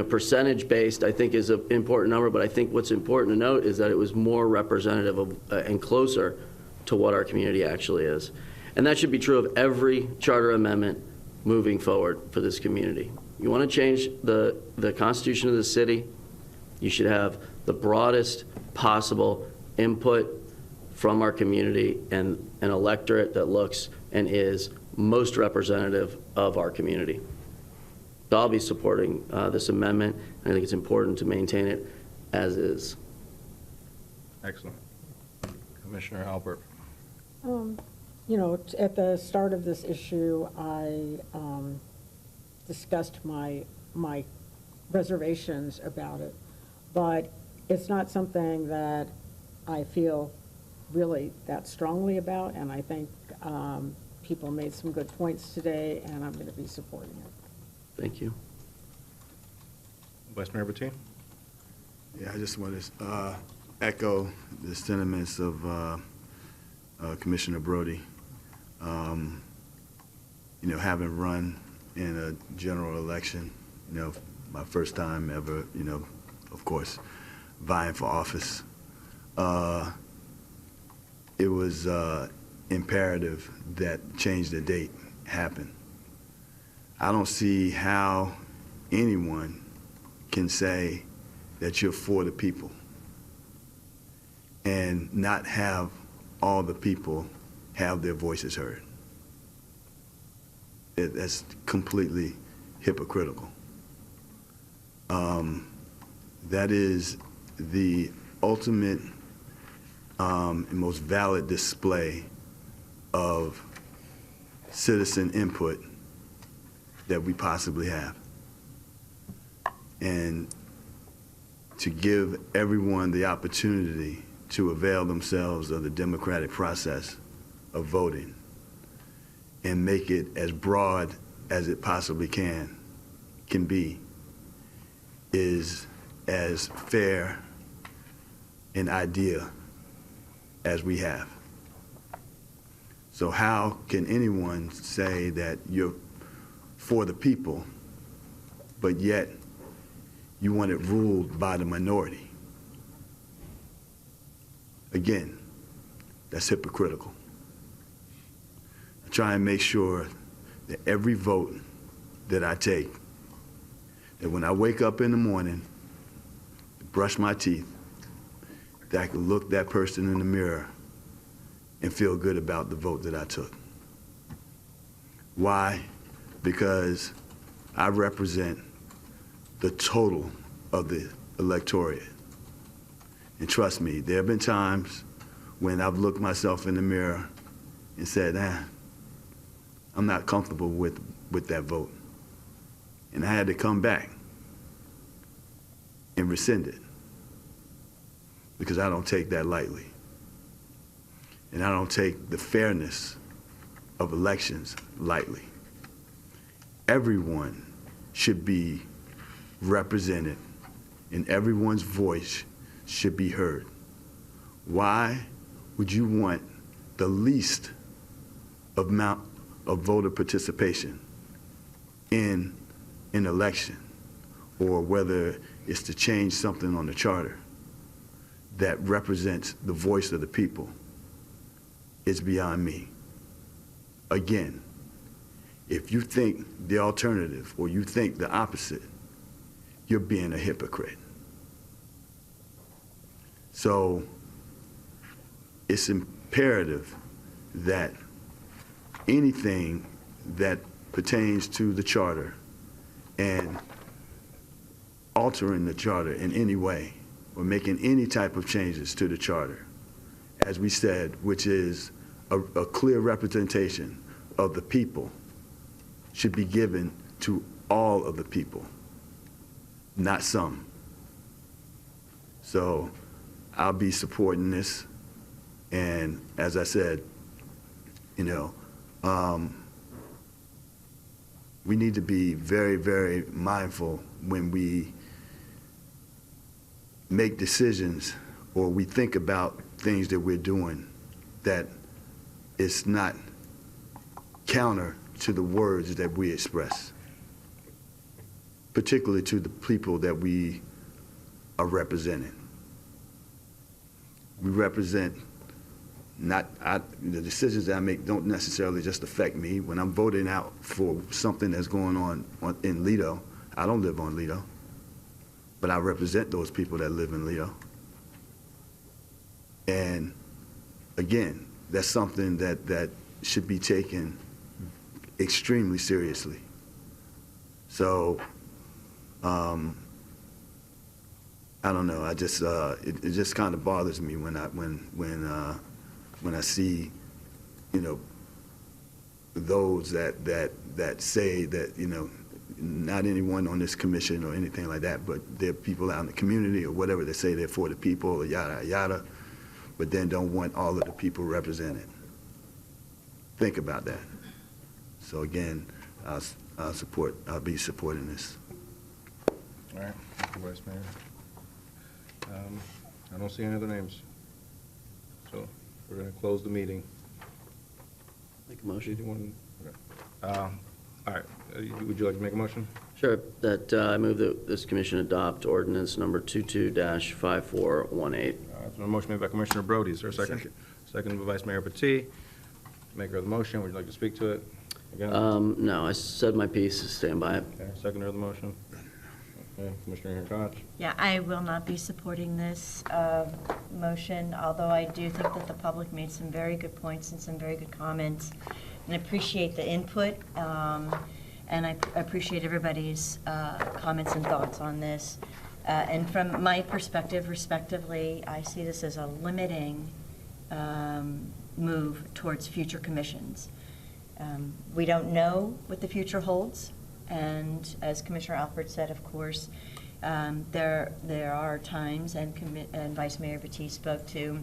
percentage-based, I think is an important number, but I think what's important to note is that it was more representative of, and closer to what our community actually is. And that should be true of every charter amendment moving forward for this community. You want to change the constitution of the city, you should have the broadest possible input from our community and an electorate that looks and is most representative of our community. So I'll be supporting this amendment. I think it's important to maintain it as is. Excellent. Commissioner Albert. At the start of this issue, I discussed my reservations about it, but it's not something that I feel really that strongly about, and I think people made some good points today, and I'm going to be supporting it. Thank you. Vice Mayor Bettine? Yeah, I just want to echo the sentiments of Commissioner Brody. Having run in a general election, my first time ever, of course, vying for office, it was imperative that change the date happen. I don't see how anyone can say that you're for the people and not have all the people have their voices heard. That's completely hypocritical. That is the ultimate and most valid display of citizen input that we possibly have. And to give everyone the opportunity to avail themselves of the democratic process of voting and make it as broad as it possibly can be is as fair an idea as we have. So how can anyone say that you're for the people, but yet you want it ruled by the minority? Again, that's hypocritical. I try and make sure that every vote that I take, that when I wake up in the morning, brush my teeth, that I can look that person in the mirror and feel good about the vote that I took. Why? Because I represent the total of the electorate. And trust me, there have been times when I've looked myself in the mirror and said, I'm not comfortable with that vote. And I had to come back and rescind it because I don't take that lightly. And I don't take the fairness of elections lightly. Everyone should be represented and everyone's voice should be heard. Why would you want the least amount of voter participation in an election, or whether it's to change something on the charter that represents the voice of the people? It's beyond me. Again, if you think the alternative or you think the opposite, you're being a hypocrite. So it's imperative that anything that pertains to the charter and altering the charter in any way or making any type of changes to the charter, as we said, which is a clear representation of the people, should be given to all of the people, not some. So I'll be supporting this. And as I said, we need to be very, very mindful when we make decisions or we think about things that we're doing, that it's not counter to the words that we express, particularly to the people that we are representing. We represent the decisions that I make don't necessarily just affect me. When I'm voting out for something that's going on in Lido, I don't live on Lido, but I represent those people that live in Lido. And again, that's something that should be taken extremely seriously. So, I don't know. I just it just kind of bothers me when I see, those that say that not anyone on this commission or anything like that, but there are people out in the community or whatever that say they're for the people or yada yada, but then don't want all of the people represented. Think about that. So again, I'll be supporting this. All right, thank you, Vice Mayor. I don't see any other names. So we're going to close the meeting. Make a motion. All right, would you like to make a motion? Sure. That I move that this commission adopt ordinance number 22-5418. So a motion made by Commissioner Brody. Is there a second? Second. Second by Vice Mayor Petit. Maker of the motion, would you like to speak to it? Again? No, I said my piece, stand by it. Okay, seconder of the motion. Okay, Commissioner Koch. Yeah, I will not be supporting this motion, although I do think that the public made some very good points and some very good comments, and appreciate the input, and I appreciate everybody's comments and thoughts on this. And from my perspective, respectively, I see this as a limiting move towards future commissions. We don't know what the future holds. And as Commissioner Alpert said, of course, there are times, and Vice Mayor Batiste spoke to,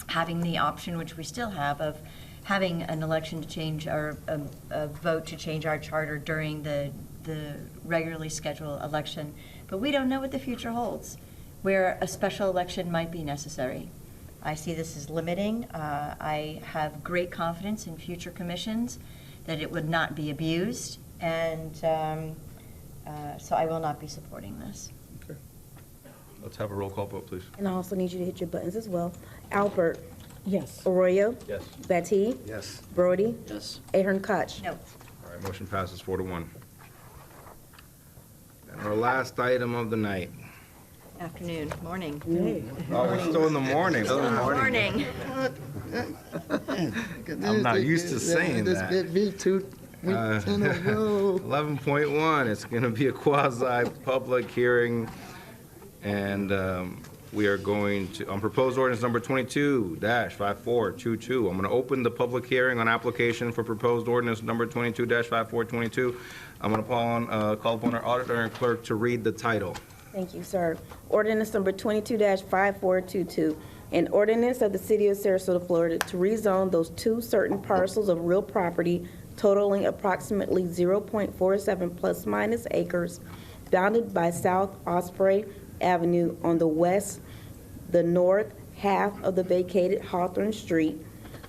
having the option, which we still have, of having an election to change, or a vote to change our charter during the regularly scheduled election. But we don't know what the future holds, where a special election might be necessary. I see this as limiting. I have great confidence in future commissions that it would not be abused. And so I will not be supporting this. Okay. Let's have a roll call vote, please. And I also need you to hit your buttons as well. Albert? Yes. Arroyo? Yes. Batty? Yes. Brody? Yes. Ahern Koch? No. All right, motion passes 4-1. And our last item of the night. Afternoon, morning. Oh, we're still in the morning. Morning. I'm not used to saying that. 11.1, it's going to be a quasi-public hearing, and we are going to, on proposed ordinance number 22-5422, I'm going to open the public hearing on application for proposed ordinance number 22-5422. I'm going to call upon our auditor and clerk to read the title. Thank you, sir. Ordinance number 22-5422, an ordinance of the City of Sarasota, Florida, to rezone those two certain parcels of real property totaling approximately 0.47 plus minus acres, bounded by South Osprey Avenue on the west, the north half of the vacated Hawthorne Street,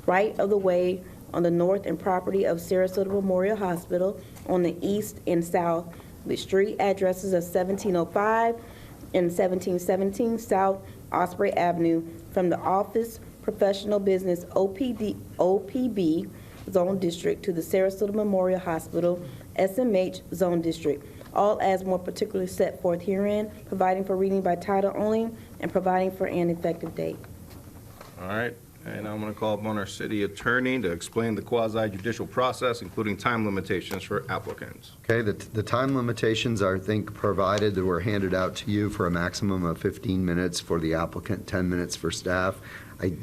right of the way on the north and property of Sarasota Memorial Hospital on the east and south, with street addresses of 1705 and 1717 South Osprey Avenue, from the Office Professional Business OPB Zone District to the Sarasota Memorial Hospital SMH Zone District, all as more particularly set forth herein, providing for reading by title only, and providing for an effective date. All right, and I'm going to call upon our city attorney to explain the quasi-judicial process, including time limitations for applicants. Okay, the time limitations are, I think, provided that were handed out to you for a maximum of 15 minutes for the applicant, 10 minutes for staff.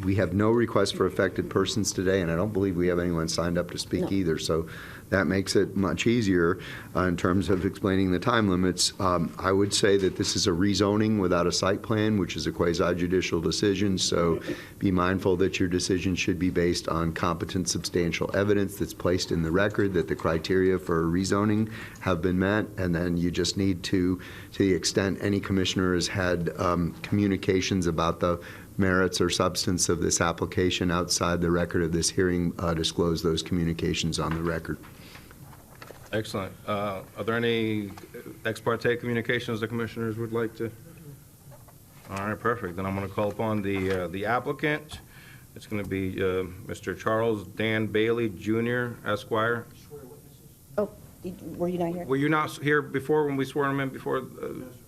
We have no request for affected persons today, and I don't believe we have anyone signed up to speak either, so that makes it much easier in terms of explaining the time limits. I would say that this is a rezoning without a site plan, which is a quasi-judicial decision, so be mindful that your decision should be based on competent, substantial evidence that's placed in the record that the criteria for rezoning have been met, and then you just need to the extent any commissioner has had communications about the merits or substance of this application outside the record of this hearing, disclose those communications on the record. Excellent. Are there any ex parte communications the commissioners would like to? All right, perfect. Then I'm going to call upon the applicant. It's going to be Mr. Charles Dan Bailey, Jr., Esquire. Oh, were you not here? Were you not here before when we swore him in before?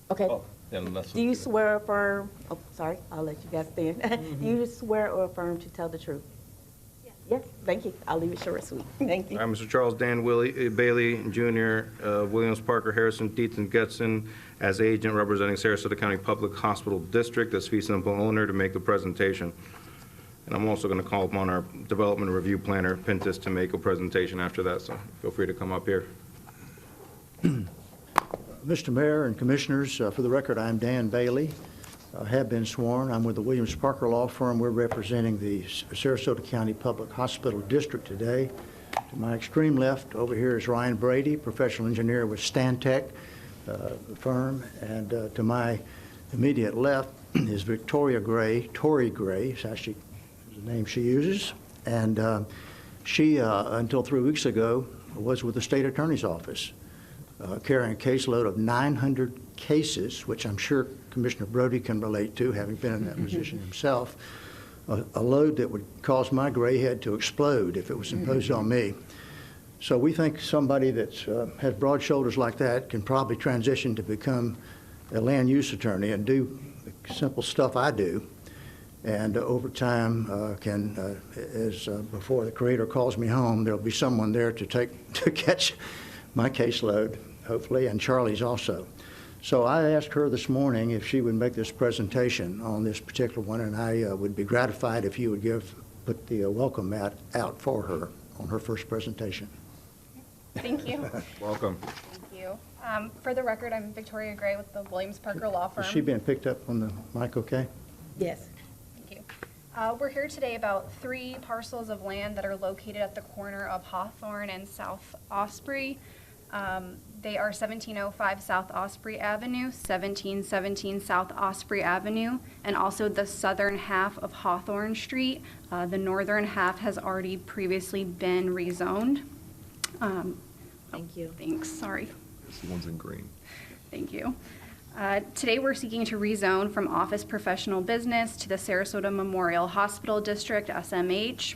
Okay. Then let's- Do you swear or affirm, oh, sorry, I'll let you guys stand. Do you swear or affirm to tell the truth? Yes, thank you. I'll leave it short and sweet. Thank you. All right, Mr. Charles Dan Bailey, Jr., Williams, Parker, Harrison, Dietz, and Getson, as agent representing Sarasota County Public Hospital District as fee simple owner, to make the presentation. And I'm also going to call upon our development review planner, Pintus, to make a presentation after that, so feel free to come up here. Mr. Mayor and Commissioners, for the record, I'm Dan Bailey. I have been sworn. I'm with the Williams Parker Law Firm. We're representing the Sarasota County Public Hospital District today. To my extreme left over here is Ryan Brady, professional engineer with Stantec firm. And to my immediate left is Victoria Gray, Tori Gray, is actually the name she uses. And she, until 3 weeks ago, was with the State Attorney's Office. Carrying a caseload of 900 cases, which I'm sure Commissioner Brody can relate to, having been in that position himself, a load that would cause my gray head to explode if it was imposed on me. So we think somebody that's has broad shoulders like that can probably transition to become a land use attorney and do the simple stuff I do. And over time, before the Creator calls me home, there'll be someone there to catch my caseload, hopefully, and Charlie's also. So I asked her this morning if she would make this presentation on this particular one, and I would be gratified if you would put the welcome mat out for her on her first presentation. Thank you. Welcome. Thank you. For the record, I'm Victoria Gray with the Williams Parker Law Firm. Is she being picked up on the mic okay? Yes. Thank you. We're here today about 3 parcels of land that are located at the corner of Hawthorne and South Osprey. They are 1705 South Osprey Avenue, 1717 South Osprey Avenue, and also the southern half of Hawthorne Street. The northern half has already previously been rezoned. Thank you. Thanks, sorry. This one's in green. Thank you. Today, we're seeking to rezone from office professional business to the Sarasota Memorial Hospital District, SMH.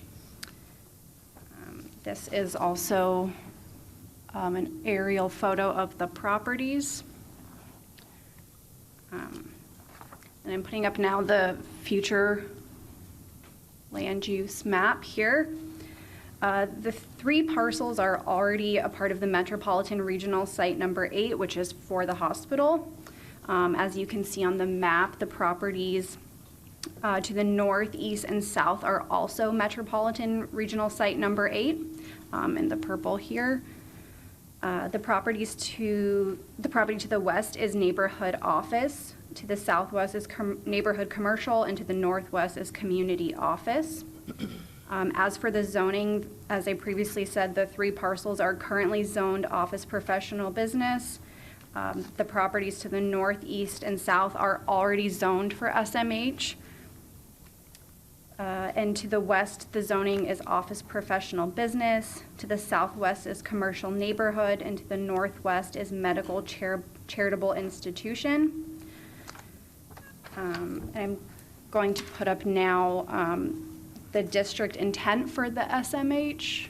This is also an aerial photo of the properties. And I'm putting up now the future land use map here. The 3 parcels are already a part of the Metropolitan Regional Site number 8, which is for the hospital. As you can see on the map, the properties to the north, east, and south are also Metropolitan Regional Site number 8 in the purple here. The property to the west is neighborhood office, to the southwest is neighborhood commercial, and to the northwest is community office. As for the zoning, as I previously said, the 3 parcels are currently zoned office professional business. The properties to the north, east, and south are already zoned for SMH. And to the west, the zoning is office professional business. To the southwest is commercial neighborhood, and to the northwest is medical charitable institution. And I'm going to put up now the district intent for the SMH.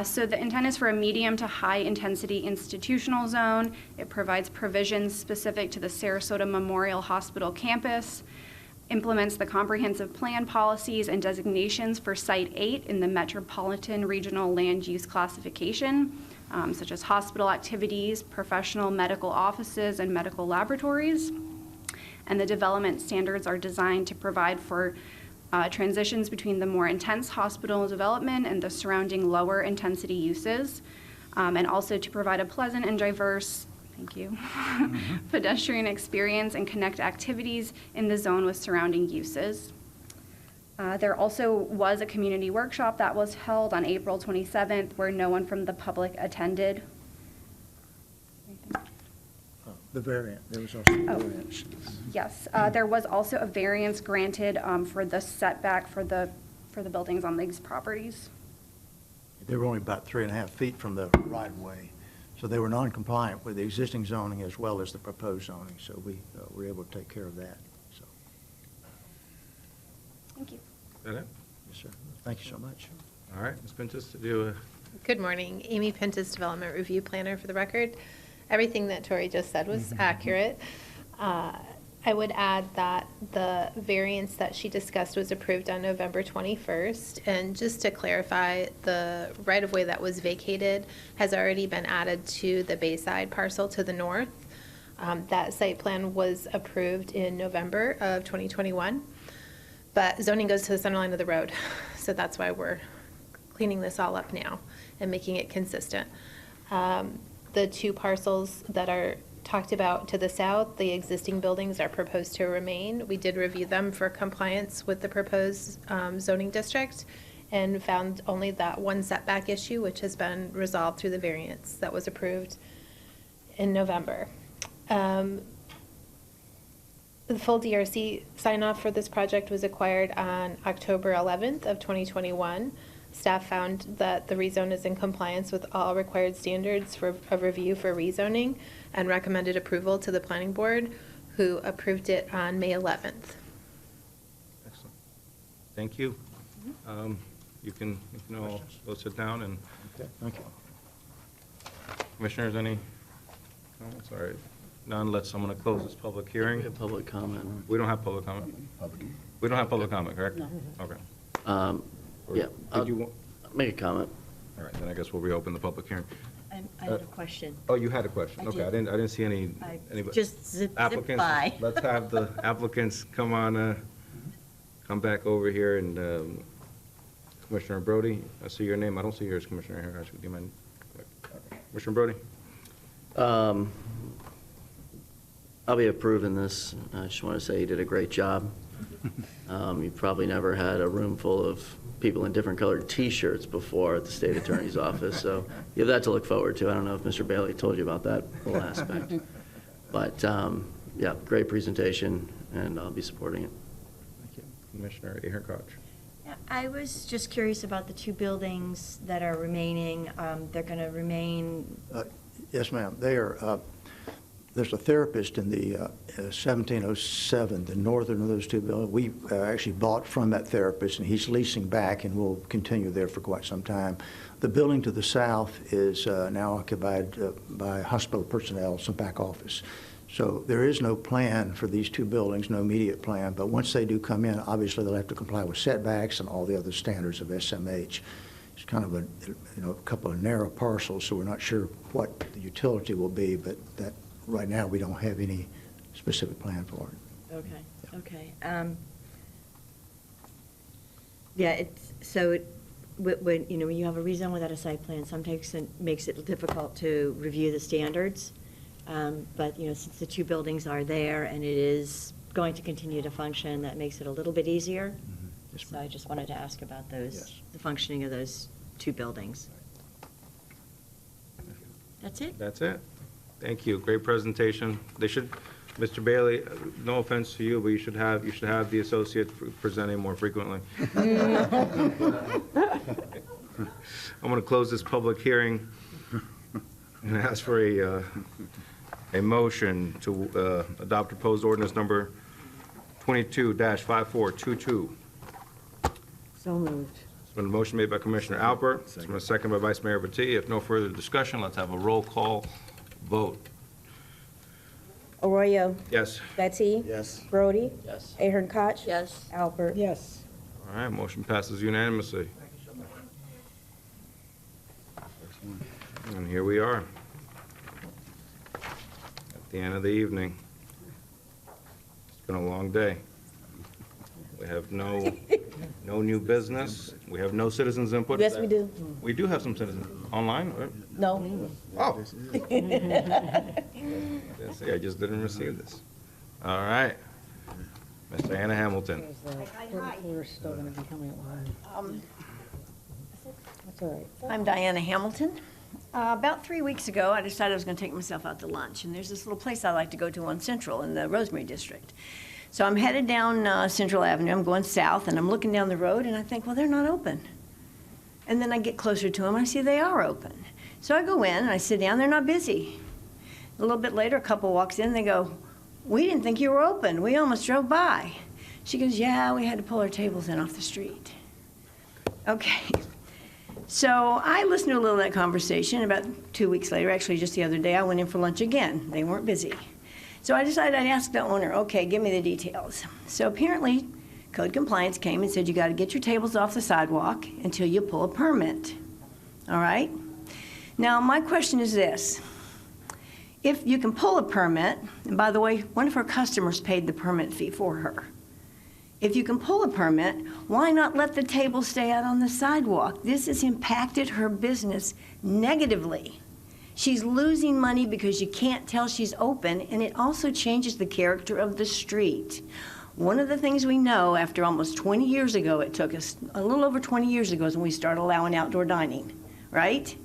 So the intent is for a medium to high intensity institutional zone. It provides provisions specific to the Sarasota Memorial Hospital campus, implements the comprehensive plan policies and designations for Site 8 in the Metropolitan Regional Land Use Classification, such as hospital activities, professional medical offices, and medical laboratories. And the development standards are designed to provide for transitions between the more intense hospital development and the surrounding lower intensity uses, and also to provide a pleasant and diverse, thank you, pedestrian experience and connect activities in the zone with surrounding uses. There also was a community workshop that was held on April 27th where no one from the public attended. The variant, there was also a variance. Yes, there was also a variance granted for the setback for the buildings on these properties. They were only about 3.5 feet from the right-of-way, so they were non-compliant with the existing zoning as well as the proposed zoning, so we were able to take care of that. So. Thank you. Is that it? Yes, sir. Thank you so much. All right, Ms. Pintus, to do a... Good morning. Amy Pintus, Development Review Planner for the record. Everything that Tori just said was accurate. I would add that the variance that she discussed was approved on November 21st. And just to clarify, the right-of-way that was vacated has already been added to the Bayside parcel to the north. That site plan was approved in November of 2021. But zoning goes to the center line of the road. So that's why we're cleaning this all up now and making it consistent. The 2 parcels that are talked about to the south, the existing buildings are proposed to remain. We did review them for compliance with the proposed zoning district and found only that one setback issue, which has been resolved through the variance that was approved in November. The full DRC sign-off for this project was acquired on October 11th of 2021. Staff found that the rezone is in compliance with all required standards of review for rezoning and recommended approval to the planning board, who approved it on May 11th. Excellent. Thank you. you can all go sit down and. Okay, thank you. Commissioners, any comments? All right, none, let's, I'm going to close this public hearing. We have public comment. We don't have public comment? We don't have public comment, correct? No. Okay. Yeah, Did you want? make a comment. All right, then I guess we'll reopen the public hearing. I have a question. Oh, you had a question? I Okay, did. I didn't see any. Just zip Applicants, by. let's have the applicants come on, come back over here, and Commissioner Brody, I see your name, I don't see yours, Commissioner here, do you mind? Commissioner Brody? I'll be approving this. I just want to say you did a great job. You've probably never had a room full of people in different colored T-shirts before at the state attorney's office, so you have that to look forward to. I don't know if Mr. Bailey told you about that whole aspect. But, yeah, great presentation, and I'll be supporting it. Thank you. Commissioner Ahern Koch. I was just curious about the two buildings that are remaining. They're going to remain. Yes, ma'am. They are, there's a therapist in the 1707, the northern of those two buildings. We actually bought from that therapist, and he's leasing back, and we'll continue there for quite some time. The building to the south is now occupied by hospital personnel, some back office. So there is no plan for these two buildings, no immediate plan, but once they do come in, obviously they'll have to comply with setbacks and all the other standards of SMH. It's kind of a couple of narrow parcels, so we're not sure what the utility will be, but that right now we don't have any specific plan for it. Okay. Yeah, it's, so when you have a rezone without a site plan, sometimes it makes it difficult to review the standards. But, since the two buildings are there and it is going to continue to function, that makes it a little bit easier. Yes, So I just wanted to ask about those, Yes. the functioning of those two buildings. That's it? That's it. Thank you. Great presentation. They should, Mr. Bailey, no offense to you, but you should have the associate presenting more frequently. I'm going to close this public hearing and ask for a motion to adopt proposed ordinance number 22-5422. So moved. It's been a motion made by Commissioner Albert. It's been a second by Vice Mayor Battie. If no further discussion, let's have a roll call vote. Arroyo. Yes. Battie. Yes. Brody. Yes. Ahern Koch. Yes. Albert. Yes. All right, motion passes unanimously. And here we are at the end of the evening. It's been a long day. We have no new business. We have no citizens' input. Yes, we do. We do have some citizens online, right? No. Oh. I just didn't receive this. All right. Miss Diana Hamilton. We're still going to be coming online. That's all right. I'm Diana Hamilton. About 3 weeks ago, I decided I was going to take myself out to lunch, and there's this little place I like to go to on Central in the Rosemary District. So I'm headed down Central Avenue. I'm going south, and I'm looking down the road, and I think, well, they're not open. And then I get closer to them, I see they are open. So I go in, and I sit down. They're not busy. A little bit later, a couple walks in. They go, "We didn't think you were open. We almost drove by." She goes, "Yeah, we had to pull our tables in off the street." Okay. So I listened to a little of that conversation. About 2 weeks later, actually just the other day, I went in for lunch again. They weren't busy. So I decided I'd ask the owner, okay, give me the details. So apparently, code compliance came and said you got to get your tables off the sidewalk until you pull a permit. All right? Now, my question is this. If you can pull a permit, and by the way, one of her customers paid the permit fee for her. If you can pull a permit, why not let the table stay out on the sidewalk? This has impacted her business negatively. She's losing money because you can't tell she's open, and it also changes the character of the street. One of the things we know after almost 20 years ago, it took us a little over 20 years ago is when we started allowing outdoor dining, right?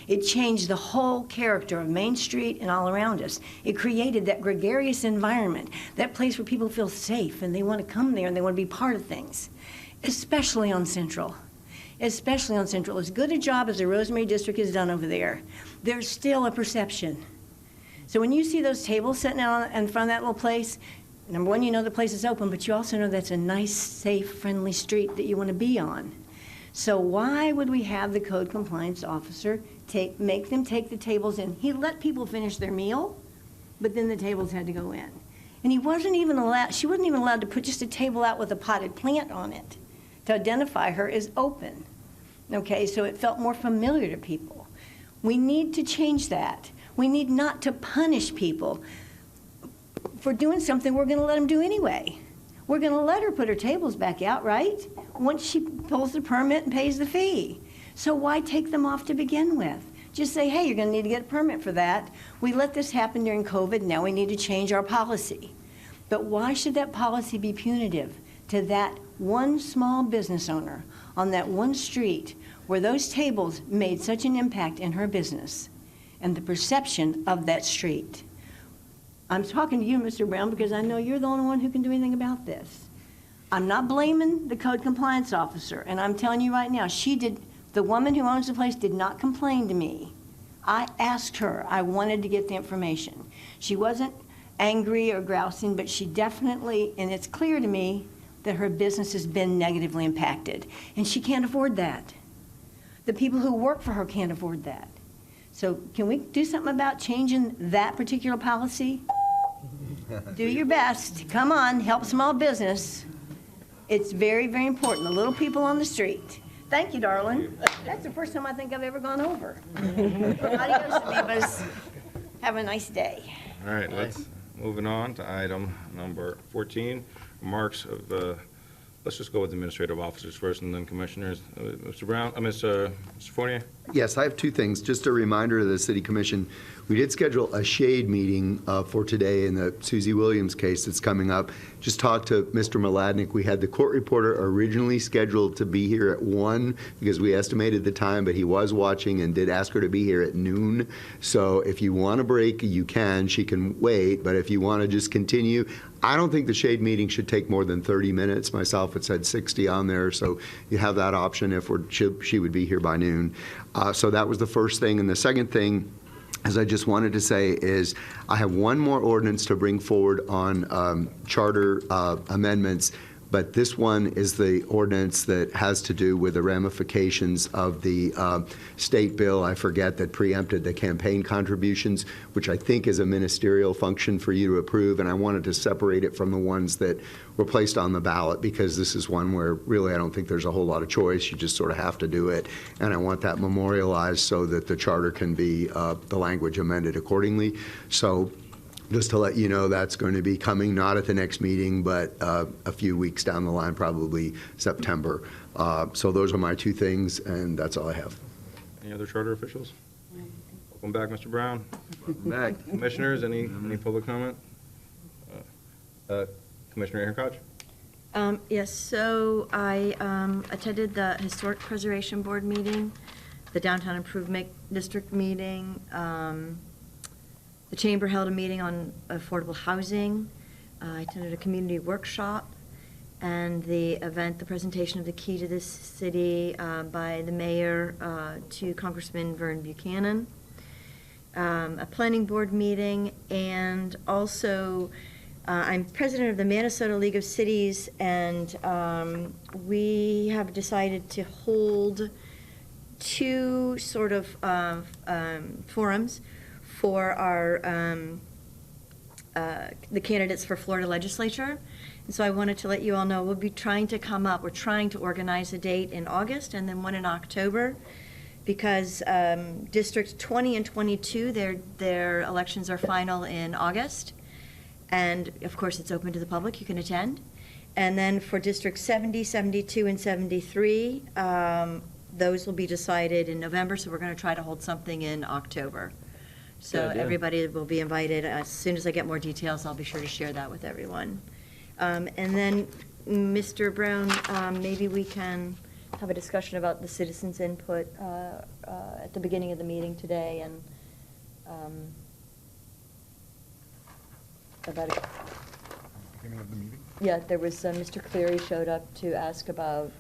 It changed the whole character of Main Street and all around us. It created that gregarious environment, that place where people feel safe and they want to come there and they want to be part of things, especially on Central. Especially on Central. As good a job as the Rosemary District has done over there, there's still a perception. So when you see those tables sitting out in front of that little place, number one, you know the place is open, but you also know that's a nice, safe, friendly street that you want to be on. So why would we have the code compliance officer make them take the tables in? He let people finish their meal, but then the tables had to go in. And she wasn't even allowed to put just a table out with a potted plant on it to identify her as open. Okay, so it felt more familiar to people. We need to change that. We need not to punish people for doing something we're going to let them do anyway. We're going to let her put her tables back out, right? Once she pulls the permit and pays the fee. So why take them off to begin with? Just say, hey, you're going to need to get a permit for that. We let this happen during COVID. Now we need to change our policy. But why should that policy be punitive to that one small business owner on that one street where those tables made such an impact in her business and the perception of that street? I'm talking to you, Mr. Brown, because I know you're the only one who can do anything about this. I'm not blaming the code compliance officer, and I'm telling you right now, the woman who owns the place did not complain to me. I asked her. I wanted to get the information. She wasn't angry or grousing, but she definitely, and it's clear to me, that her business has been negatively impacted, and she can't afford that. The people who work for her can't afford that. So can we do something about changing that particular policy? Do your best. Come on, help small business. It's very, very important. The little people on the street. Thank you, darling. That's the first time I think I've ever gone over. Adios, amigos. Have a nice day. All right, moving on to item number 14, remarks of, let's just go with administrative officers first and then commissioners. Mr. Brown, Mr. Fournier? Yes, I have two things. Just a reminder to the City Commission, we did schedule a shade meeting for today in the Susie Williams case that's coming up. Just talked to Mr. Mladnick. We had the court reporter originally scheduled to be here at 1 because we estimated the time, but he was watching and did ask her to be here at noon. So if you want a break, you can. She can wait. But if you want to just continue, I don't think the shade meeting should take more than 30 minutes. Myself, it said 60 on there, so you have that option if she would be here by noon. So that was the first thing. And the second thing, as I just wanted to say, is I have one more ordinance to bring forward on charter amendments, but this one is the ordinance that has to do with the ramifications of the state bill, I forget, that preempted the campaign contributions, which I think is a ministerial function for you to approve, and I wanted to separate it from the ones that were placed on the ballot, because this is one where really I don't think there's a whole lot of choice. You just sort of have to do it, and I want that memorialized so that the charter can be, the language amended accordingly. So just to let you know, that's going to be coming not at the next meeting, but a few weeks down the line, probably September. So those are my two things, and that's all I have. Any other charter officials? Welcome back, Mr. Brown. Welcome back. Commissioners, any public comment? Commissioner Aaron Koch? Yes, so I attended the Historic Preservation Board meeting, the Downtown Improvement District meeting. The Chamber held a meeting on affordable housing. I attended a community workshop, and the event, the presentation of the key to this city by the mayor to Congressman Vern Buchanan, a planning board meeting, and also I'm president of the Minnesota League of Cities, and we have decided to hold two sort of forums for our the candidates for Florida legislature. And so I wanted to let you all know we'll be trying to we're trying to organize a date in August and then one in October, because Districts 20 and 22, their elections are final in August. And of course, it's open to the public, you can attend. And then for Districts 70, 72, and 73, those will be decided in November, so we're going to try to hold something in October. So everybody will be invited. As soon as I get more details, I'll be sure to share that with everyone. And then, Mr. Brown, maybe we can have a discussion about the citizens' input at the beginning of the meeting today, and about it. Beginning of the meeting? Yeah, there was, Mr. Cleary showed up to ask about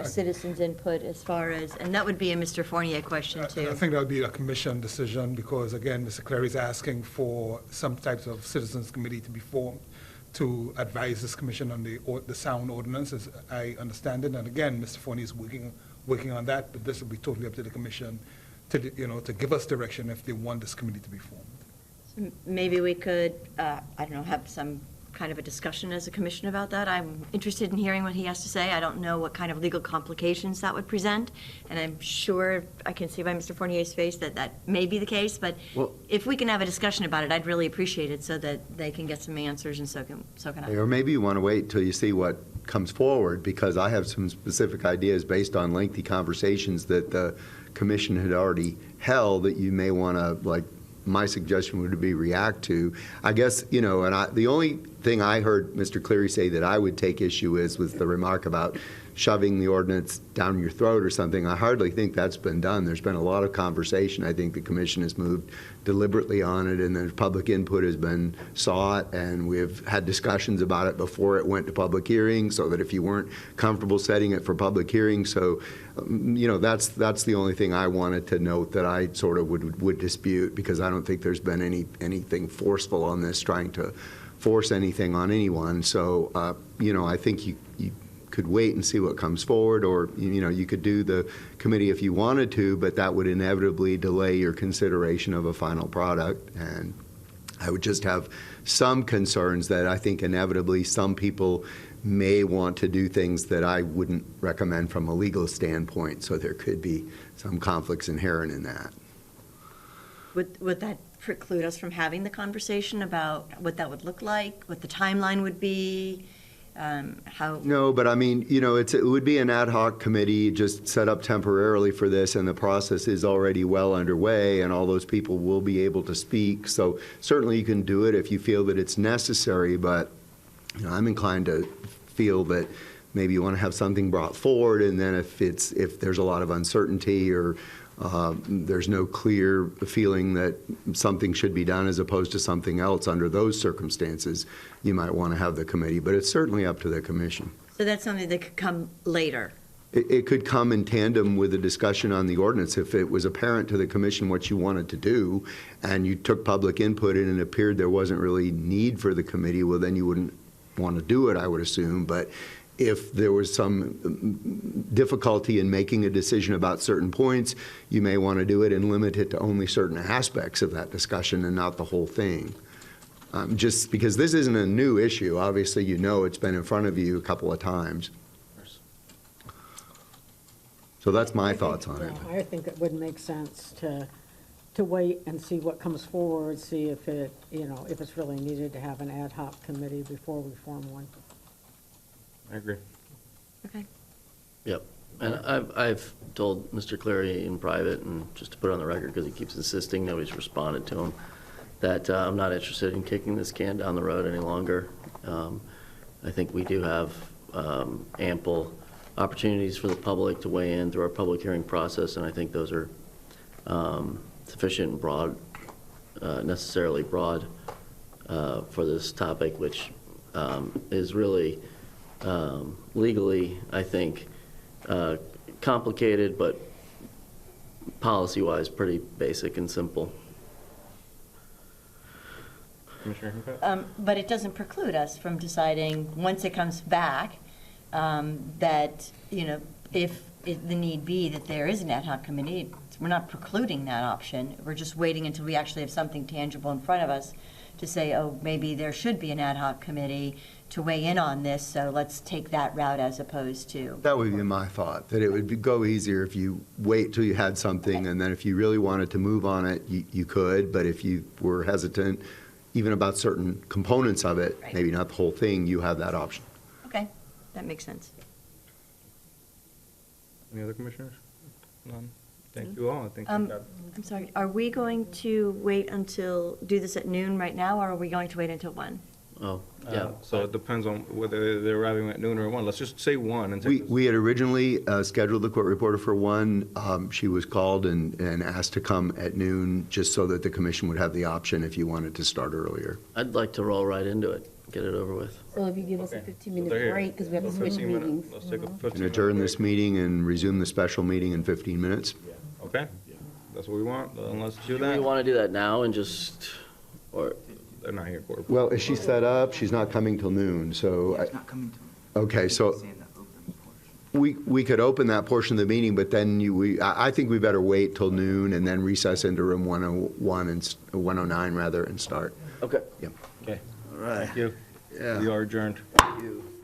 citizens' input as far as, and that would be a Mr. Fournier question too. I think that would be a commission decision, because again, Mr. Cleary is asking for some types of citizens committee to be formed to advise this commission on the sound ordinance, as I understand it. And again, Mr. Fournier is working working on that, but this will be totally up to the commission to, you know, to give us direction if they want this committee to be formed. Maybe we could, I don't know, have some kind of a discussion as a commission about that. I'm interested in hearing what he has to say. I don't know what kind of legal complications that would present, and I'm sure, I can see by Mr. Fournier's face that that may be the case, but if we can have a discussion about it, I'd really appreciate it so that they can get some answers and so can I. Or maybe you want to wait till you see what comes forward, because I have some specific ideas based on lengthy conversations that the commission had already held that you may want to, like, my suggestion would be react to. I guess, you know, and the only thing I heard Mr. Cleary say that I would take issue with was the remark about shoving the ordinance down your throat or something. I hardly think that's been done. There's been a lot of conversation. I think the commission has moved deliberately on it, and the public input has been sought, and we've had discussions about it before it went to public hearing, so that if you weren't comfortable setting it for public hearing. So, you know, that's the only thing I wanted to note that I sort of would dispute, because I don't think there's been anything forceful on this, trying to force anything on anyone. So, you know, I think you could wait and see what comes forward, or, you know, you could do the committee if you wanted to, but that would inevitably delay your consideration of a final product. And I would just have some concerns that I think inevitably some people may want to do things that I wouldn't recommend from a legal standpoint, so there could be some conflicts inherent in that. Would that preclude us from having the conversation about what that would look like, what the timeline would be, how? No, but I mean, you know, it would be an ad hoc committee just set up temporarily for this, and the process is already well underway, and all those people will be able to speak. So certainly you can do it if you feel that it's necessary, but, you know, I'm inclined to feel that maybe you want to have something brought forward, and then if there's a lot of uncertainty, or there's no clear feeling that something should be done as opposed to something else under those circumstances, you might want to have the committee, but it's certainly up to the commission. So that's something that could come later. It could come in tandem with a discussion on the ordinance. If it was apparent to the commission what you wanted to do, and you took public input and it appeared there wasn't really need for the committee, well, then you wouldn't want to do it, I would assume. But if there was some difficulty in making a decision about certain points, you may want to do it and limit it to only certain aspects of that discussion and not the whole thing. Just because this isn't a new issue. Obviously, you know it's been in front of you a couple of times. So that's my thoughts on it. I think it would make sense to wait and see what comes forward, see if it, you know, if it's really needed to have an ad hoc committee before we form one. I agree. Okay. Yep. And I've told Mr. Cleary in private, and just to put it on the record, because he keeps insisting, nobody's responded to him, that I'm not interested in kicking this can down the road any longer. I think we do have ample opportunities for the public to weigh in through our public hearing process, and I think those are sufficient and broad, necessarily broad for this topic, which is really legally, I think, complicated, but policy-wise pretty basic and simple. But it doesn't preclude us from deciding, once it comes back, that, you know, if the need be that there is an ad hoc committee, we're not precluding that option. We're just waiting until we actually have something tangible in front of us to say, oh, maybe there should be an ad hoc committee to weigh in on this, so let's take that route as opposed to. That would be my thought, that it would go easier if you wait till you had something, and then if you really wanted to move on it, you could, but if you were hesitant, even about certain components of it, Right. maybe not the whole thing, you have that option. Okay, that makes sense. Any other commissioners? None? Thank you all. I think I'm we've got- sorry, are we going to wait until, do this at noon right now, or are we going to wait until 1? Oh, yeah. So it depends on whether they're arriving at noon or 1. Let's just say 1 and take this. We had originally scheduled the court reporter for 1. She was called and asked to come at noon, just so that the commission would have the option if you wanted to start earlier. I'd like to roll right into it, get it over with. So if you give us a Okay. 15-minute They're here. break, because we have to So switch 15 minute- meetings. Let's take a And 15-minute adjourn this break. meeting and resume the special meeting in 15 minutes. Okay? That's what we want? Then let's do Do we that. want to do that now and just, or? They're not here, court. Well, is she set up? She's not coming till noon, so. It's not coming to. Okay, so, We could open that portion of the meeting, but then I think we better wait till noon and then recess into room 101 and 109 rather and start. Okay. Yep. Okay. All right. Thank you. Yeah. We are adjourned. Thank you.